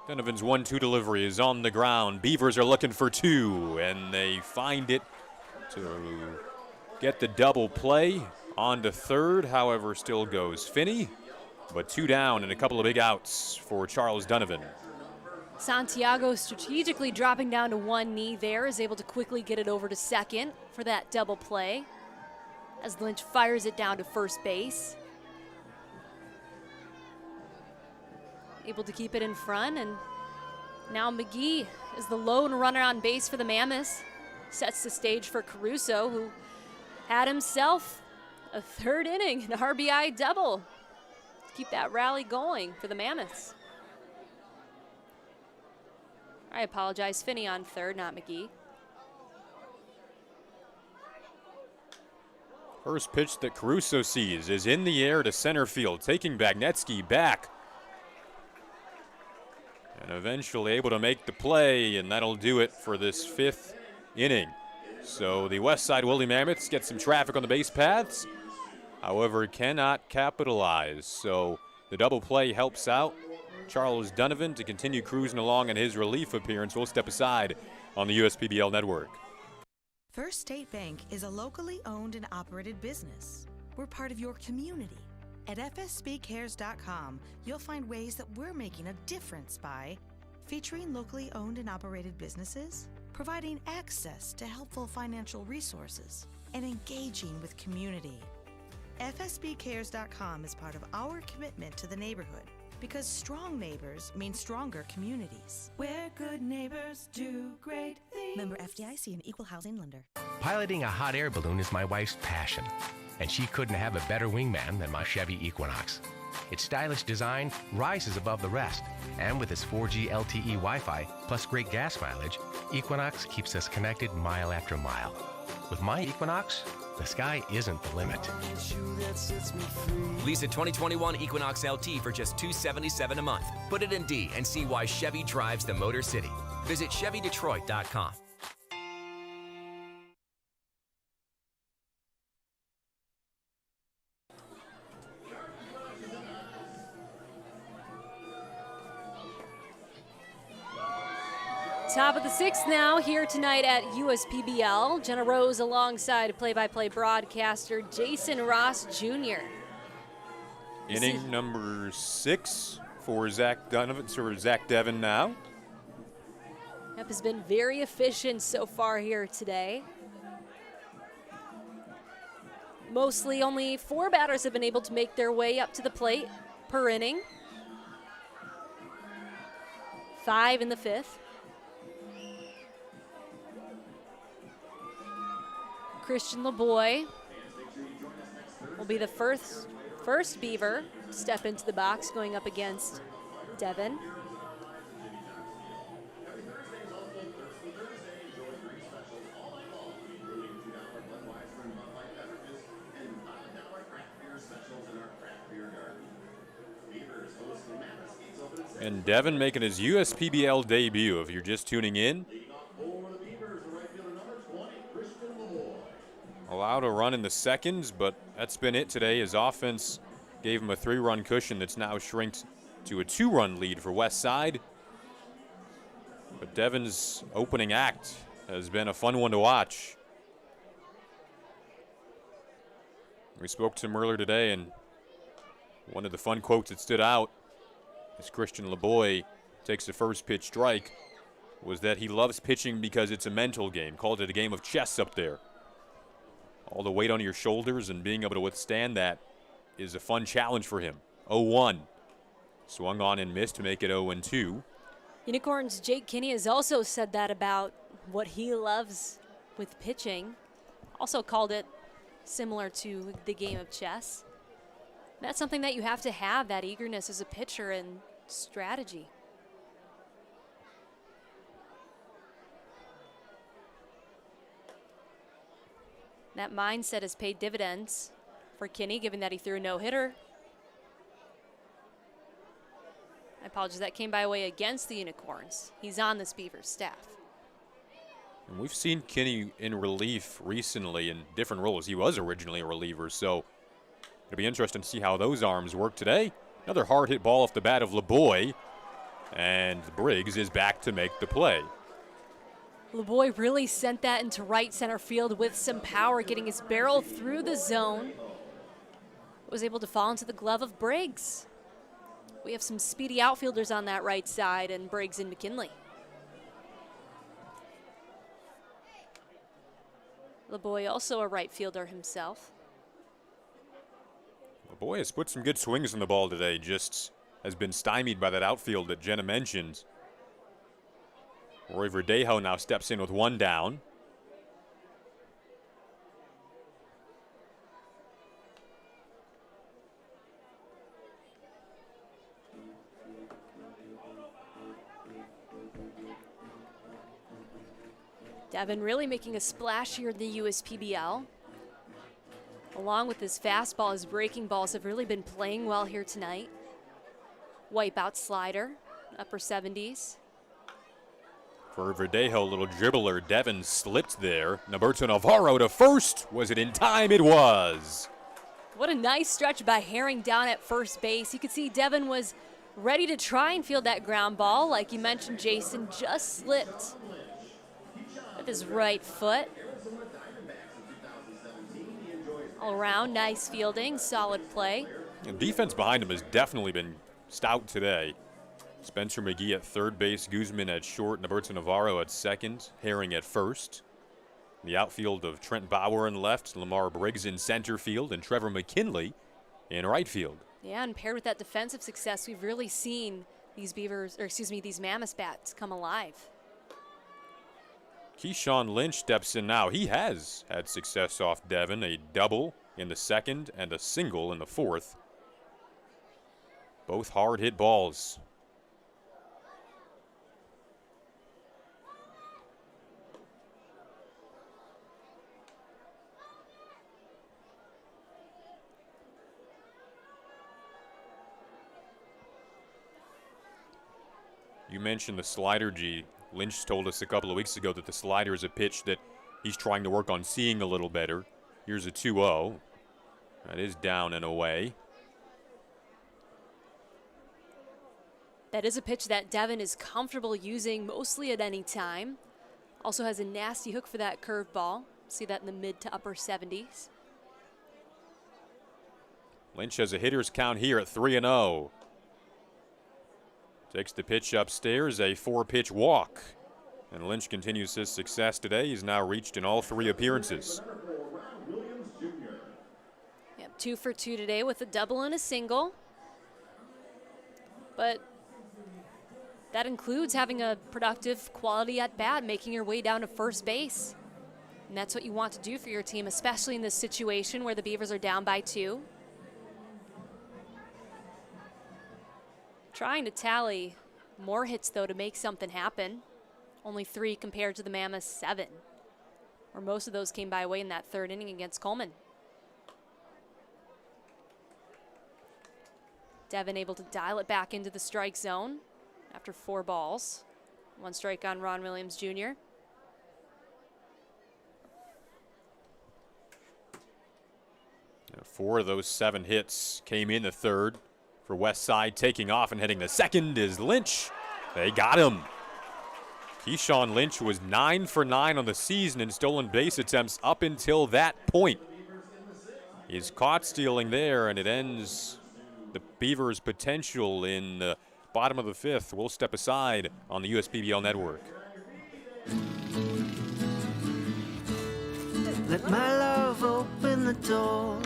Donovan's 1-2 delivery is on the ground. Beavers are looking for 2, and they find it to get the double play. On to third, however, still goes Finney, but 2 down and a couple of big outs for Charles Donovan. Santiago strategically dropping down to one knee there, is able to quickly get it over to second for that double play as Lynch fires it down to first base. Able to keep it in front, and now McGee is the lone runner on base for the Mammoths. Sets the stage for Caruso, who had himself a third inning, an RBI double to keep that rally going for the Mammoths. I apologize, Finney on third, not McGee. First pitch that Caruso sees is in the air to center field, taking Bagnetsky back. And eventually able to make the play, and that'll do it for this 5th inning. So the Westside Woolly Mammoths get some traffic on the base paths, however, cannot capitalize. So the double play helps out Charles Donovan to continue cruising along in his relief appearance. We'll step aside on the USPBL network. First State Bank is a locally owned and operated business. We're part of your community. At fsbcares.com, you'll find ways that we're making a difference by featuring locally owned and operated businesses, providing access to helpful financial resources, and engaging with community. fsbcares.com is part of our commitment to the neighborhood because strong neighbors mean stronger communities. Where good neighbors do great things. Member FDIC, an equal housing lender. Piloting a hot air balloon is my wife's passion, and she couldn't have a better wingman than my Chevy Equinox. Its stylish design rises above the rest, and with its 4G LTE Wi-Fi plus great gas mileage, Equinox keeps us connected mile after mile. With my Equinox, the sky isn't the limit. Lease a 2021 Equinox LT for just $277 a month. Put it in D and see why Chevy drives the Motor City. Visit ChevyDetroit.com. Top of the sixth now here tonight at USPBL. Jenna Rose alongside play-by-play broadcaster Jason Ross Jr. Inning number 6 for Zach Devin now. Yep, has been very efficient so far here today. Mostly only 4 batters have been able to make their way up to the plate per inning. 5 in the 5th. Christian LeBoy will be the first Beaver to step into the box going up against Devin. And Devin making his USPBL debut if you're just tuning in. Allowed a run in the seconds, but that's been it today. His offense gave him a 3-run cushion that's now shrinked to a 2-run lead for Westside. But Devin's opening act has been a fun one to watch. We spoke to him earlier today, and one of the fun quotes that stood out as Christian LeBoy takes the first pitch strike was that he loves pitching because it's a mental game. Called it a game of chess up there. All the weight on your shoulders and being able to withstand that is a fun challenge for him. 0-1. Swung on and missed to make it 0-2. Unicorns' Jake Kinney has also said that about what he loves with pitching. Also called it similar to the game of chess. That's something that you have to have, that eagerness as a pitcher and strategy. That mindset has paid dividends for Kinney, given that he threw a no-hitter. I apologize, that came by way against the Unicorns. He's on this Beavers staff. And we've seen Kinney in relief recently in different roles. He was originally a reliever, so it'll be interesting to see how those arms work today. Another hard hit ball off the bat of LeBoy, and Briggs is back to make the play. LeBoy really sent that into right center field with some power, getting his barrel through the zone. Was able to fall into the glove of Briggs. We have some speedy outfielders on that right side, and Briggs and McKinley. LeBoy also a right fielder himself. LeBoy has put some good swings on the ball today, just has been stymied by that outfield that Jenna mentioned. Roy Verdejo now steps in with 1 down. Devin really making a splash here in the USPBL. Along with his fastball, his breaking balls have really been playing well here tonight. Wipeout slider, upper 70s. For Verdejo, little dribbler, Devin slipped there. Norberto Navarro to first. Was it in time? It was. What a nice stretch by Herring down at first base. You could see Devin was ready to try and field that ground ball. Like you mentioned, Jason just slipped with his right foot. All around, nice fielding, solid play. And defense behind him has definitely been stout today. Spencer McGee at third base, Guzman at short, Roberto Navarro at second, Herring at first. The outfield of Trent Bauer in left, Lamar Briggs in center field, and Trevor McKinley in right field. Yeah, and paired with that defensive success, we've really seen these these Mammoths bats come alive. Keyshawn Lynch steps in now. He has had success off Devin, a double in the second and a single in the fourth. Both hard hit balls. You mentioned the slider, G. Lynch told us a couple of weeks ago that the slider is a pitch that he's trying to work on seeing a little better. Here's a 2-0. That is down and away. That is a pitch that Devin is comfortable using mostly at any time. Also has a nasty hook for that curveball. See that in the mid to upper 70s. Lynch has a hitter's count here at 3-0. Takes the pitch upstairs, a 4-pitch walk. And Lynch continues his success today. He's now reached in all 3 appearances. Yep, 2 for 2 today with a double and a single. But that includes having a productive quality at bat, making your way down to first base. And that's what you want to do for your team, especially in this situation where the Beavers are down by 2. Trying to tally more hits, though, to make something happen. Only 3 compared to the Mammoths' 7, where most of those came by way in that 3rd inning against Coleman. Devin able to dial it back into the strike zone after 4 balls. 1 strike on Ron Williams Jr. Now, 4 of those 7 hits came in the 3rd. For Westside, taking off and heading to second is Lynch. They got him. Keyshawn Lynch was 9 for 9 on the season in stolen base attempts up until that point. He's caught stealing there, and it ends the Beavers' potential in the bottom of the 5th. We'll step aside on the USPBL network. Let my love open the door.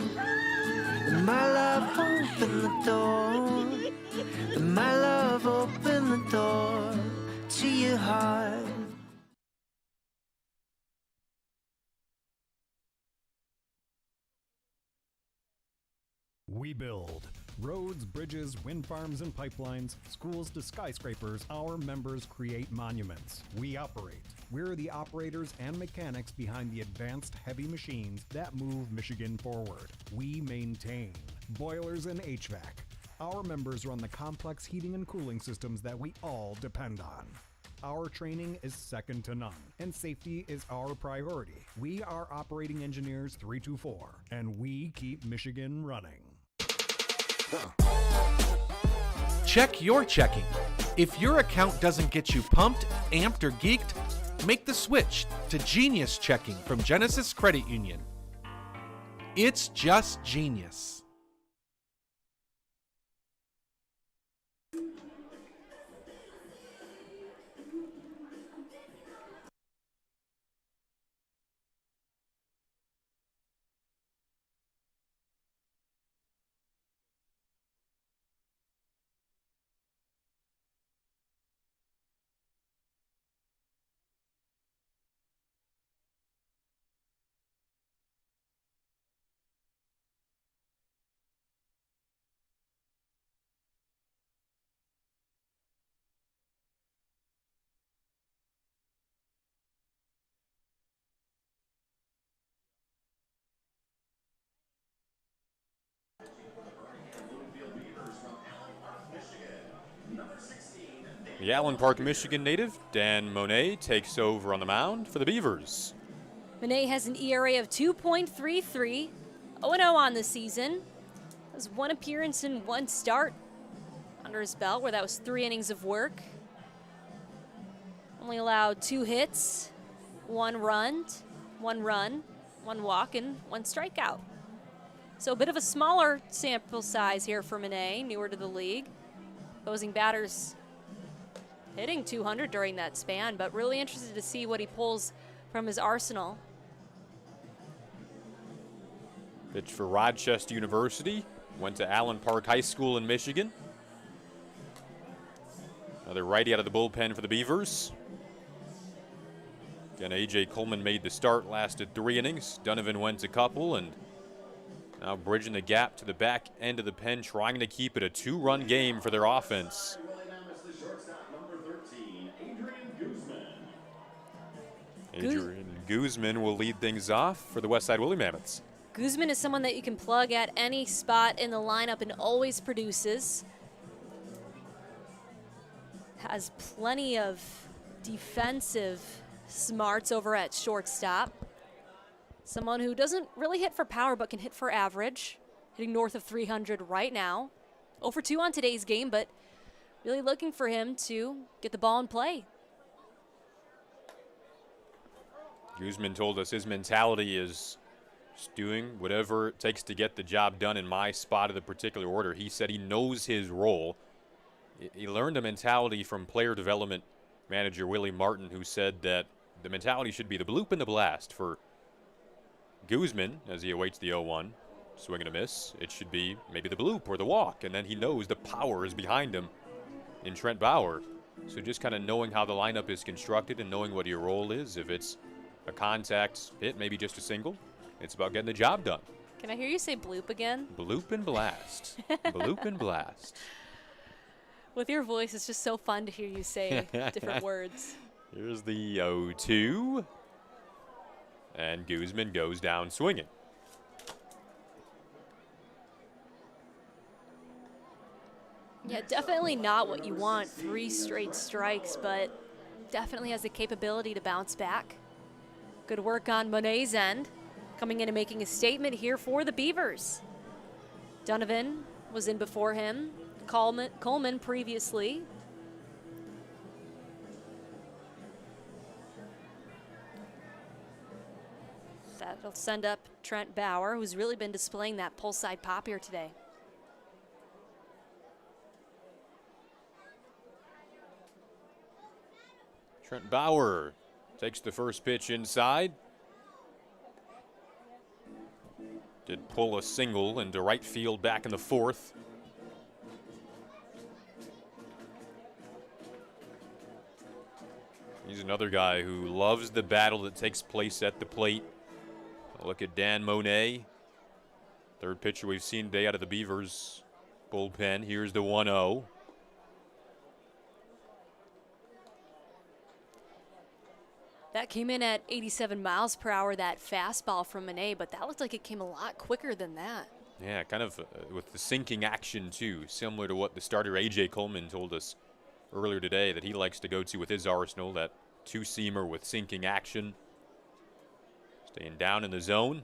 Let my love open the door. Let my love open the door to your heart. We build roads, bridges, wind farms and pipelines, schools to skyscrapers. Our members create monuments. We operate. We're the operators and mechanics behind the advanced heavy machines that move Michigan forward. We maintain boilers and HVAC. Our members run the complex heating and cooling systems that we all depend on. Our training is second to none, and safety is our priority. We are Operating Engineers 324, and we keep Michigan running. Check your checking. If your account doesn't get you pumped, amped, or geeked, make the switch to Genius Checking from Genesis Credit Union. It's just genius. The Allen Park, Michigan native, Dan Monet, takes over on the mound for the Beavers. Monet has an ERA of 2.33, 0-0 on the season. Has 1 appearance and 1 start under his belt, where that was 3 innings of work. Only allowed 2 hits, 1 run, 1 walk, and 1 strikeout. So a bit of a smaller sample size here for Monet, newer to the league. Opposing batters hitting 200 during that span, but really interested to see what he pulls from his arsenal. Pitched for Rochester University, went to Allen Park High School in Michigan. Another righty out of the bullpen for the Beavers. Again, A.J. Coleman made the start, lasted 3 innings. Donovan went a couple, and now bridging the gap to the back end of the pen, trying to keep it a 2-run game for their offense. Adrian Guzman will lead things off for the Westside Woolly Mammoths. Guzman is someone that you can plug at any spot in the lineup and always produces. Has plenty of defensive smarts over at shortstop. Someone who doesn't really hit for power but can hit for average. Hitting north of 300 right now. 0 for 2 on today's game, but really looking for him to get the ball in play. Guzman told us his mentality is just doing whatever it takes to get the job done in my spot of the particular order. He said he knows his role. He learned a mentality from player development manager Willie Martin, who said that the mentality should be the bloop and the blast. For Guzman, as he awaits the 0-1, swing and a miss, it should be maybe the bloop or the walk, and then he knows the power is behind him in Trent Bauer. So just kind of knowing how the lineup is constructed and knowing what your role is. If it's a contact hit, maybe just a single, it's about getting the job done. Can I hear you say bloop again? Bloop and blast. Bloop and blast. With your voice, it's just so fun to hear you say different words. Here's the 0-2. And Guzman goes down swinging. Yeah, definitely not what you want, 3 straight strikes, but definitely has the capability to bounce back. Good work on Monet's end, coming in and making a statement here for the Beavers. Donovan was in before him, Coleman previously. That'll send up Trent Bauer, who's really been displaying that pull side pop here today. Trent Bauer takes the first pitch inside. Did pull a single into right field back in the 4th. He's another guy who loves the battle that takes place at the plate. Look at Dan Monet. Third pitcher we've seen today out of the Beavers bullpen. Here's the 1-0. That came in at 87 miles per hour, that fastball from Monet, but that looked like it came a lot quicker than that. Yeah, kind of with the sinking action, too, similar to what the starter A.J. Coleman told us earlier today that he likes to go to with his arsenal, that 2-seamer with sinking action. Staying down in the zone.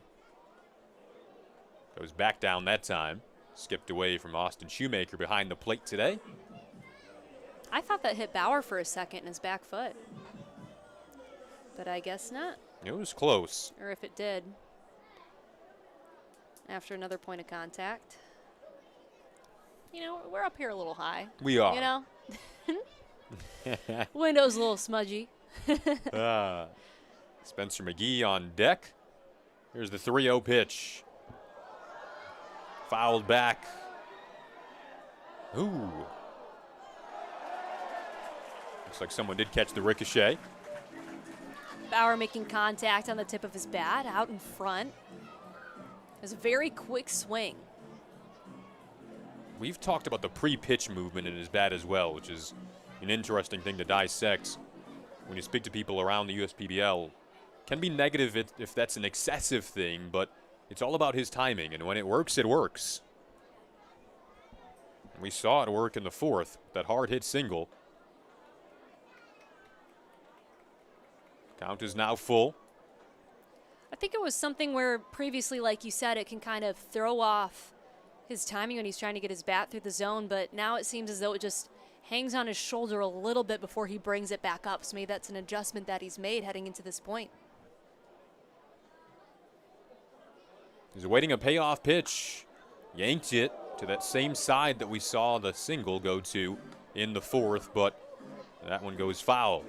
Goes back down that time. Skipped away from Austin Shoemaker behind the plate today. I thought that hit Bauer for a second in his back foot. But I guess not. It was close. Or if it did. After another point of contact. You know, we're up here a little high. We are. You know? Window's a little smudgy. Spencer McGee on deck. Here's the 3-0 pitch. Fouled back. Ooh. Looks like someone did catch the ricochet. Bauer making contact on the tip of his bat out in front. It was a very quick swing. We've talked about the pre-pitch movement in his bat as well, which is an interesting thing to dissect. When you speak to people around the USPBL, can be negative if that's an excessive thing, but it's all about his timing, and when it works, it works. We saw it work in the 4th, that hard hit single. Count is now full. I think it was something where previously, like you said, it can kind of throw off his timing when he's trying to get his bat through the zone, but now it seems as though it just hangs on his shoulder a little bit before he brings it back up. So maybe that's an adjustment that he's made heading into this point. He's awaiting a payoff pitch. Yanked it to that same side that we saw the single go to in the fourth, but that one goes foul.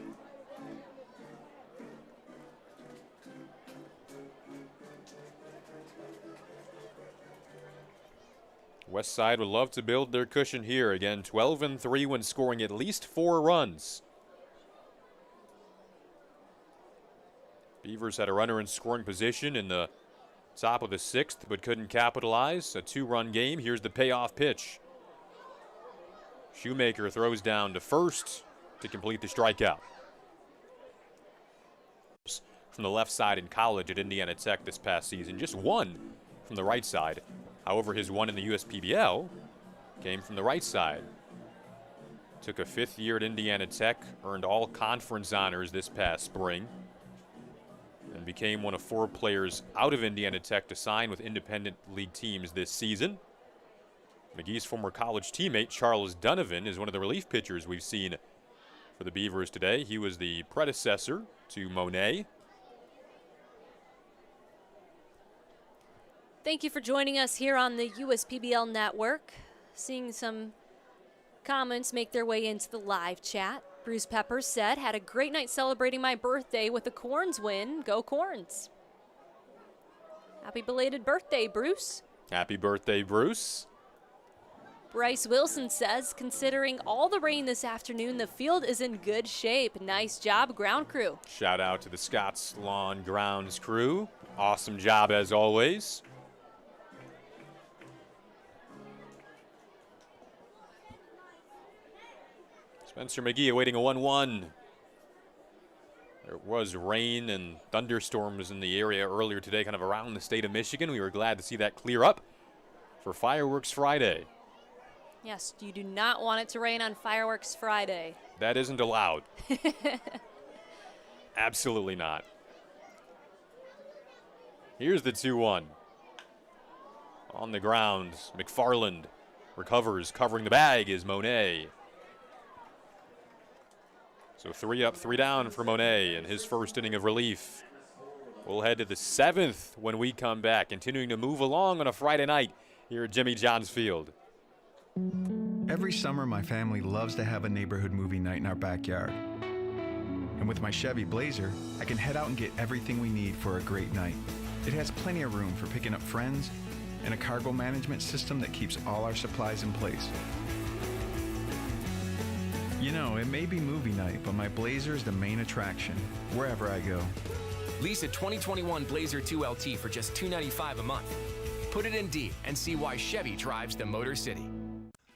Westside would love to build their cushion here. Again, 12-3 when scoring at least 4 runs. Beavers had a runner in scoring position in the top of the 6th, but couldn't capitalize. A 2-run game. Here's the payoff pitch. Shoemaker throws down to first to complete the strikeout. From the left side in college at Indiana Tech this past season, just one from the right side. However, his one in the USPBL came from the right side. Took a 5th year at Indiana Tech, earned all conference honors this past spring, and became one of 4 players out of Indiana Tech to sign with independent league teams this season. McGee's former college teammate, Charles Donovan, is one of the relief pitchers we've seen for the Beavers today. He was the predecessor to Monet. Thank you for joining us here on the USPBL Network. Seeing some comments make their way into the live chat. Bruce Peppers said, had a great night celebrating my birthday with the Corns win. Go Corns. Happy belated birthday, Bruce. Happy birthday, Bruce. Bryce Wilson says, considering all the rain this afternoon, the field is in good shape. Nice job, ground crew. Shout out to the Scotts Lawn Grounds crew. Awesome job as always. Spencer McGee awaiting a 1-1. There was rain and thunderstorms in the area earlier today, kind of around the state of Michigan. We were glad to see that clear up for Fireworks Friday. Yes, you do not want it to rain on Fireworks Friday. That isn't allowed. Absolutely not. Here's the 2-1. On the ground, McFarland recovers. Covering the bag is Monet. So 3 up, 3 down for Monet in his first inning of relief. We'll head to the 7th when we come back, continuing to move along on a Friday night here at Jimmy John's Field. Every summer, my family loves to have a neighborhood movie night in our backyard. And with my Chevy Blazer, I can head out and get everything we need for a great night. It has plenty of room for picking up friends and a cargo management system that keeps all our supplies in place. You know, it may be movie night, but my Blazer is the main attraction, wherever I go. Lease a 2021 Blazer 2 LT for just $295 a month. Put it in deep and see why Chevy drives the Motor City.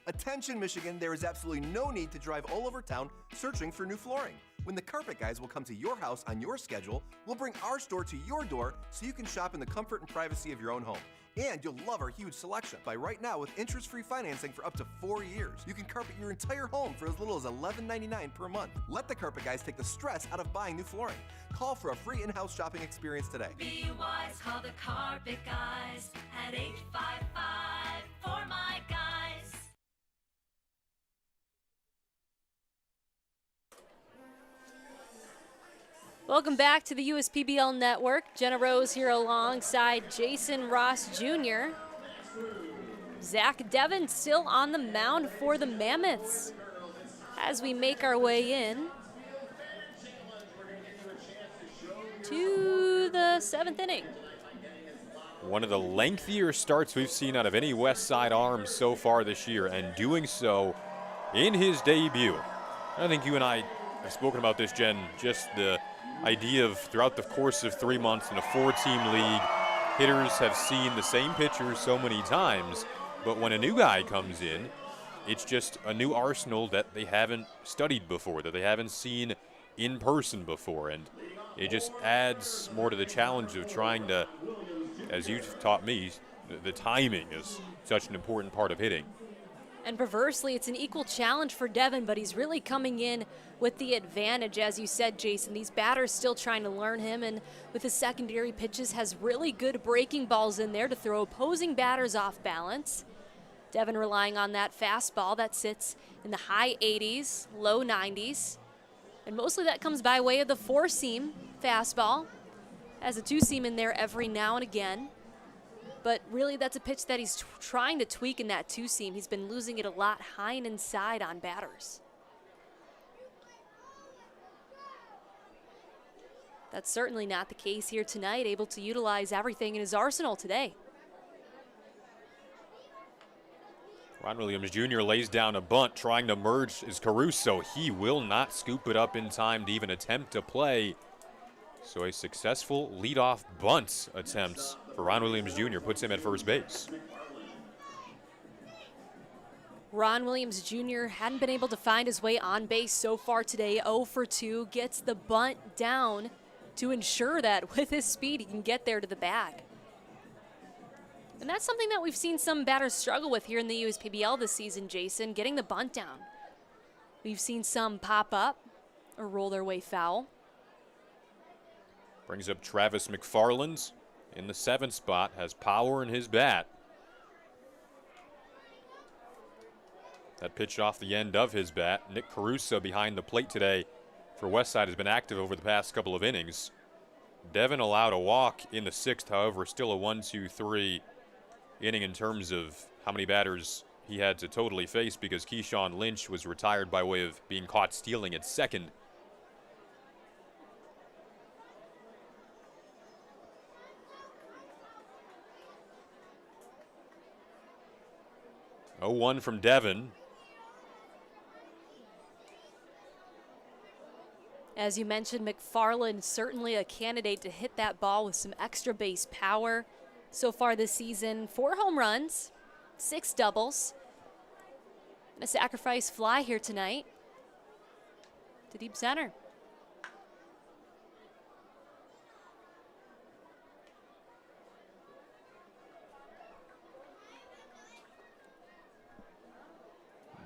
Attention Michigan, there is absolutely no need to drive all over town searching for new flooring. When the Carpet Guys will come to your house on your schedule, we'll bring our store to your door so you can shop in the comfort and privacy of your own home. And you'll love our huge selection. Buy right now with interest-free financing for up to 4 years. You can carpet your entire home for as little as $11.99 per month. Let the Carpet Guys take the stress out of buying new flooring. Call for a free in-house shopping experience today. Be wise, call the Carpet Guys at 855 for my guys. Welcome back to the USPBL Network. Jenna Rose here alongside Jason Ross Jr. Zach Devon still on the mound for the Mammoths as we make our way in to the 7th inning. One of the lengthier starts we've seen out of any Westside arm so far this year, and doing so in his debut. I think you and I have spoken about this, Jen, just the idea of throughout the course of 3 months in a 4-team league, hitters have seen the same pitchers so many times, but when a new guy comes in, it's just a new arsenal that they haven't studied before, that they haven't seen in person before, and it just adds more to the challenge of trying to, as you've taught me, the timing is such an important part of hitting. And perversely, it's an equal challenge for Devon, but he's really coming in with the advantage, as you said, Jason. These batters still trying to learn him, and with his secondary pitches, has really good breaking balls in there to throw opposing batters off balance. Devon relying on that fastball that sits in the high 80s, low 90s. And mostly that comes by way of the 4-seam fastball. Has a 2-seam in there every now and again. But really, that's a pitch that he's trying to tweak in that two-seam. He's been losing it a lot high and inside on batters. That's certainly not the case here tonight, able to utilize everything in his arsenal today. Ron Williams Jr. lays down a bunt, trying to merge is Caruso. He will not scoop it up in time to even attempt to play. So a successful leadoff bunt attempt for Ron Williams Jr. puts him at first base. Ron Williams Jr. hadn't been able to find his way on base so far today. 0 for 2, gets the bunt down to ensure that with his speed he can get there to the bag. And that's something that we've seen some batters struggle with here in the USPBL this season, Jason, getting the bunt down. We've seen some pop up or roll their way foul. Brings up Travis McFarland in the 7th spot, has power in his bat. That pitch off the end of his bat. Nick Caruso behind the plate today for Westside has been active over the past couple of innings. Devin allowed a walk in the 6th, however, still a 1-2-3 inning in terms of how many batters he had to totally face because Keyshawn Lynch was retired by way of being caught stealing at second. Oh, 1 from Devin. As you mentioned, McFarland certainly a candidate to hit that ball with some extra base power. So far this season, 4 home runs, 6 doubles, and a sacrifice fly here tonight to deep center.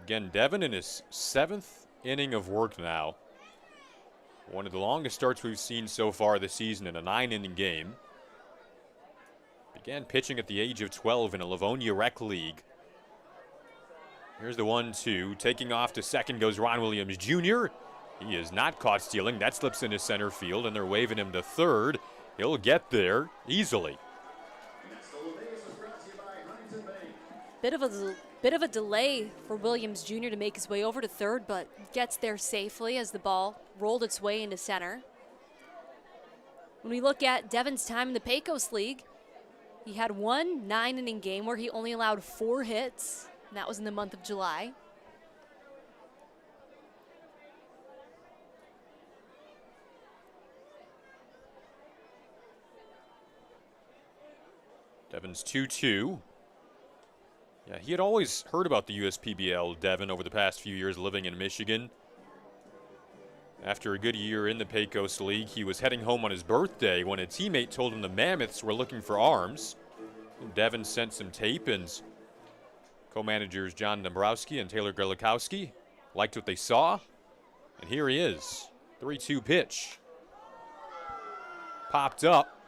Again, Devin in his 7th inning of work now. One of the longest starts we've seen so far this season in a 9-inning game. Began pitching at the age of 12 in a Livonia Rec League. Here's the 1-2. Taking off to second goes Ron Williams Jr. He is not caught stealing. That slips into center field, and they're waving him to third. He'll get there easily. Bit of a delay for Williams Jr. to make his way over to third, but gets there safely as the ball rolled its way into center. When we look at Devin's time in the Pecos League, he had one 9-inning game where he only allowed 4 hits, and that was in the month of July. Devin's 2-2. Yeah, he had always heard about the USPBL, Devin, over the past few years living in Michigan. After a good year in the Pecos League, he was heading home on his birthday when a teammate told him the Mammoths were looking for arms. And Devin sent some tape, and co-managers John Dombrowski and Taylor Grelikowski liked what they saw. And here he is, 3-2 pitch. Popped up.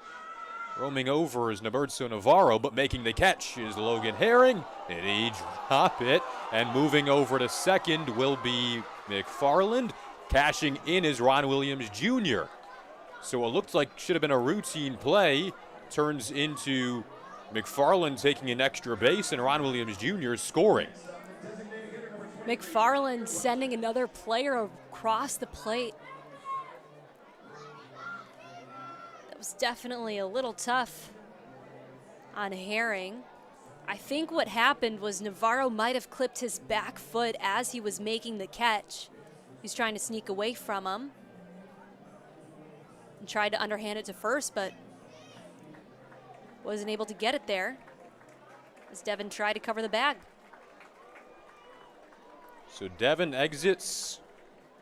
Roaming over is Naberto Navarro, but making the catch is Logan Herring. And he drop it, and moving over to second will be McFarland. Cashing in is Ron Williams Jr. So what looked like should have been a routine play turns into McFarland taking an extra base and Ron Williams Jr. scoring. McFarland sending another player across the plate. That was definitely a little tough on Herring. I think what happened was Navarro might have clipped his back foot as he was making the catch. He's trying to sneak away from him and tried to underhand it to first, but wasn't able to get it there as Devin tried to cover the bag. So Devin exits,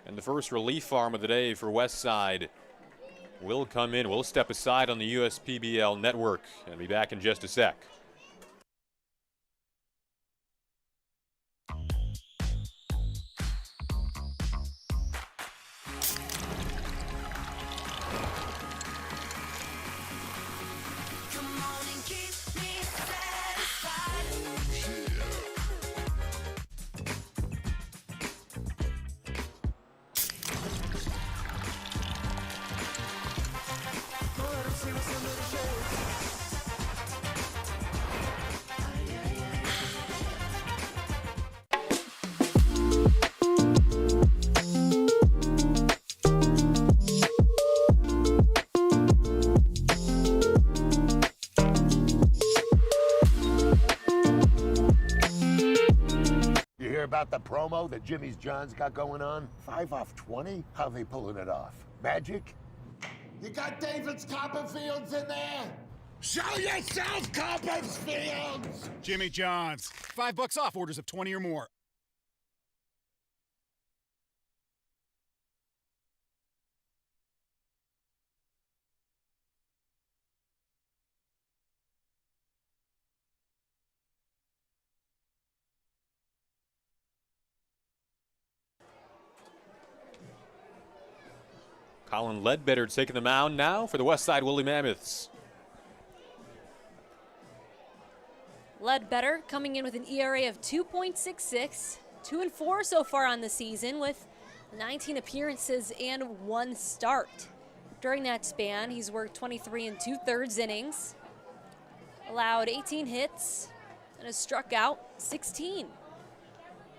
and the first relief arm of the day for Westside will come in. We'll step aside on the USPBL network and be back in just a sec. the promo that Jimmy's John's got going on? 5 off 20? How they pulling it off? Magic? You got David's Copperfields in there? Show yourself, Copperfields! Jimmy John's. $5 off orders of 20 or more. Colin Ledbetter taking the mound now for the Westside Woolly Mammoths. Ledbetter coming in with an ERA of 2.66, 2-4 so far on the season with 19 appearances and 1 start. During that span, he's worked 23 2/3 innings, allowed 18 hits, and has struck out 16.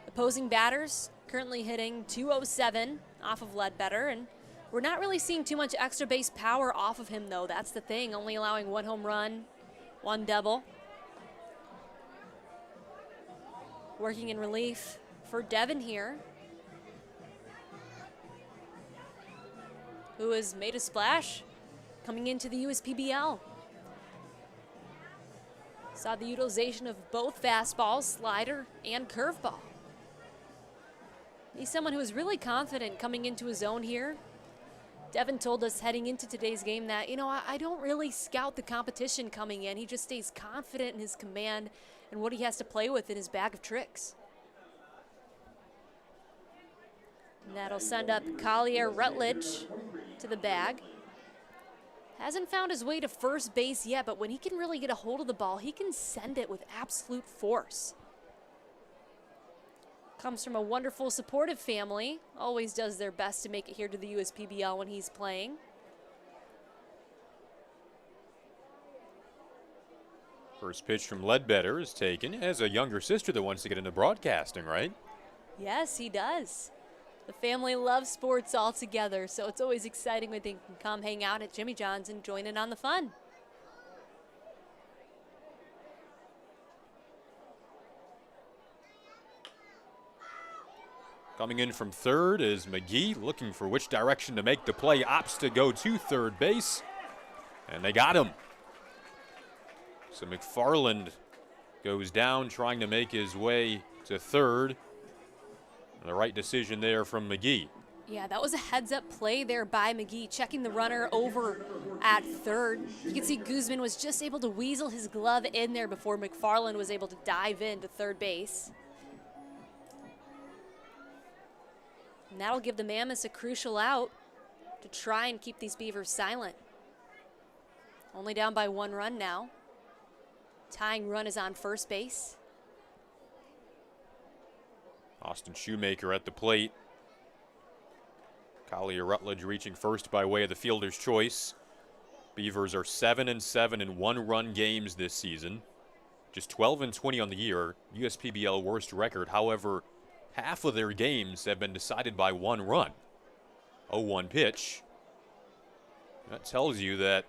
Opposing batters currently hitting 207 off of Ledbetter, and we're not really seeing too much extra base power off of him, though. That's the thing, only allowing 1 home run, 1 double. Working in relief for Devin here, who has made a splash coming into the USPBL. Saw the utilization of both fastballs, slider, and curveball. He's someone who is really confident coming into his own here. Devin told us heading into today's game that, I don't really scout the competition coming in. He just stays confident in his command and what he has to play with in his bag of tricks. And that'll send up Collier Rutledge to the bag. Hasn't found his way to first base yet, but when he can really get a hold of the ball, he can send it with absolute force. Comes from a wonderful, supportive family. Always does their best to make it here to the USPBL when he's playing. First pitch from Ledbetter is taken. He has a younger sister that wants to get into broadcasting, right? Yes, he does. The family loves sports all together, so it's always exciting when they can come hang out at Jimmy John's and join in on the fun. Coming in from third is McGee, looking for which direction to make the play. Opts to go to third base, and they got him. So McFarland goes down, trying to make his way to third. And the right decision there from McGee. Yeah, that was a heads-up play there by McGee, checking the runner over at third. You can see Guzman was just able to weasel his glove in there before McFarland was able to dive into third base. And that'll give the Mammoths a crucial out to try and keep these Beavers silent. Only down by 1 run now. Tying run is on first base. Austin Shoemaker at the plate. Collier Rutledge reaching first by way of the fielder's choice. Beavers are 7-7 in 1-run games this season. Just 12-20 on the year. USPBL worst record. However, half of their games have been decided by 1 run. 0-1 pitch. That tells you that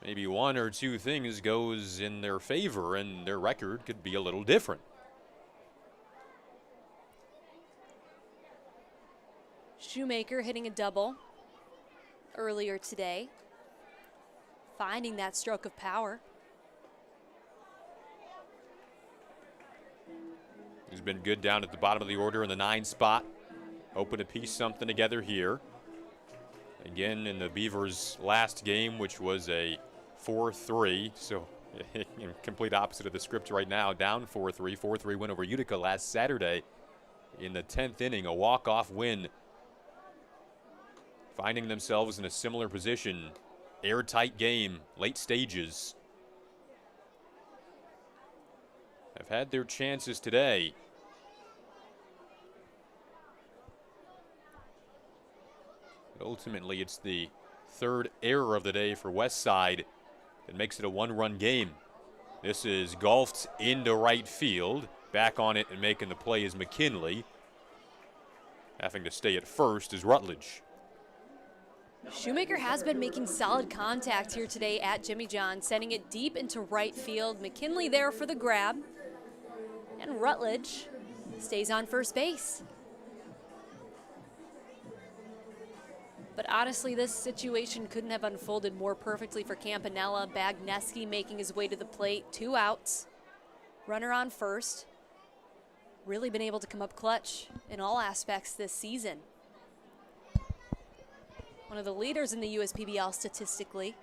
maybe 1 or 2 things goes in their favor and their record could be a little different. Shoemaker hitting a double earlier today, finding that stroke of power. He's been good down at the bottom of the order in the 9 spot. Hoping to piece something together here. Again, in the Beavers' last game, which was a 4-3, so complete opposite of the script right now, down 4-3. 4-3 win over Utica last Saturday in the 10th inning, a walk-off win. Finding themselves in a similar position, airtight game, late stages. Have had their chances today. But ultimately, it's the 3rd error of the day for Westside that makes it a 1-run game. This is golfed into right field. Back on it and making the play is McKinley. Having to stay at first is Rutledge. Shoemaker has been making solid contact here today at Jimmy John, sending it deep into right field. McKinley there for the grab. And Rutledge stays on first base. But honestly, this situation couldn't have unfolded more perfectly for Campanella. Bagneski making his way to the plate, 2 outs. Runner on first. Really been able to come up clutch in all aspects this season. One of the leaders in the USPBL statistically.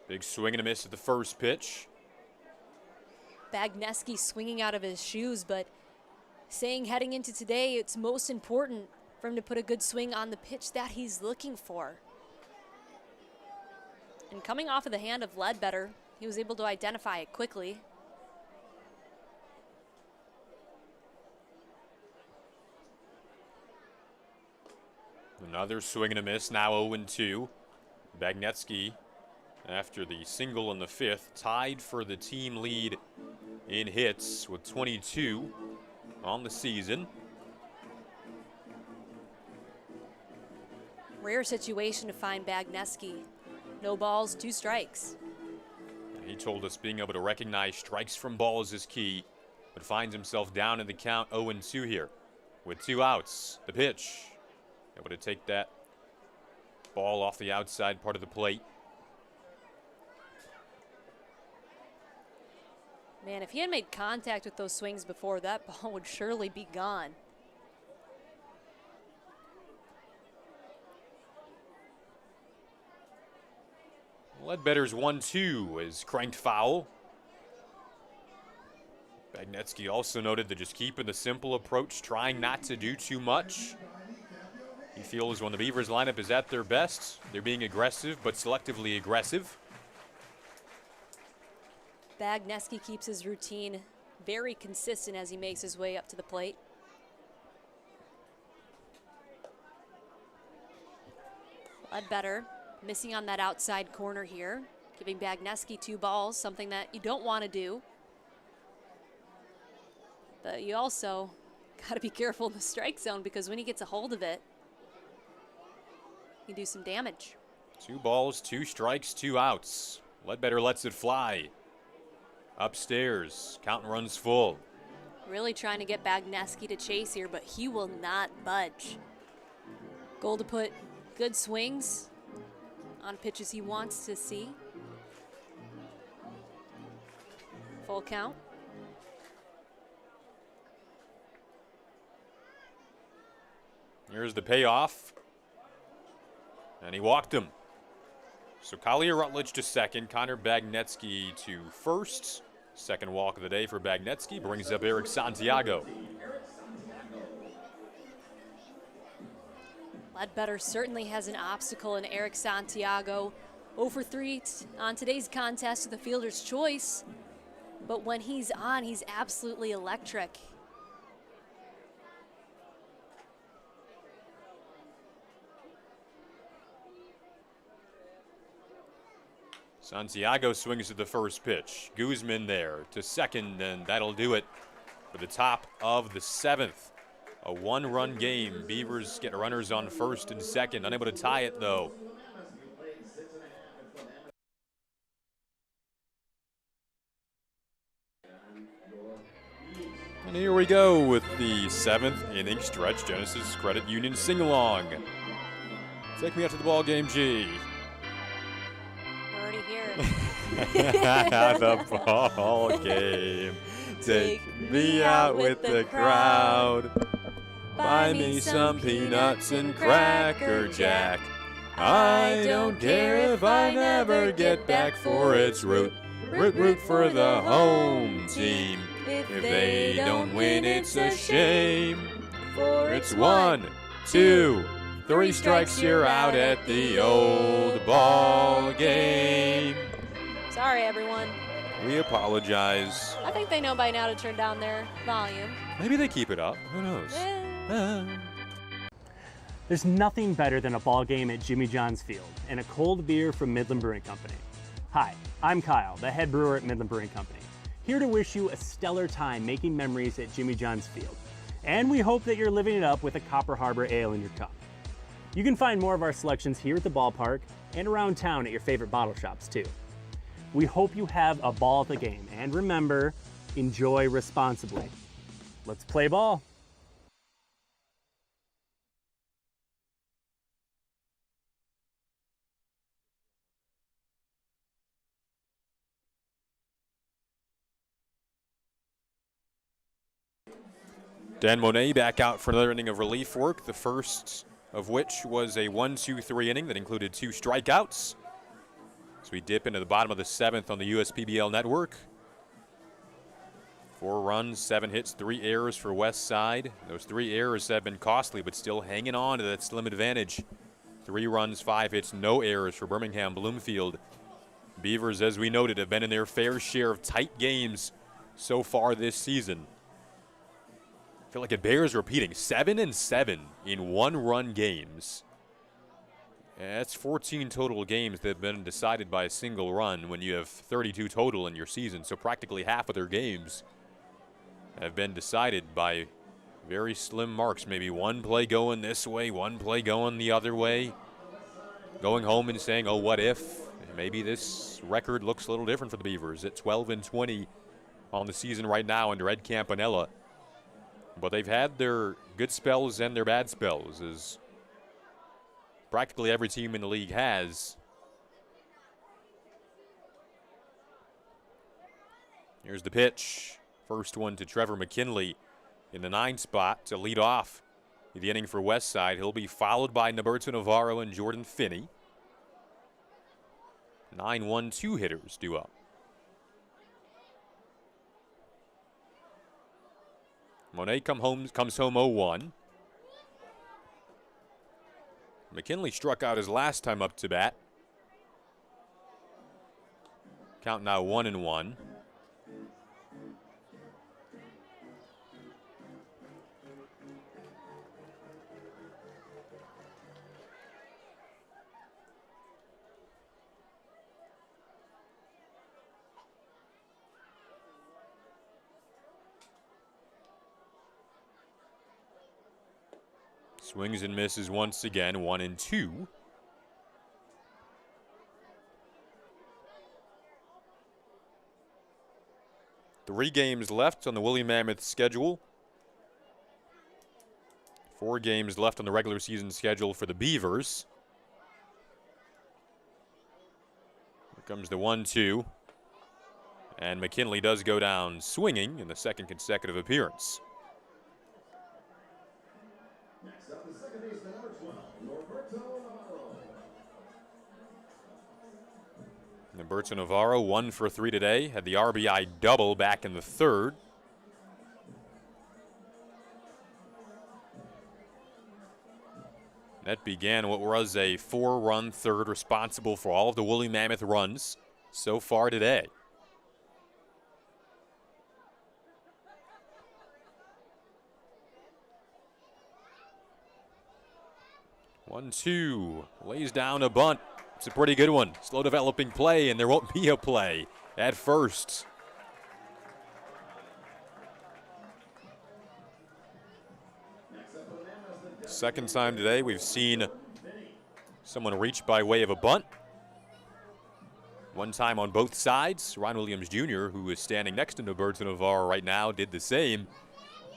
Big swing and a miss at the first pitch. Bagneski swinging out of his shoes, but saying heading into today, it's most important for him to put a good swing on the pitch that he's looking for. And coming off of the hand of Ledbetter, he was able to identify it quickly. Another swing and a miss, now 0-2. Bagneski, after the single in the 5th, tied for the team lead in hits with 22 on the season. Rare situation to find Bagneski. No balls, 2 strikes. He told us being able to recognize strikes from balls is key, but finds himself down in the count 0-2 here with 2 outs. The pitch, able to take that ball off the outside part of the plate. Man, if he had made contact with those swings before, that ball would surely be gone. Ledbetter's 1-2 is cranked foul. Bagneski also noted that just keeping the simple approach, trying not to do too much. He feels when the Beavers lineup is at their best, they're being aggressive, but selectively aggressive. Bagneski keeps his routine very consistent as he makes his way up to the plate. Ledbetter missing on that outside corner here, giving Bagneski 2 balls, something that you don't want to do. But you also got to be careful in the strike zone, because when he gets a hold of it, he can do some damage. 2 balls, 2 strikes, 2 outs. Ledbetter lets it fly. Upstairs, count runs full. Really trying to get Bagneski to chase here, but he will not budge. Goal to put good swings on pitches he wants to see. Full count. Here's the payoff. And he walked him. So Collier Rutledge to second, Connor Bagneski to first. Second walk of the day for Bagneski brings up Eric Santiago. Ledbetter certainly has an obstacle in Eric Santiago. 0 for 3 on today's contest to the fielder's choice. But when he's on, he's absolutely electric. Santiago swings at the first pitch. Guzman there to second, and that'll do it for the top of the 7th. A 1-run game. Beavers get runners on first and second. Unable to tie it, though. And here we go with the 7th inning stretch Genesis Credit Union sing-along. Take me out to the ball game, G. We're already here. The ball game. Take me out with the crowd. Buy me some peanuts and Cracker Jack. I don't care if I never get back, for it's root for the home team. If they don't win, it's a shame. For it's 1, 2, 3 strikes, you're out at the old ball game. Sorry, everyone. We apologize. I think they know by now to turn down their volume. Maybe they keep it up. Who knows? There's nothing better than a ball game at Jimmy John's Field and a cold beer from Midland Brewing Company. Hi, I'm Kyle, the head brewer at Midland Brewing Company, here to wish you a stellar time making memories at Jimmy John's Field. And we hope that you're living it up with a Copper Harbor Ale in your cup. You can find more of our selections here at the ballpark and around town at your favorite bottle shops too. We hope you have a ball at the game, and remember, enjoy responsibly. Let's play ball. Dan Monet back out for another inning of relief work, the first of which was a 1-2-3 inning that included 2 strikeouts. As we dip into the bottom of the 7th on the USPBL network. 4 runs, 7 hits, 3 errors for Westside. Those 3 errors have been costly, but still hanging on to that slim advantage. 3 runs, 5 hits, no errors for Birmingham Bloomfield. Beavers, as we noted, have been in their fair share of tight games so far this season. I feel like it bears repeating, 7-7 in 1-run games. That's 14 total games that have been decided by a single run when you have 32 total in your season. So practically half of their games have been decided by very slim marks. Maybe one play going this way, one play going the other way. Going home and saying, oh, what if? Maybe this record looks a little different for the Beavers at 12-20 on the season right now under Ed Campanella. But they've had their good spells and their bad spells, as practically every team in the league has. Here's the pitch. First one to Trevor McKinley in the 9 spot to lead off the inning for Westside. He'll be followed by Norberto Navarro and Jordan Finney. 9-1-2 hitters due up. Monet comes home 0-1. McKinley struck out his last time up to bat. Count now 1-1. Swings and misses once again, 1-2. Three games left on the Willie Mammoth schedule. 4 games left on the regular season schedule for the Beavers. Here comes the 1-2. And McKinley does go down swinging in the second consecutive appearance. Next up, the second baseman, number 12, Norberto Navarro. Norberto Navarro, 1 for 3 today. Had the RBI double back in the 3rd. That began what was a 4-run 3rd, responsible for all of the Woolly Mammoth runs so far today. One-two, lays down a bunt. It's a pretty good one. Slow developing play, and there won't be a play at first. Second time today we've seen someone reach by way of a bunt. One time on both sides. Ron Williams Jr., who is standing next to Norberto Navarro right now, did the same.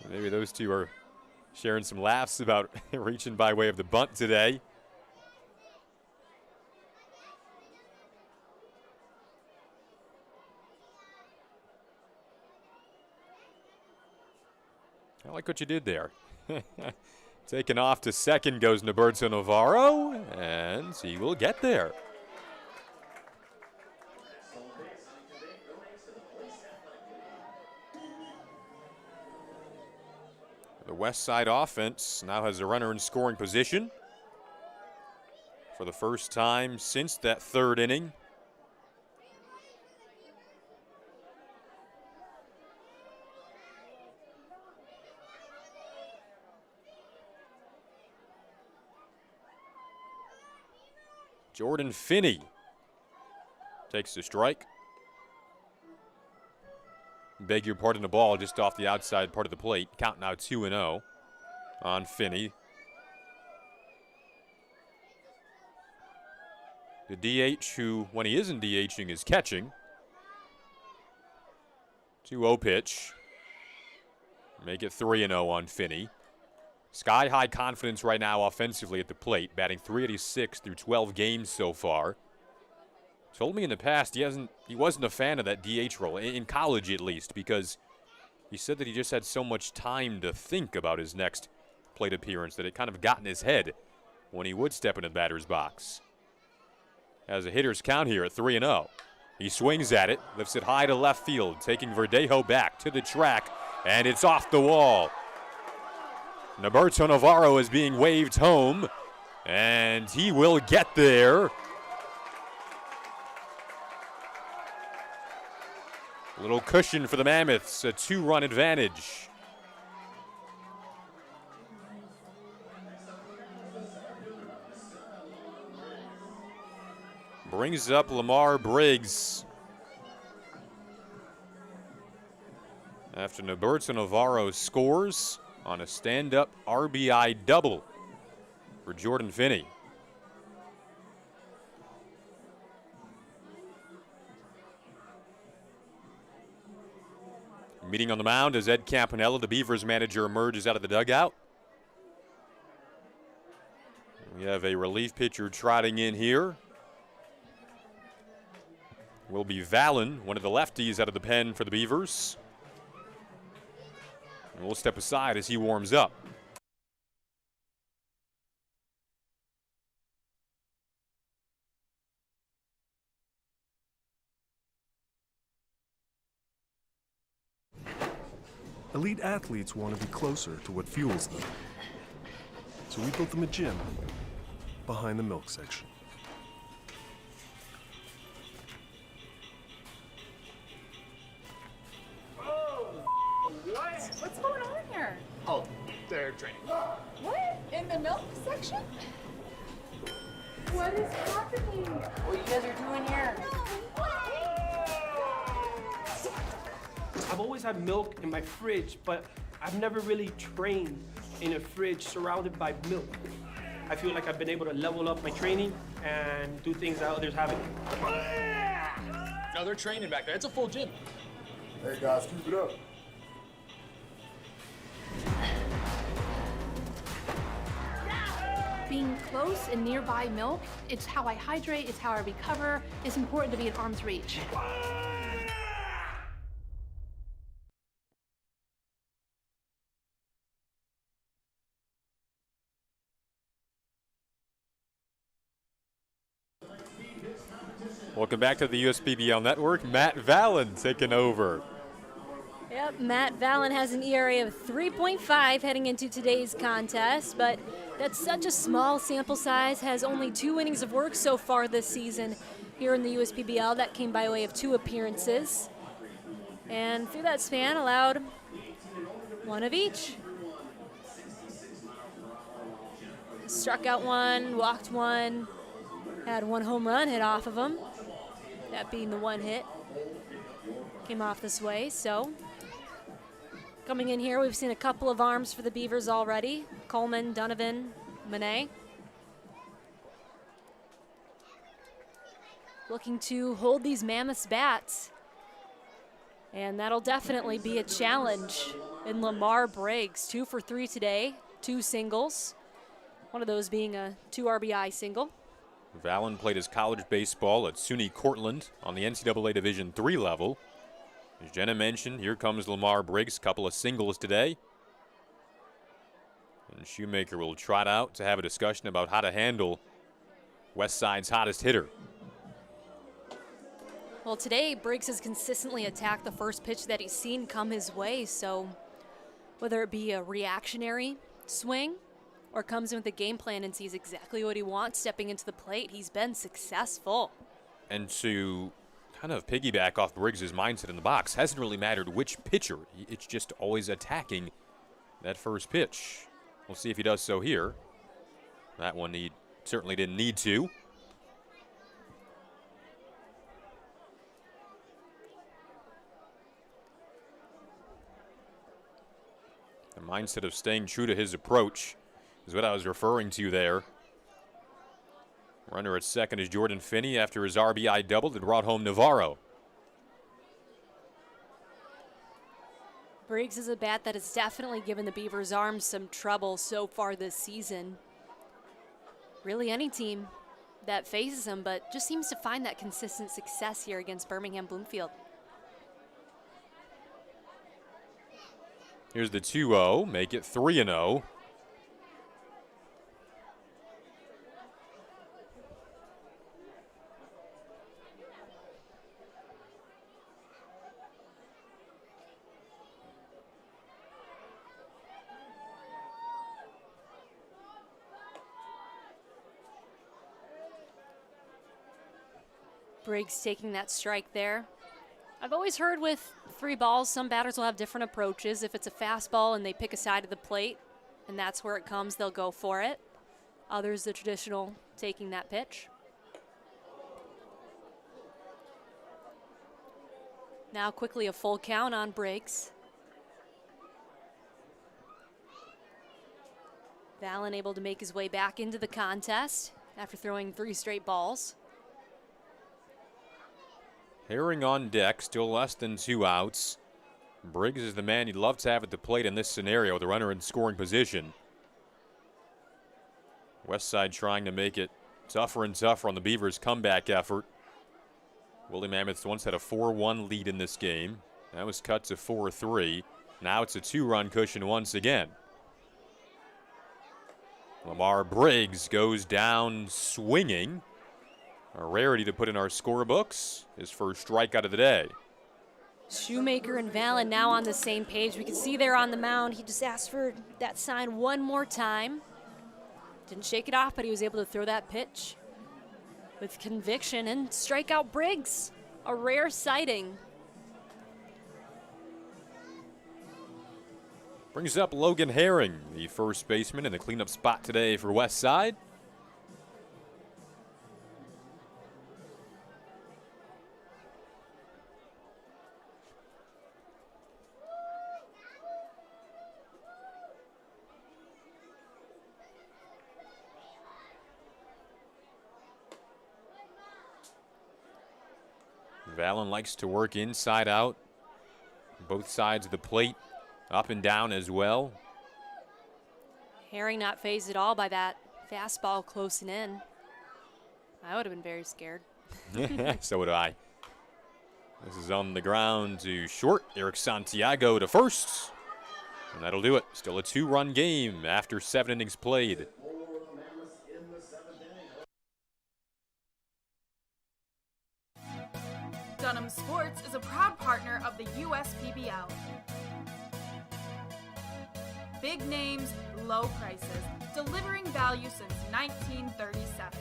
Maybe those two are sharing some laughs about reaching by way of the bunt today. I like what you did there. Taken off to second goes Norberto Navarro, and he will get there. The Westside offense now has a runner in scoring position for the first time since that 3rd inning. Jordan Finney takes the strike. Beg your pardon, the ball just off the outside part of the plate. Count now 2-0 on Finney. The DH, who, when he isn't DHing, is catching, 2-0 pitch. Make it 3-0 on Finney. Sky-high confidence right now offensively at the plate, batting .386 through 12 games so far. Told me in the past he wasn't a fan of that DH role, in college at least, because he said that he just had so much time to think about his next plate appearance that it kind of got in his head when he would step into the batter's box. Has a hitter's count here at 3-0. He swings at it, lifts it high to left field, taking Verdejo back to the track, and it's off the wall. Norberto Navarro is being waved home, and he will get there. A little cushion for the Mammoths, a 2-run advantage. Brings up Lamar Briggs. After Norberto Navarro scores on a stand-up RBI double for Jordan Finney. Meeting on the mound as Ed Campanella, the Beavers manager, emerges out of the dugout. We have a relief pitcher trotting in here. Will be Vallon, one of the lefties out of the pen for the Beavers. And we'll step aside as he warms up. Elite athletes want to be closer to what fuels them. So we built them a gym behind the milk section. What's going on here? Oh, they're training. What? In the milk section? What is happening? What you guys are doing here? I've always had milk in my fridge, but I've never really trained in a fridge surrounded by milk. I feel like I've been able to level up my training and do things that others haven't. No, they're training back there. It's a full gym. Hey guys, keep it up. Being close and nearby milk, it's how I hydrate, it's how I recover. It's important to be at arm's reach. Welcome back to the USPBL Network. Matt Vallon taking over. Yep, Matt Vallon has an ERA of 3.5 heading into today's contest, but that's such a small sample size, has only 2 innings of work so far this season here in the USPBL. That came by way of 2 appearances. And through that span, allowed 1 of each. Struck out 1, walked 1, had 1 home run hit off of him. That being the 1 hit. Came off this way, so. Coming in here, we've seen a couple of arms for the Beavers already. Coleman, Donovan, Monet. Looking to hold these Mammoths bats. And that'll definitely be a challenge in Lamar Briggs. 2 for 3 today, 2 singles. One of those being a 2 RBI single. Vallon played his college baseball at SUNY Cortland on the NCAA Division III level. As Jenna mentioned, here comes Lamar Briggs, couple of singles today. And Shoemaker will trot out to have a discussion about how to handle Westside's hottest hitter. Well, today, Briggs has consistently attacked the first pitch that he's seen come his way, so whether it be a reactionary swing or comes in with a game plan and sees exactly what he wants stepping into the plate, he's been successful. And to kind of piggyback off Briggs' mindset in the box, hasn't really mattered which pitcher. It's just always attacking that first pitch. We'll see if he does so here. That one he certainly didn't need to. The mindset of staying true to his approach is what I was referring to there. Runner at second is Jordan Finney after his RBI double that brought home Navarro. Briggs is a bat that has definitely given the Beavers' arms some trouble so far this season. Really any team that faces him, but just seems to find that consistent success here against Birmingham Bloomfield. Here's the 2-0, make it 3-0. Briggs taking that strike there. I've always heard with 3 balls, some batters will have different approaches. If it's a fastball and they pick a side of the plate and that's where it comes, they'll go for it. Others, the traditional, taking that pitch. Now quickly a full count on Briggs. Vallon able to make his way back into the contest after throwing 3 straight balls. Herring on deck, still less than 2 outs. Briggs is the man you'd love to have at the plate in this scenario, the runner in scoring position. Westside trying to make it tougher and tougher on the Beavers' comeback effort. Willie Mammoths once had a 4-1 lead in this game. That was cut to 4-3. Now it's a 2-run cushion once again. Lamar Briggs goes down swinging. A rarity to put in our scorebooks. His first strikeout of the day. Shoemaker and Vallon now on the same page. We can see there on the mound, he just asked for that sign one more time. Didn't shake it off, but he was able to throw that pitch with conviction and strike out Briggs. A rare sighting. Brings up Logan Herring, the first baseman in the cleanup spot today for Westside. Vallon likes to work inside out, both sides of the plate, up and down as well. Herring not phased at all by that fastball closing in. I would have been very scared. So would I. This is on the ground to short. Eric Santiago to first. And that'll do it. Still a 2-run game after 7 innings played. Dunham Sports is a proud partner of the USPBL. Big names, low prices, delivering value since 1937.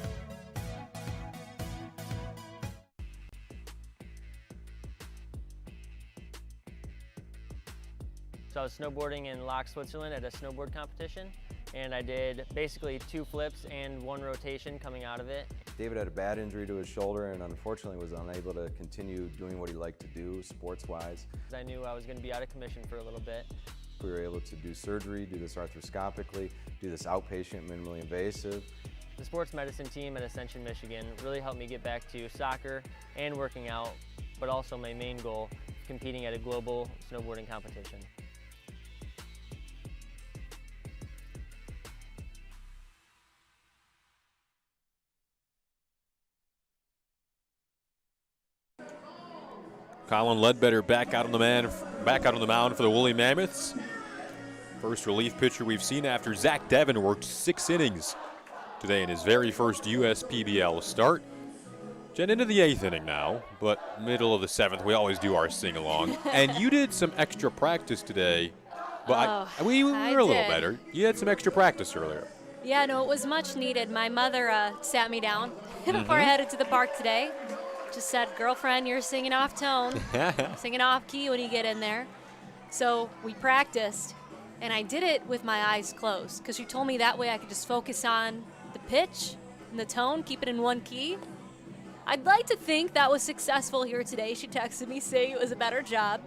So I was snowboarding in Lach, Switzerland at a snowboard competition, and I did basically 2 flips and 1 rotation coming out of it. David had a bad injury to his shoulder and unfortunately was unable to continue doing what he liked to do sports-wise. I knew I was going to be out of commission for a little bit. We were able to do surgery, do this arthroscopically, do this outpatient, minimally invasive. The sports medicine team at Ascension, Michigan really helped me get back to soccer and working out, but also my main goal, competing at a global snowboarding competition. Colin Ledbetter back out on the mound for the Woolly Mammoths. First relief pitcher we've seen after Zach Devon worked 6 innings today in his very first USPBL start. Jen into the 8th inning now, but middle of the 7th, we always do our sing-along. And you did some extra practice today, but we were a little better. You had some extra practice earlier. Yeah, no, it was much needed. My mother sat me down before I headed to the park today. Just said, girlfriend, you're singing off tone, singing off key when you get in there. So we practiced, and I did it with my eyes closed because she told me that way I could just focus on the pitch and the tone, keep it in one key. I'd like to think that was successful here today. She texted me saying it was a better job.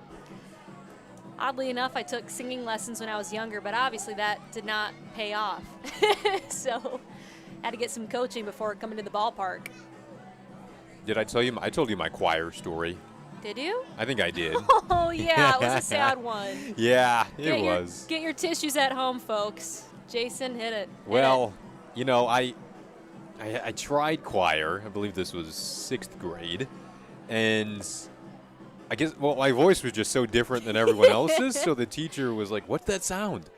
Oddly enough, I took singing lessons when I was younger, but obviously that did not pay off. So had to get some coaching before coming to the ballpark. Did I tell you? I told you my choir story. Did you? I think I did. Oh, yeah, it was a sad one. Yeah, it was. Get your tissues at home, folks. Jason hit it. Well, you know, I tried choir. I believe this was 6th grade. And I guess, well, my voice was just so different than everyone else's. So the teacher was like, "What's that sound?"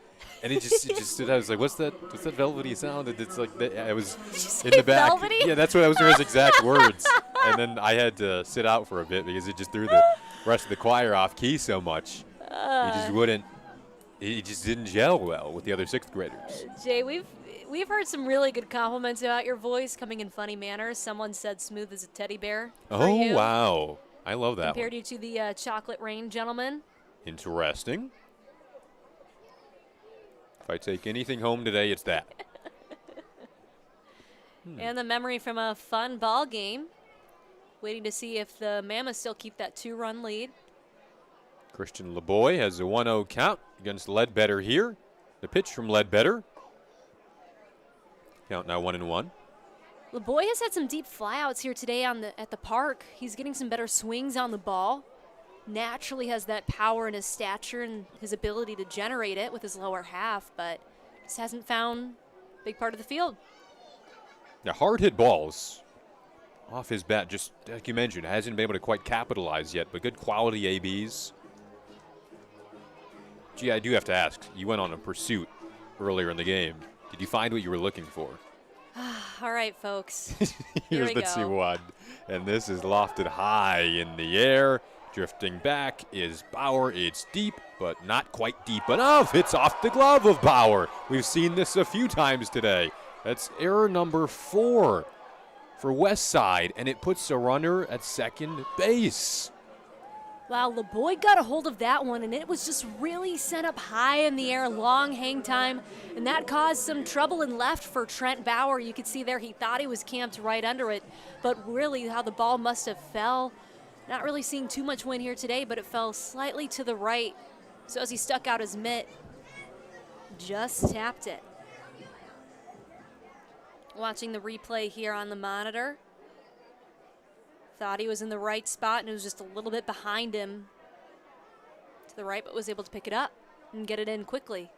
And it just stood out. I was like, what's that velvety sound? And it's like, I was in the back. Velvety? Yeah, that's what I was his exact words. And then I had to sit out for a bit because it just threw the rest of the choir off key so much. He just didn't gel well with the other 6th graders. Jay, we've heard some really good compliments about your voice coming in funny manners. Someone said smooth as a teddy bear. Oh, you. wow. I love that Compared one. you to the Chocolate Rain gentleman. Interesting. If I take anything home today, it's that. And the memory from a fun ball game. Waiting to see if the Mammoths still keep that 2-run lead. Christian LeBoy has a 1-0 count against Ledbetter here. The pitch from Ledbetter. Count now 1-1. LeBoy has had some deep flyouts here today at the park. He's getting some better swings on the ball. Naturally has that power in his stature and his ability to generate it with his lower half, but just hasn't found a big part of the field. Now, hard hit balls off his bat, just like you mentioned, hasn't been able to quite capitalize yet, but good quality ABs. Gee, I do have to ask, you went on a pursuit earlier in the game. Did you find what you were looking for? All right, folks. Here's the 2-1. And this is lofted high in the air. Drifting back is Bauer. It's deep, but not quite deep enough. It's off the glove of Bauer. We've seen this a few times today. That's error number 4 for Westside, and it puts a runner at second base. Wow, LeBoy got a hold of that one, and it was just really sent up high in the air, long hang time, and that caused some trouble in left for Trent Bauer. You could see there he thought he was camped right under it, but really how the ball must have fell. Not really seeing too much wind here today, but it fell slightly to the right. So as he stuck out his mitt, just tapped it. Watching the replay here on the monitor. Thought he was in the right spot, and it was just a little bit behind him to the right, but was able to pick it up and get it in quickly.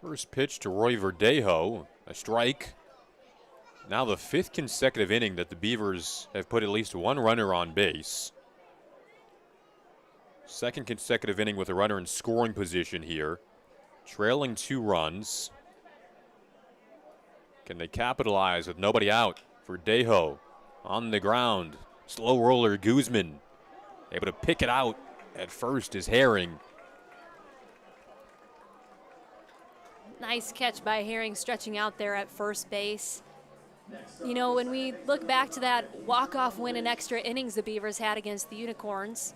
First pitch to Roy Verdejo, a strike. Now the 5th consecutive inning that the Beavers have put at least one runner on base. 2nd consecutive inning with a runner in scoring position here. Trailing 2 runs. Can they capitalize with nobody out? Verdejo on the ground. Slow roller Guzman able to pick it out at first is Herring. Nice catch by Herring, stretching out there at first base. You know, when we look back to that walk-off win in extra innings the Beavers had against the Unicorns,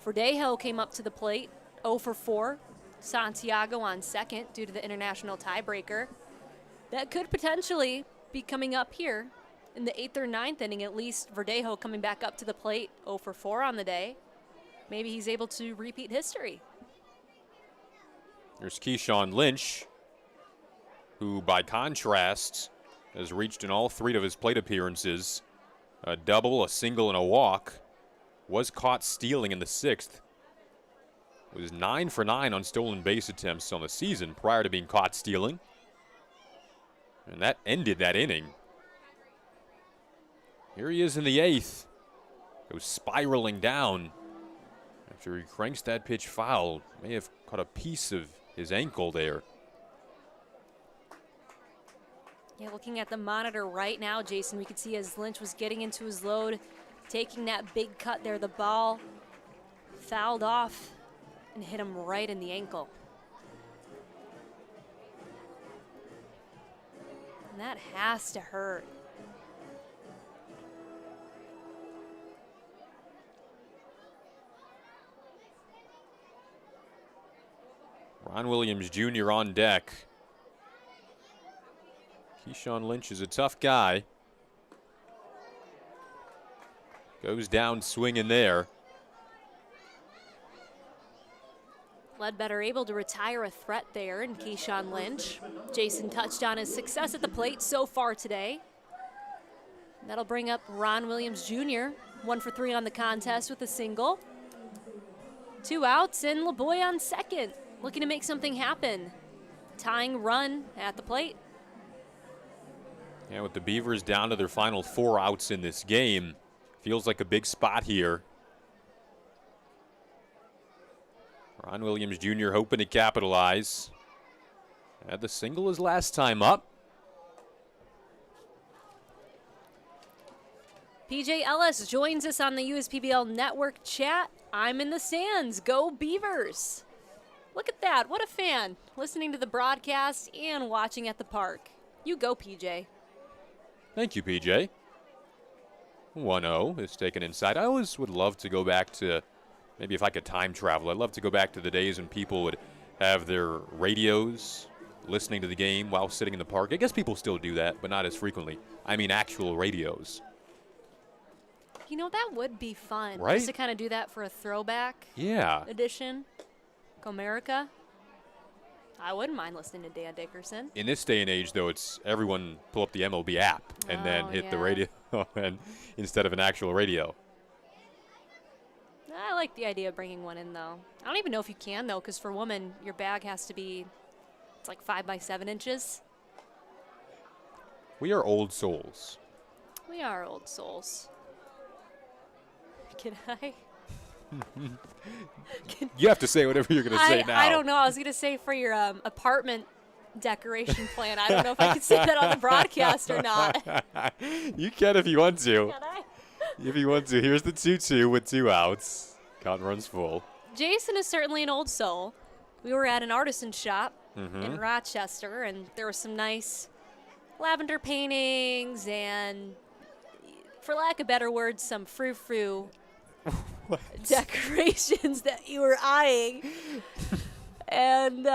Verdejo came up to the plate, 0 for 4. Santiago on second due to the international tiebreaker. That could potentially be coming up here in the 8th or 9th inning, at least. Verdejo coming back up to the plate, 0 for 4 on the day. Maybe he's able to repeat history. There's Keyshawn Lynch, who by contrast has reached in all 3 of his plate appearances. A double, a single, and a walk. Was caught stealing in the 6th. Was 9 for 9 on stolen base attempts on the season prior to being caught stealing. And that ended that inning. Here he is in the 8th. Goes spiraling down after he cranks that pitch foul. May have caught a piece of his ankle there. Yeah, looking at the monitor right now, Jason, we could see as Lynch was getting into his load, taking that big cut there, the ball fouled off and hit him right in the ankle. And that has to hurt. Ron Williams Jr. on deck. Keyshawn Lynch is a tough guy. Goes down swinging there. Ledbetter able to retire a threat there in Keyshawn Lynch. Jason touched on his success at the plate so far today. That'll bring up Ron Williams Jr., 1 for 3 on the contest with a single. 2 outs, and LeBoy on second, looking to make something happen. Tying run at the plate. Yeah, with the Beavers down to their final 4 outs in this game, feels like a big spot here. Ron Williams Jr. hoping to capitalize. Had the single his last time up. PJ Ellis joins us on the USPBL Network chat. I'm in the stands. Go Beavers. Look at that. What a fan. Listening to the broadcast and watching at the park. You go, PJ. Thank you, PJ. 1-0 is taken inside. I always would love to go back to, maybe if I could time travel, I'd love to go back to the days when people would have their radios listening to the game while sitting in the park. I guess people still do that, but not as frequently. I mean actual radios. You know, that would be fun. Right? Just to kind of do that for a throwback edition. Go America. I wouldn't mind listening to Dan Dickerson. In this day and age, though, it's everyone pull up the MLB app and then hit the radio and instead of an actual radio. I like the idea of bringing one in, though. I don't even know if you can, though, because for women, your bag has to be, it's like 5 by 7 inches. We are old souls. We are old souls. Can I? You have to say whatever you're going to say now. I don't know. I was going to say for your apartment decoration plan. I don't know if I can say that on the broadcast or not. You can if you want to. Can I? If you want to. Here's the 2-2 with 2 outs. Count runs full. Jason is certainly an old soul. We were at an artisan shop in Rochester, and there were some nice lavender paintings and, for lack of better words, some frou-frou decorations that you were eyeing. And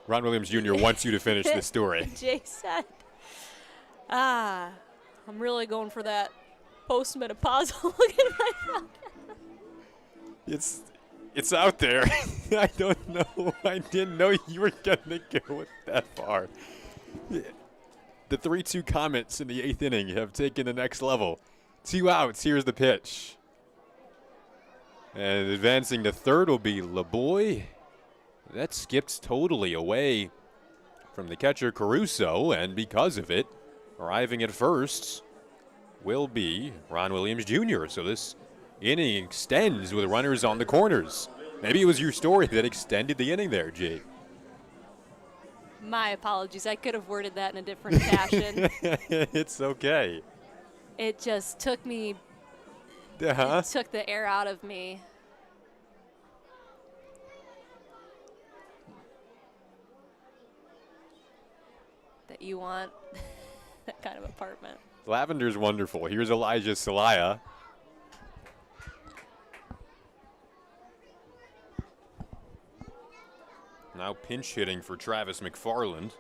Ron Williams Jr. wants you to finish the story. Jay said, I'm really going for that postmenopausal look at my phone. It's out there. I don't know. I didn't know you were going to go with that far. The 3-2 comments in the 8th inning have taken the next level. 2 outs. Here's the pitch. And advancing to third will be LeBoy. That skipped totally away from the catcher Caruso, and because of it, arriving at first will be Ron Williams Jr. So this inning extends with runners on the corners. Maybe it was your story that extended the inning there, G. My apologies. I could have worded that in a different fashion. It's okay. It just took me, it took the air out of me. That you want that kind of apartment. Lavender's wonderful. Here's Elijah Celaya. Now pinch hitting for Travis McFarland.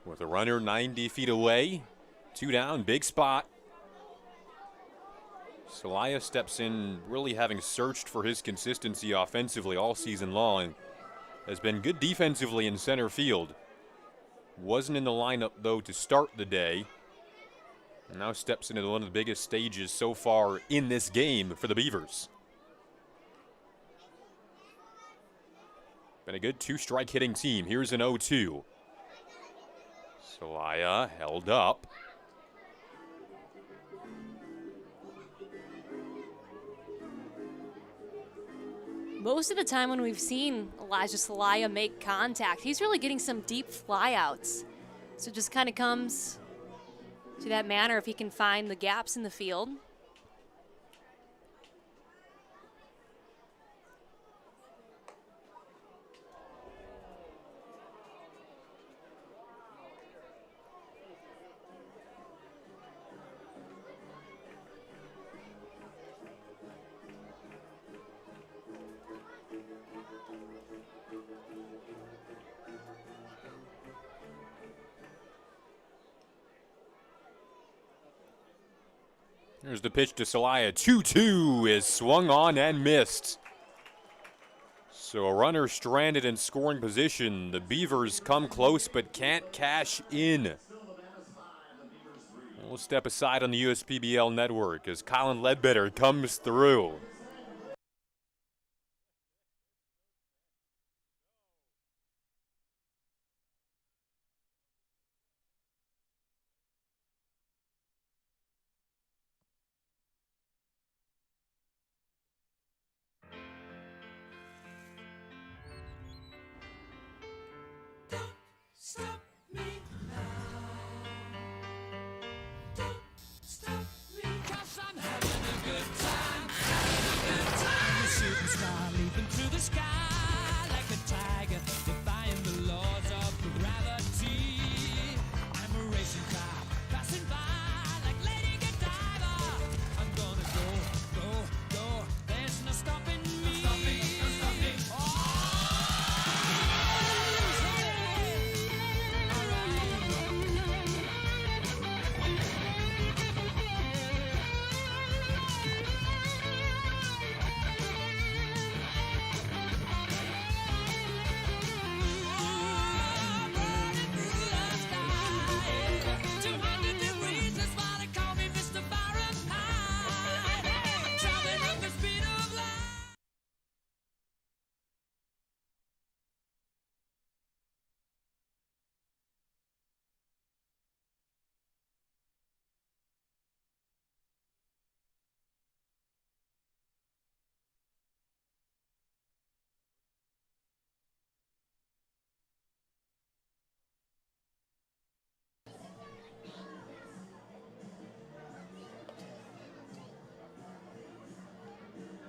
With a runner 90 feet away. 2 down, big spot. Celaya steps in really having searched for his consistency offensively all season long. Has been good defensively in center field. Wasn't in the lineup, though, to start the day. And now steps into one of the biggest stages so far in this game for the Beavers. Been a good 2-strike hitting team. Here's an 0-2. Celaya held up. Most of the time when we've seen Elijah Celaya make contact, he's really getting some deep flyouts. So it just kind of comes to that manner if he can find the gaps in the field. Here's the pitch to Celaya. 2-2 is swung on and missed. So a runner stranded in scoring position. The Beavers come close but can't cash in. We'll step aside on the USPBL network as Colin Ledbetter comes through. Stop me now. Don't stop me, 'cause I'm having a good time. Having a good time. A shooting star leaping through the sky like a tiger, defying the laws of gravity. I'm a racing car passing by like Lady Godiva. I'm gonna go. There's no stopping me. No stopping.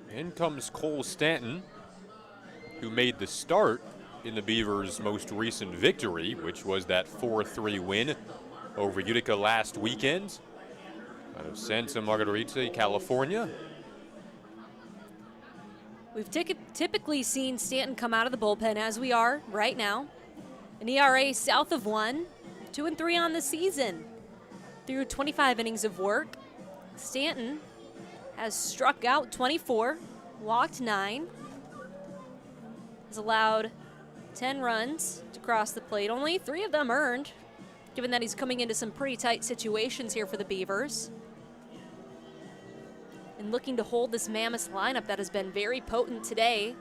In comes Cole Stanton, who made the start in the Beavers' most recent victory, which was that 4-3 win over Utica last weekend out of Santa Margarita, California. We've typically seen Stanton come out of the bullpen as we are right now. An ERA south of 1, 2-3 on the season. Through 25 innings of work, Stanton has struck out 24, walked 9, has allowed 10 runs to cross the plate, only 3 of them earned, given that he's coming into some pretty tight situations here for the Beavers. And looking to hold this Mammoths lineup that has been very potent today.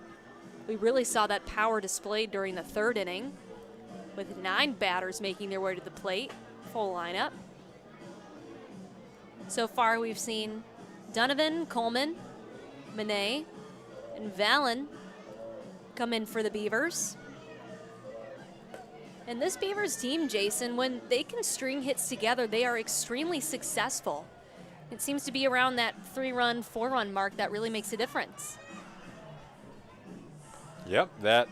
We really saw that power displayed during the 3rd inning, with 9 batters making their way to the plate, full lineup. So far we've seen Donovan, Coleman, Manet, and Valen come in for the Beavers. And this Beavers team, Jason, when they can string hits together, they are extremely successful. It seems to be around that 3-run, 4-run mark that really makes a difference. Yep, that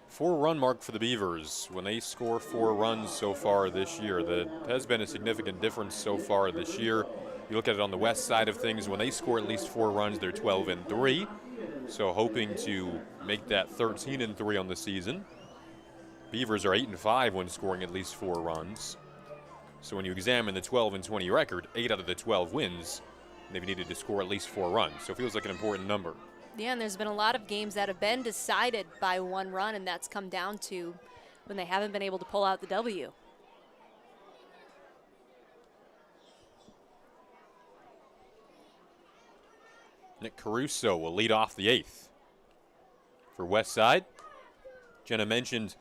4-run mark for the Beavers. When they score 4 runs so far this year, that has been a significant difference so far this year. You look at it on the west side of things, when they score at least 4 runs, they're 12-3. So hoping to make that 13-3 on the season. Beavers are 8-5 when scoring at least 4 runs. So when you examine the 12-20 record, 8 out of the 12 wins, they've needed to score at least 4 runs. So it feels like an important number. Yeah, and there's been a lot of games that have been decided by 1 run, and that's come down to when they haven't been able to pull out the W. Nick Caruso will lead off the 8th. For Westside, Jenna mentioned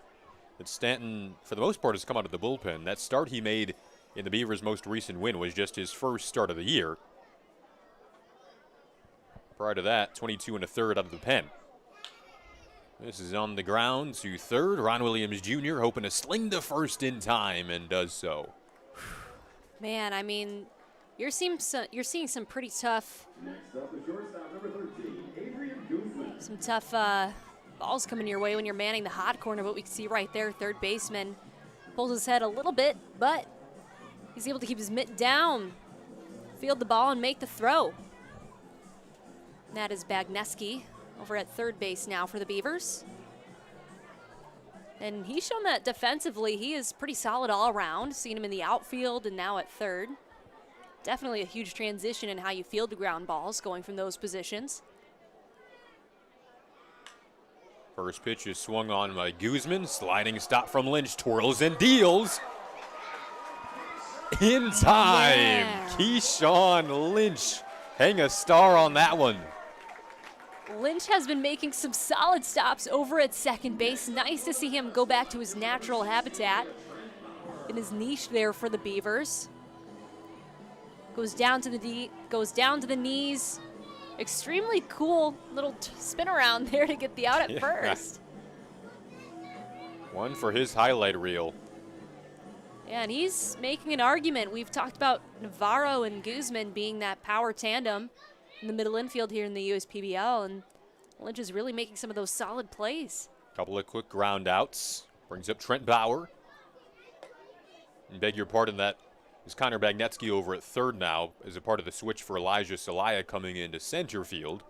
that Stanton, for the most part, has come out of the bullpen. That start he made in the Beavers' most recent win was just his first start of the year. Prior to that, 22 1/3 out of the pen. This is on the ground to third. Ron Williams Jr. hoping to sling the first in time and does so. Man, I mean, you're seeing some pretty tough, balls coming your way when you're manning the hot corner. But we can see right there, third baseman pulls his head a little bit, but he's able to keep his mitt down, field the ball, and make the throw. And that is Bagneski over at third base now for the Beavers. And he's shown that defensively he is pretty solid all around. Seen him in the outfield and now at third. Definitely a huge transition in how you field the ground balls going from those positions. First pitch is swung on by Guzman. Sliding stop from Lynch. Twirls and deals. In time. Yeah. Keyshawn Lynch. Hang a star on that one. Lynch has been making some solid stops over at second base. Nice to see him go back to his natural habitat in his niche there for the Beavers. Goes down to the knees. Extremely cool little spin around there to get the out at first. One for his highlight reel. Yeah, and he's making an argument. We've talked about Navarro and Guzman being that power tandem in the middle infield here in the USPBL, and Lynch is really making some of those solid plays. Couple of quick ground outs. Brings up Trent Bauer. And beg your pardon, that is Connor Bagnetsky over at third now as a part of the switch for Elijah Salaya coming into center field.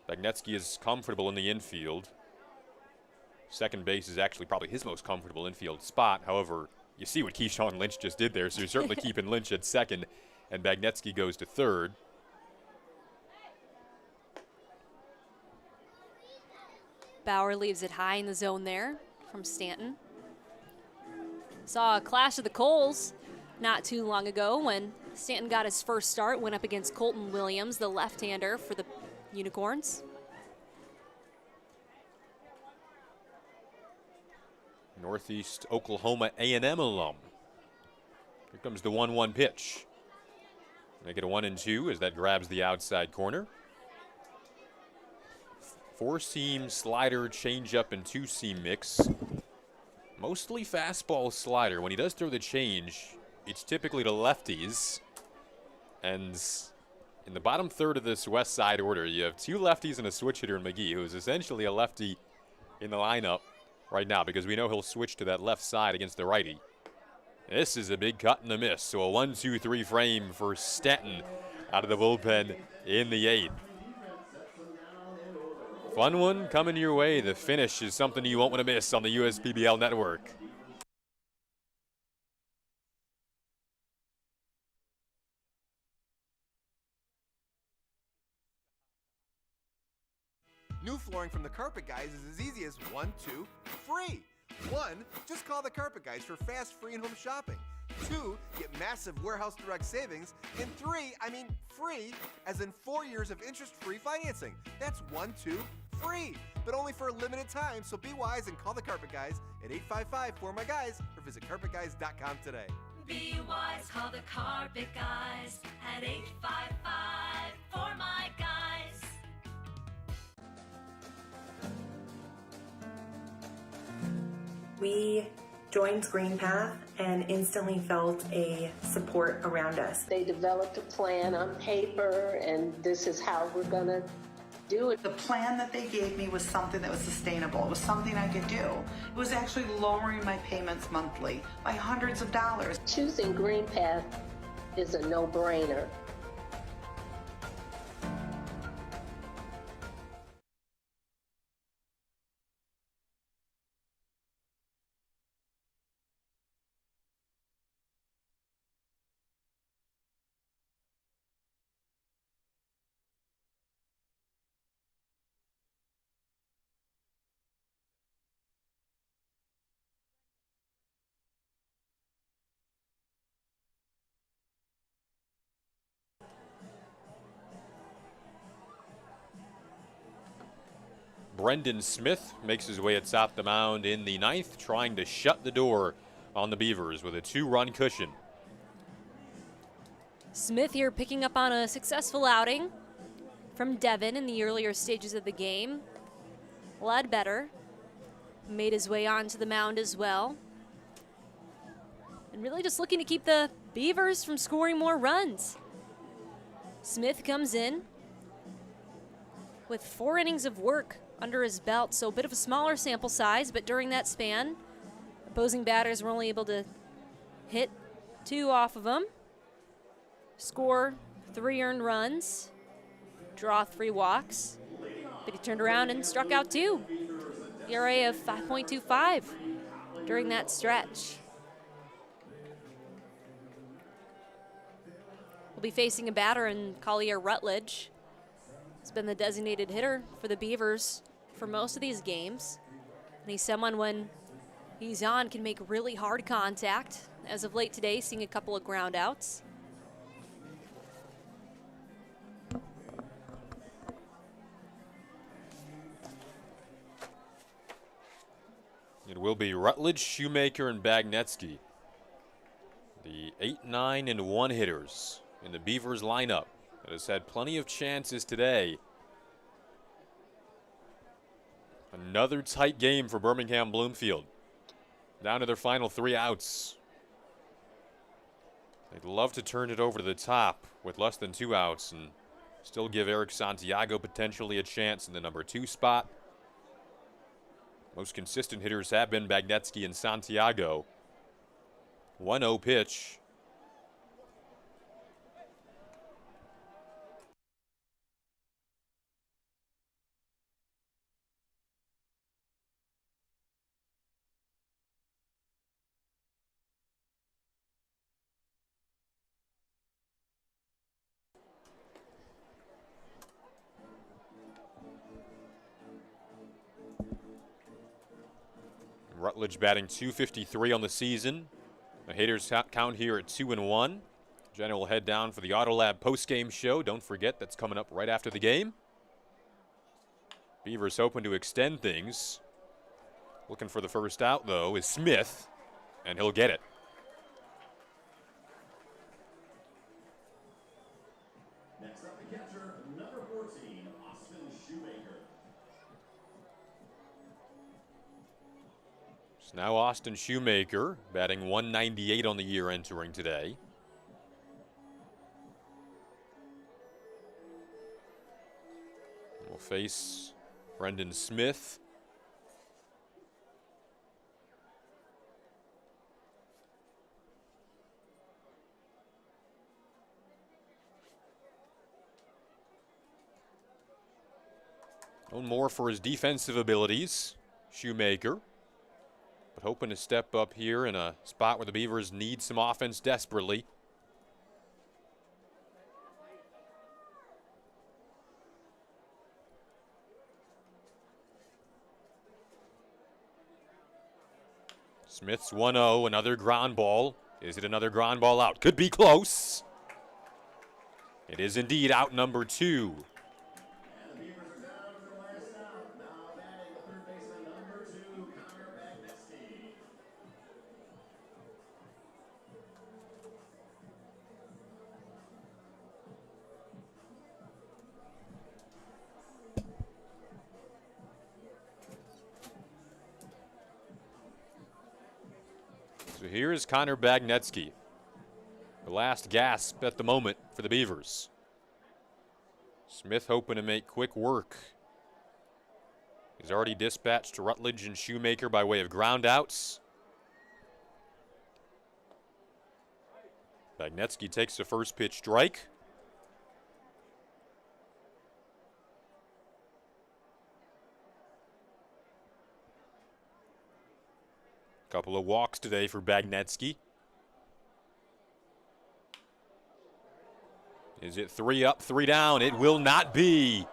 Bagnetsky is comfortable in the infield. Second base is actually probably his most comfortable infield spot. However, you see what Keyshawn Lynch just did there, so you're certainly keeping Lynch at second, and Bagnetsky goes to third. Bauer leaves it high in the zone there from Stanton. Saw a clash of the Coles not too long ago when Stanton got his first start, went up against Colton Williams, the left-hander for the Unicorns. Northeast Oklahoma A&M alum. Here comes the 1-1 pitch. Make it a 1-2 as that grabs the outside corner. Four-seam slider, changeup, and two-seam mix. Mostly fastball slider. When he does throw the change, it's typically to lefties. And in the bottom third of this Westside order, you have two lefties and a switch hitter in McGee, who is essentially a lefty in the lineup right now because we know he'll switch to that left side against the righty. This is a big cut and a miss, so a 1-2-3 frame for Stanton out of the bullpen in the eighth. Fun one coming your way. The finish is something you won't want to miss on the USPBL network. New flooring from the Carpet Guys is as easy as 1, 2, free. 1, just call the Carpet Guys for fast, free, and home shopping. 2, get massive warehouse direct savings. And 3, I mean free, as in 4 years of interest-free financing. That's 1, 2, free, but only for a limited time. So be wise and call the Carpet Guys at 855-4MY-GUYS or visit carpetguys.com today. Be wise, call the Carpet Guys at 855-4MY-GUYS. We joined Green Path and instantly felt a support around us. They developed a plan on paper, and this is how we're going to do it. The plan that they gave me was something that was sustainable. It was something I could do. It was actually lowering my payments monthly by hundreds of dollars. Choosing Green Path is a no-brainer. Brendan Smith makes his way atop the mound in the ninth, trying to shut the door on the Beavers with a 2-run cushion. Smith here picking up on a successful outing from Devin in the earlier stages of the game. Ledbetter made his way onto the mound as well. And really just looking to keep the Beavers from scoring more runs. Smith comes in with 4 innings of work under his belt, so a bit of a smaller sample size, but during that span, opposing batters were only able to hit 2 off of him, score 3 earned runs, draw 3 walks, but he turned around and struck out 2. ERA of 5.25 during that stretch. We'll be facing a batter in Collier Rutledge. He's been the designated hitter for the Beavers for most of these games. And he's someone, when he's on, can make really hard contact. As of late today, seeing a couple of ground outs. It will be Rutledge, Shoemaker, and Bagnetsky, the 8, 9, and 1 hitters in the Beavers lineup that has had plenty of chances today. Another tight game for Birmingham Bloomfield. Down to their final 3 outs. They'd love to turn it over to the top with less than 2 outs and still give Eric Santiago potentially a chance in the number 2 spot. Most consistent hitters have been Bagnetsky and Santiago. 1-0 pitch. Rutledge batting .253 on the season. The haters count here at 2-1. Jenna will head down for the Autolab post-game show. Don't forget, that's coming up right after the game. Beavers hoping to extend things. Looking for the first out, though, is Smith, and he'll get it. Next up, the catcher, number 14, Austin Shoemaker. It's now Austin Shoemaker, batting .198 on the year entering today. We'll face Brendan Smith. Known more for his defensive abilities, Shoemaker, but hoping to step up here in a spot where the Beavers need some offense desperately. Smith's 1-0, another ground ball. Is it another ground ball out? Could be close. It is indeed out number 2. So here is Connor Bagnetsky, the last gasp at the moment for the Beavers. Smith hoping to make quick work. He's already dispatched Rutledge and Shoemaker by way of ground outs. Bagnetsky takes the first pitch strike. Couple of walks today for Bagnetsky. Is it 3 up, 3 down? It will not be.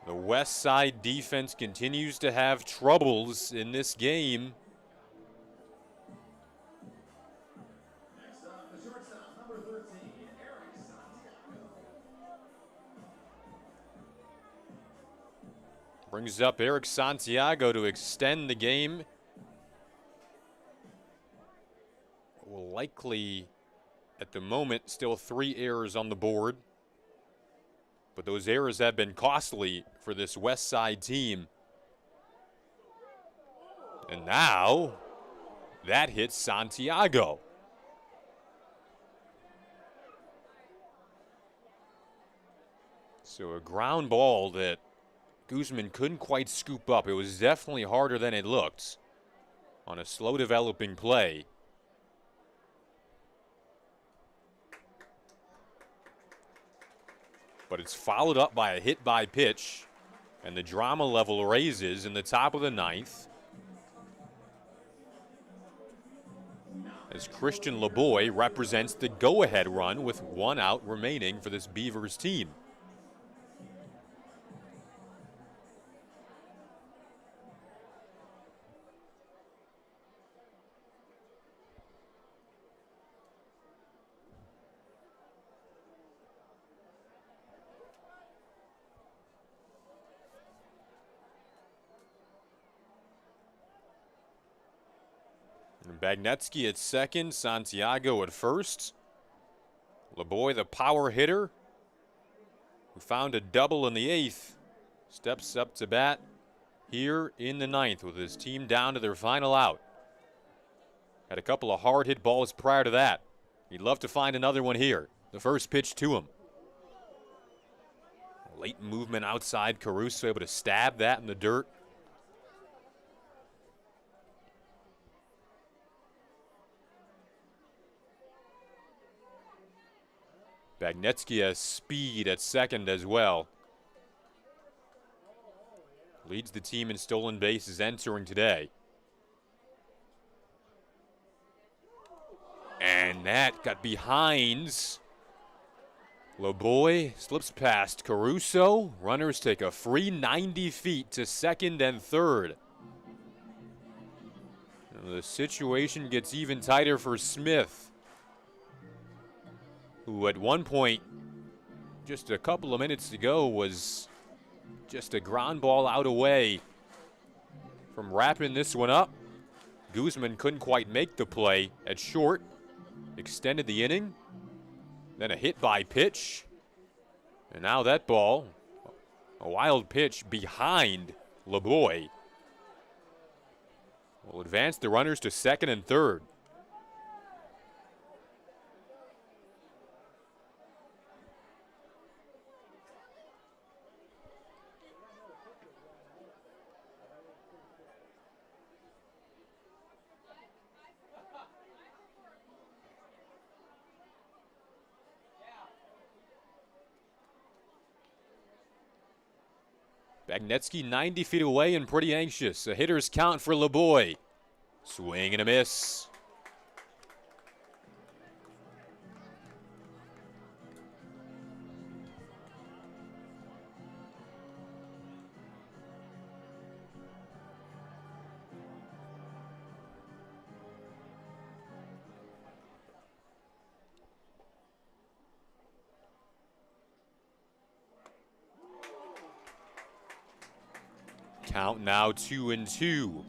The Westside defense continues to have troubles in this game. Next up, the shortstop, number 13, Eric Santiago. Brings up Eric Santiago to extend the game. Will likely, at the moment, still 3 errors on the board. But those errors have been costly for this Westside team. And now, that hits Santiago. So a ground ball that Guzman couldn't quite scoop up. It was definitely harder than it looked on a slow developing play. But it's followed up by a hit by pitch, and the drama level raises in the top of the 9th as Christian LeBoy represents the go-ahead run with 1 out remaining for this Beavers team. Bagnetsky at second, Santiago at first. LeBoy, the power hitter, who found a double in the 8th, steps up to bat here in the 9th with his team down to their final out. Had a couple of hard hit balls prior to that. He'd love to find another one here. The first pitch to him. Late movement outside. Caruso able to stab that in the dirt. Bagnetsky has speed at second as well. Leads the team in stolen bases entering today. And that got behind. LeBoy slips past Caruso. Runners take a free 90 feet to second and third. And the situation gets even tighter for Smith, who at one point, just a couple of minutes ago, was just a ground ball out away from wrapping this one up. Guzman couldn't quite make the play at short. Extended the inning. Then a hit by pitch. And now that ball, a wild pitch behind LeBoy, will advance the runners to second and third. Bagnetsky 90 feet away and pretty anxious. A hitter's count for LeBoy. Swing and a miss. Count now 2-2.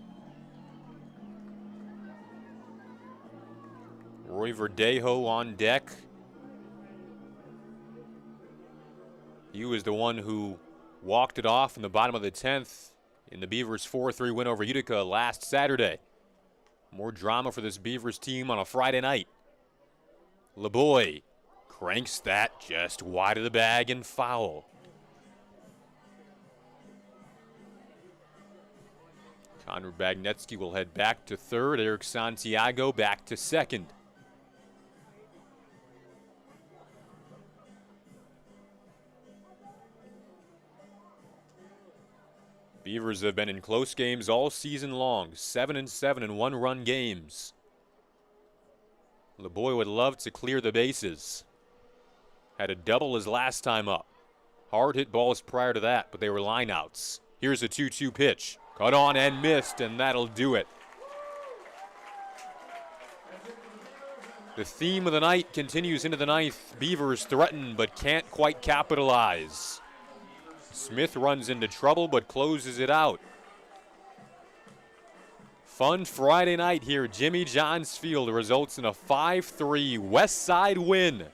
Roy Verdejo on deck. He was the one who walked it off in the bottom of the 10th in the Beavers' 4-3 win over Utica last Saturday. More drama for this Beavers team on a Friday night. LeBoy cranks that just wide of the bag and foul. Connor Bagnetsky will head back to third. Eric Santiago back to second. Beavers have been in close games all season long, 7-7 in one-run games. LeBoy would love to clear the bases. Had a double his last time up. Hard hit balls prior to that, but they were lineouts. Here's a 2-2 pitch. Cut on and missed, and that'll do it. The theme of the night continues into the 9th. Beavers threaten but can't quite capitalize. Smith runs into trouble but closes it out. Fun Friday night here at Jimmy John's Field results in a 5-3 Westside win.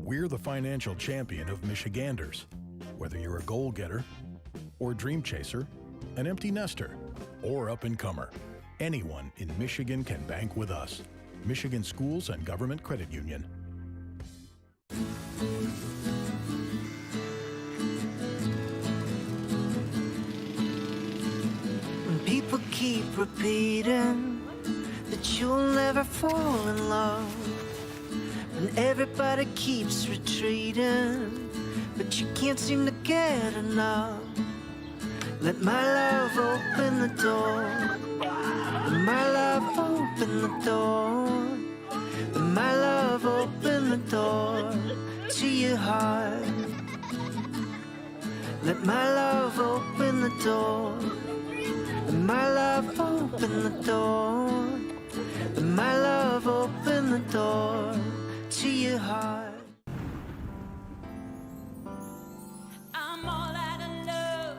We're the financial champion of Michiganders. Whether you're a goal-getter or dream chaser, an empty nester, or up-and-comer, anyone in Michigan can bank with us. Michigan Schools and Government Credit Union. When people keep repeating that you'll never fall in love, when everybody keeps retreating, but you can't seem to get enough, let my love open the door. Let my love open the door. Let my love open the door to your heart. Let my love open the door. Let my love open the door. Let my love open the door to your heart. I'm all out of love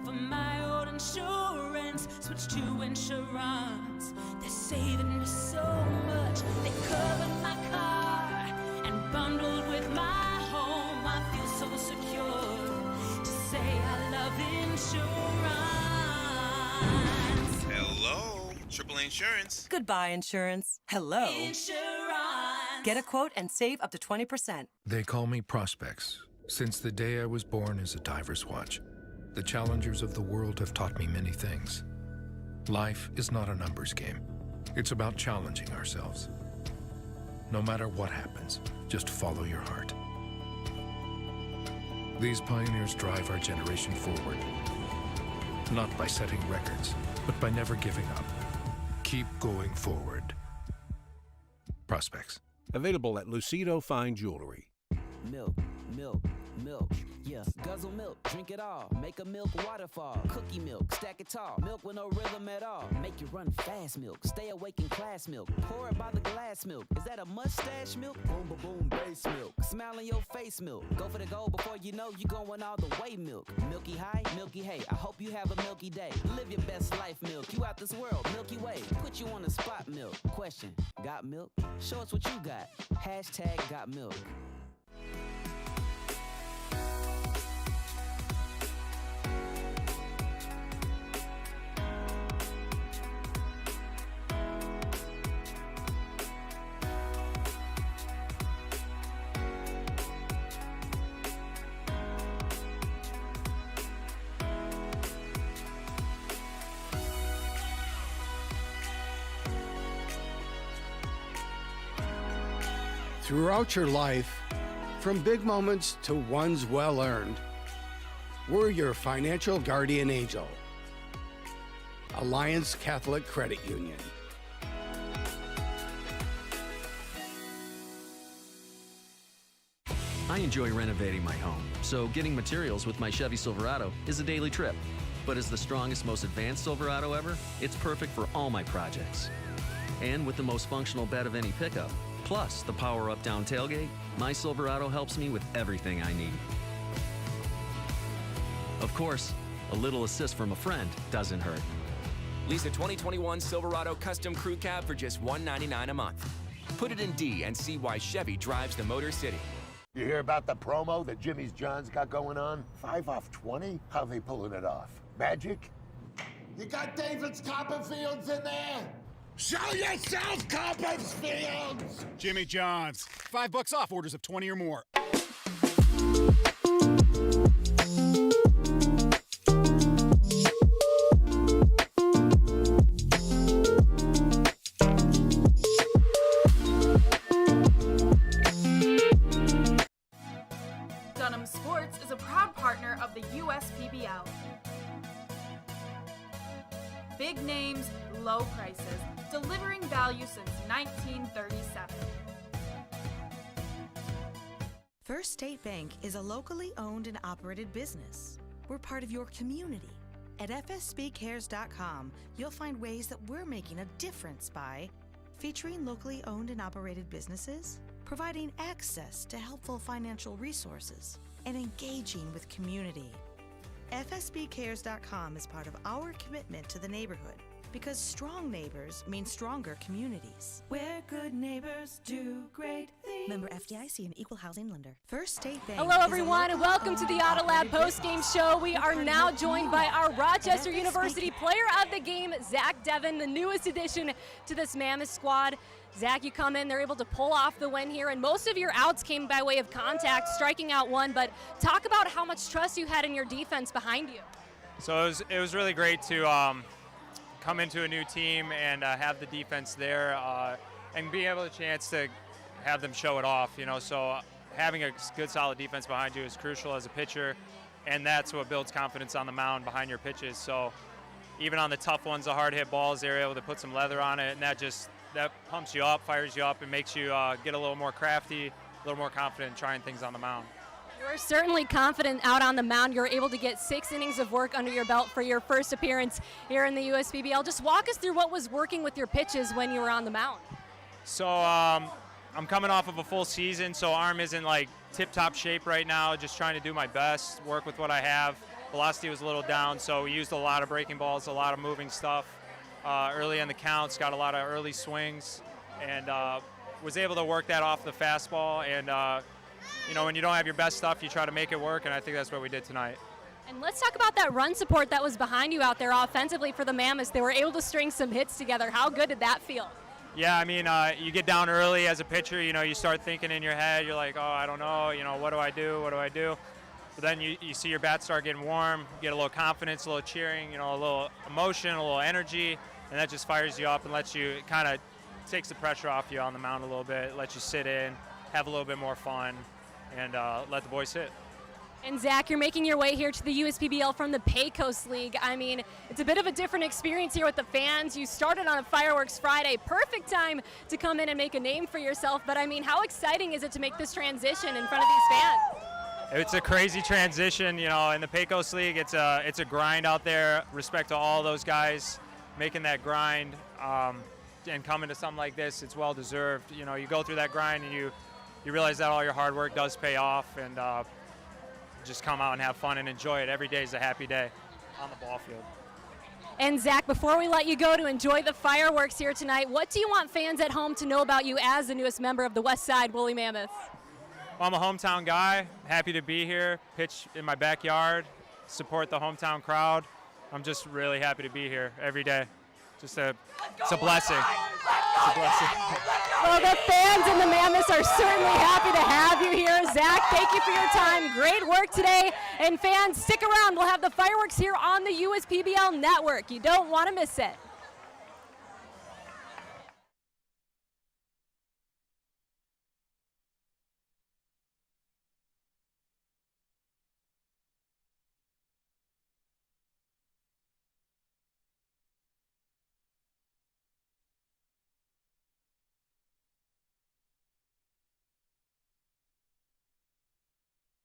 for my old insurance. Switch to insurance. They're saving me so much. They covered my car and bundled with my home. I feel so secure to say I love insurance. Hello, AAA Insurance. Goodbye, insurance. Hello. Insurance. Get a quote and save up to 20%. They call me Prospects. Since the day I was born as a diver's watch, the challengers of the world have taught me many things. Life is not a numbers game. It's about challenging ourselves. No matter what happens, just follow your heart. These pioneers drive our generation forward, not by setting records, but by never giving up. Keep going forward. Prospects. Available at Lucido Fine Jewelry. Milk, milk, milk. Yeah, guzzle milk, drink it all. Make a milk waterfall. Cookie milk, stack it tall. Milk with no rhythm at all. Make you run fast milk. Stay awake in class milk. Pour it by the glass milk. Is that a mustache milk? Boom, boom, boom, base milk. Smile in your face milk. Go for the goal before you know you going all the way milk. Milky high, milky hay. I hope you have a milky day. Live your best life milk. You out this world, Milky Way. Put you on the spot milk. Question, got milk? Show us what you got. Hashtag got milk. Throughout your life, from big moments to ones well-earned, we're your financial guardian angel. Alliance Catholic Credit Union. I enjoy renovating my home, so getting materials with my Chevy Silverado is a daily trip. But as the strongest, most advanced Silverado ever, it's perfect for all my projects. And with the most functional bed of any pickup, plus the power up-down tailgate, my Silverado helps me with everything I need. Of course, a little assist from a friend doesn't hurt. Lease a 2021 Silverado Custom Crew Cab for just $199 a month. Put it in D and see why Chevy drives the Motor City. You hear about the promo that Jimmy's John's got going on? 5 off 20? How they pulling it off? Magic? You got David's Copperfields in there? Show yourself, Copperfields! Jimmy John's. $5 off orders of 20 or more. Dunham Sports is a proud partner of the USPBL. Big names, low prices, delivering value since 1937. First State Bank is a locally owned and operated business. We're part of your community. At fsbcares.com, you'll find ways that we're making a difference by featuring locally owned and operated businesses, providing access to helpful financial resources, and engaging with community. FSBcares.com is part of our commitment to the neighborhood, because strong neighbors mean stronger communities. Where good neighbors do great things. Member FDIC and Equal Housing Lender. First State Bank. Hello, everyone, and welcome to the Auto Lab postgame show. We are now joined by our Rochester University Player of the Game, Zach Devon, the newest addition to this Mammoth squad. Zach, you come in, they're able to pull off the win here, and most of your outs came by way of contact, striking out one, but talk about how much trust you had in your defense behind you. So it was really great to come into a new team and have the defense there and be able to chance to have them show it off, you know. So having a good solid defense behind you is crucial as a pitcher, and that's what builds confidence on the mound behind your pitches. So even on the tough ones, the hard hit balls, they're able to put some leather on it, and that pumps you up, fires you up, and makes you get a little more crafty, a little more confident in trying things on the mound. You were certainly confident out on the mound. You were able to get 6 innings of work under your belt for your first appearance here in the USPBL. Just walk us through what was working with your pitches when you were on the mound. So I'm coming off of a full season, so arm isn't like tip-top shape right now, just trying to do my best, work with what I have. Velocity was a little down, so we used a lot of breaking balls, a lot of moving stuff. Early in the counts, got a lot of early swings, and was able to work that off the fastball. And you know, when you don't have your best stuff, you try to make it work, and I think that's what we did tonight. And let's talk about that run support that was behind you out there offensively for the Mammoths. They were able to string some hits together. How good did that feel? Yeah, I mean, you get down early as a pitcher, you know, you start thinking in your head, you're like, oh, I don't know, you know, what do I do, what do I do? But then you see your bat start getting warm, get a little confidence, a little cheering, you know, a little emotion, a little energy, and that just fires you up and lets you, kind of takes the pressure off you on the mound a little bit, lets you sit in, have a little bit more fun, and let the boys hit. And Zach, you're making your way here to the USPBL from the Pecos League. I mean, it's a bit of a different experience here with the fans. You started on a Fireworks Friday. Perfect time to come in and make a name for yourself. But I mean, how exciting is it to make this transition in front of these fans? It's a crazy transition, you know. In the Pecos League, it's a grind out there. Respect to all those guys making that grind, and coming to something like this, it's well deserved. You know, you go through that grind and you realize that all your hard work does pay off, and just come out and have fun and enjoy it. Every day is a happy day on the ball field. And Zach, before we let you go to enjoy the fireworks here tonight, what do you want fans at home to know about you as the newest member of the Westside Woolly Mammoths? Well, I'm a hometown guy, happy to be here, pitch in my backyard, support the hometown crowd. I'm just really happy to be here every day. It's a blessing. It's a blessing. Well, the fans and the Mammoths are certainly happy to have you here. Zach, thank you for your time. Great work today. And fans, stick around. We'll have the fireworks here on the USPBL network. You don't want to miss it.